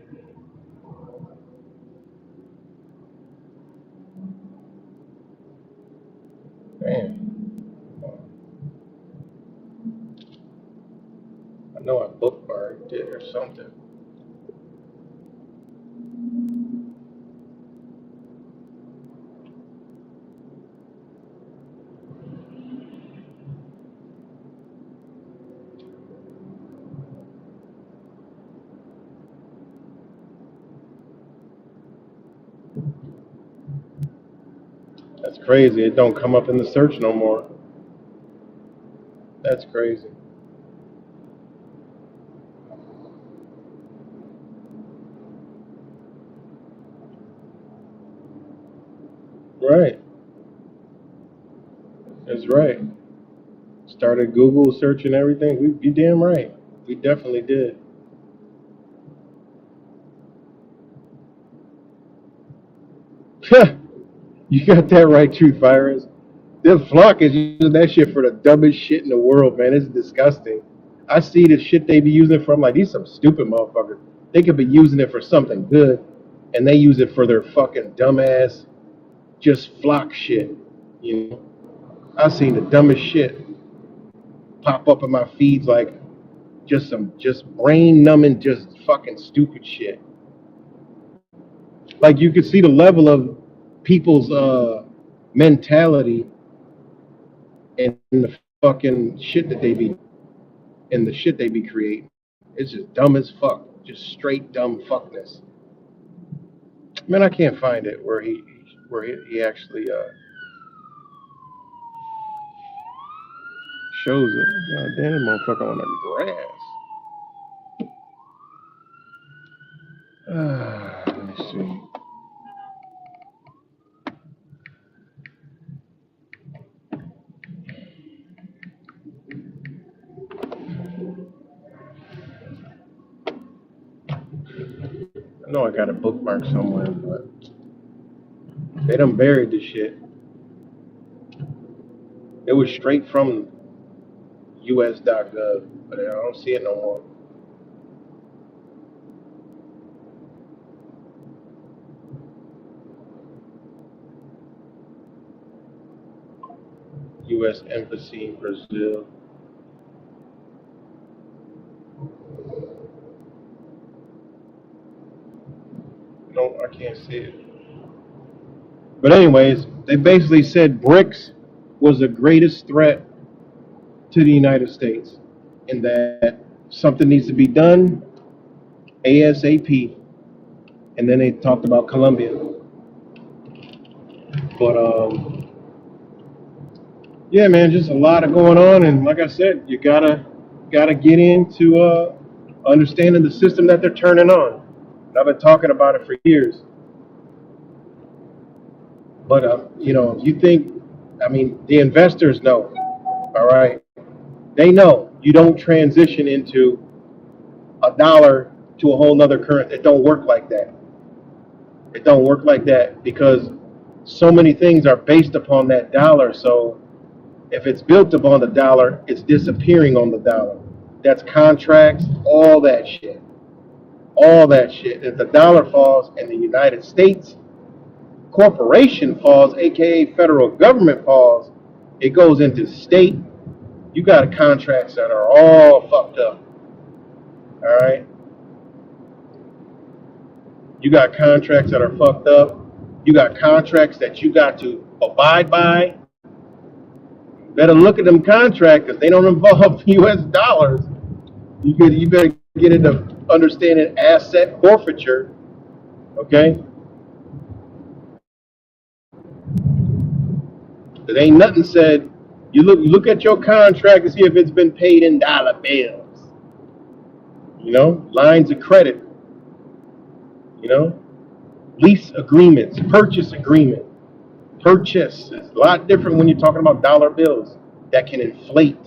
Man, I know I bookmarked it or something. That's crazy. It don't come up in the search no more. That's crazy. Right. That's right. Started Google searching everything. You damn right. We definitely did. You got that right, Truth Virus. Them flock is using that shit for the dumbest shit in the world, man. It's disgusting. I see the shit they be using for. I'm like, these some stupid motherfuckers. They could be using it for something good, and they use it for their fucking dumbass, just flock shit. You know, I seen the dumbest shit pop up in my feeds, like just brain numbing, just fucking stupid shit. Like you could see the level of people's mentality and the fucking shit that they be and the shit they be creating. It's just dumb as fuck. Just straight dumb fuckness. Man, I can't find it where he actually shows it. God damn, this motherfucker on the grass. Let me see. I know I got a bookmark somewhere, but they done buried the shit. It was straight from US.gov, but I don't see it no more. U.S. Embassy in Brazil. No, I can't see it. But anyways, they basically said BRICS was the greatest threat to the United States, and that something needs to be done ASAP. And then they talked about Colombia. But yeah, man, just a lot of going on, and like I said, you gotta get into understanding the system that they're turning on. And I've been talking about it for years. But you know, you think, I mean, the investors know, all right? They know you don't transition into a dollar to a whole nother currency. It don't work like that. It don't work like that because so many things are based upon that dollar. So if it's built upon the dollar, it's disappearing on the dollar. That's contracts, all that shit. All that shit. If the dollar falls in the United States, corporation falls, aka federal government falls, it goes into state. You got contracts that are all fucked up. All right. You got contracts that are fucked up. You got contracts that you got to abide by. Better look at them contracts because they don't involve U.S. dollars. You better get into understanding asset forfeiture. Okay, there ain't nothing said. You look at your contract and see if it's been paid in dollar bills. You know, lines of credit. You know, lease agreements, purchase agreement. Purchase is a lot different when you're talking about dollar bills that can inflate.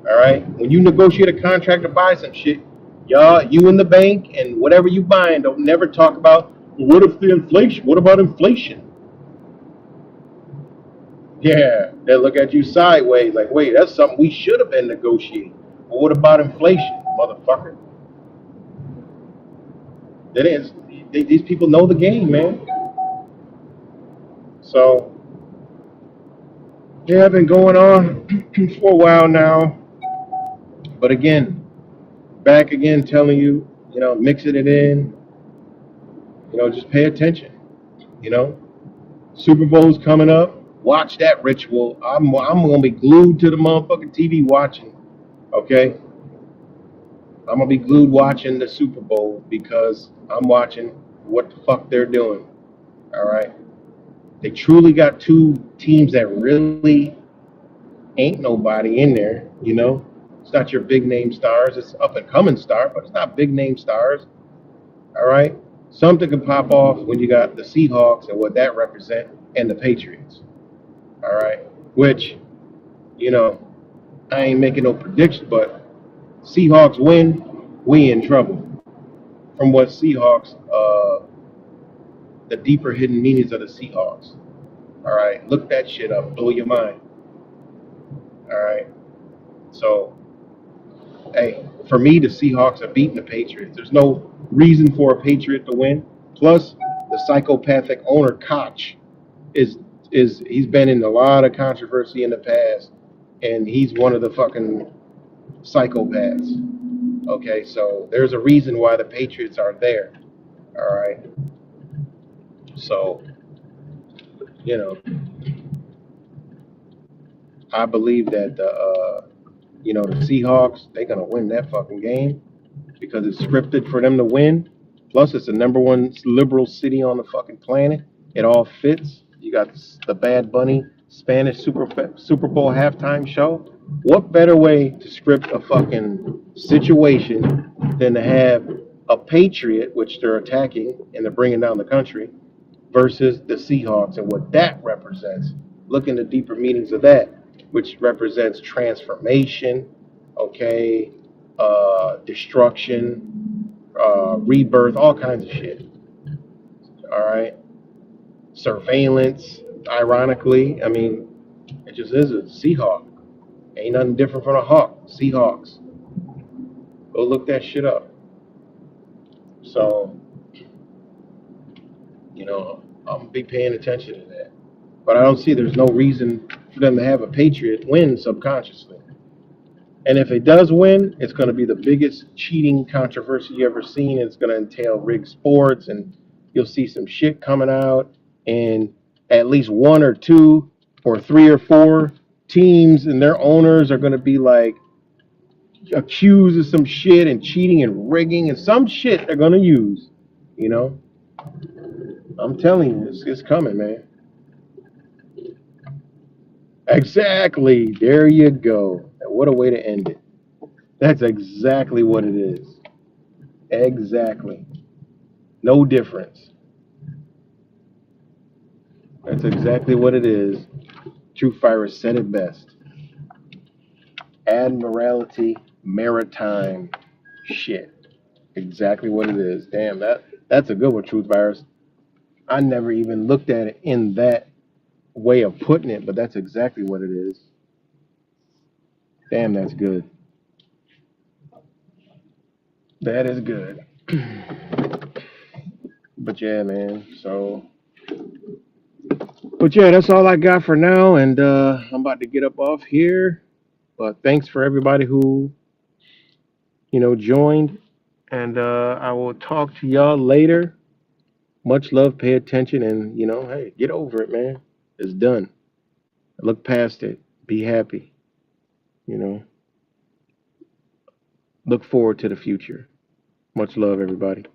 All right, when you negotiate a contract to buy some shit, you and the bank and whatever you buying don't never talk about, well, what if the inflation? What about inflation? Yeah, they look at you sideways like, wait, that's something we should have been negotiating. Well, what about inflation, motherfucker? That is, these people know the game, man. So, yeah, I've been going on for a while now. But again, back again telling you, mixing it in, just pay attention. You know, Super Bowl's coming up. Watch that ritual. I'm gonna be glued to the motherfucking TV watching. Okay, I'm gonna be glued watching the Super Bowl because I'm watching what the fuck they're doing. All right, they truly got two teams that really ain't nobody in there. It's not your big name stars. It's up and coming star, but it's not big name stars. All right, something can pop off when you got the Seahawks and what that represent, and the Patriots. All right, which I ain't making no prediction, but Seahawks win, we in trouble. From what Seahawks, the deeper hidden meanings of the Seahawks. All right, look that shit up, blow your mind. All right, so hey, for me, the Seahawks are beating the Patriots. There's no reason for a Patriot to win. Plus, the psychopathic owner Koch he's been in a lot of controversy in the past, and he's one of the fucking psychopaths. Okay, so there's a reason why the Patriots are there. All right, so I believe that the Seahawks, they're gonna win that fucking game because it's scripted for them to win. Plus, it's the number one liberal city on the fucking planet. It all fits. You got the Bad Bunny Spanish Super Bowl halftime show. What better way to script a fucking situation than to have a Patriot, which they're attacking and they're bringing down the country, versus the Seahawks and what that represents? Look into deeper meanings of that, which represents transformation, okay, destruction, rebirth, all kinds of shit. All right, surveillance. Ironically, I mean, it just is a Seahawk. Ain't nothing different from a hawk. Seahawks. Go look that shit up. So, I'm gonna be paying attention to that. But I don't see there's no reason for them to have a Patriot win subconsciously. And if it does win, it's going to be the biggest cheating controversy you ever seen. It's going to entail rigged sports, and you'll see some shit coming out. And at least one or two or three or four teams and their owners are going to be like accused of some shit and cheating and rigging and some shit they're going to use. I'm telling you, it's coming, man. Exactly. There you go. What a way to end it. That's exactly what it is. Exactly. No difference. That's exactly what it is. True Fire said it best. Admiralty, maritime shit. Exactly what it is. Damn, that's a good one, Truth Virus. I never even looked at it in that way of putting it, but that's exactly what it is. Damn, that's good. That is good. But yeah, man. But yeah, that's all I got for now, and I'm about to get up off here. But thanks for everybody who joined, and I will talk to y'all later. Much love, pay attention, and hey, get over it, man. It's done. Look past it. Be happy. You know, look forward to the future. Much love, everybody.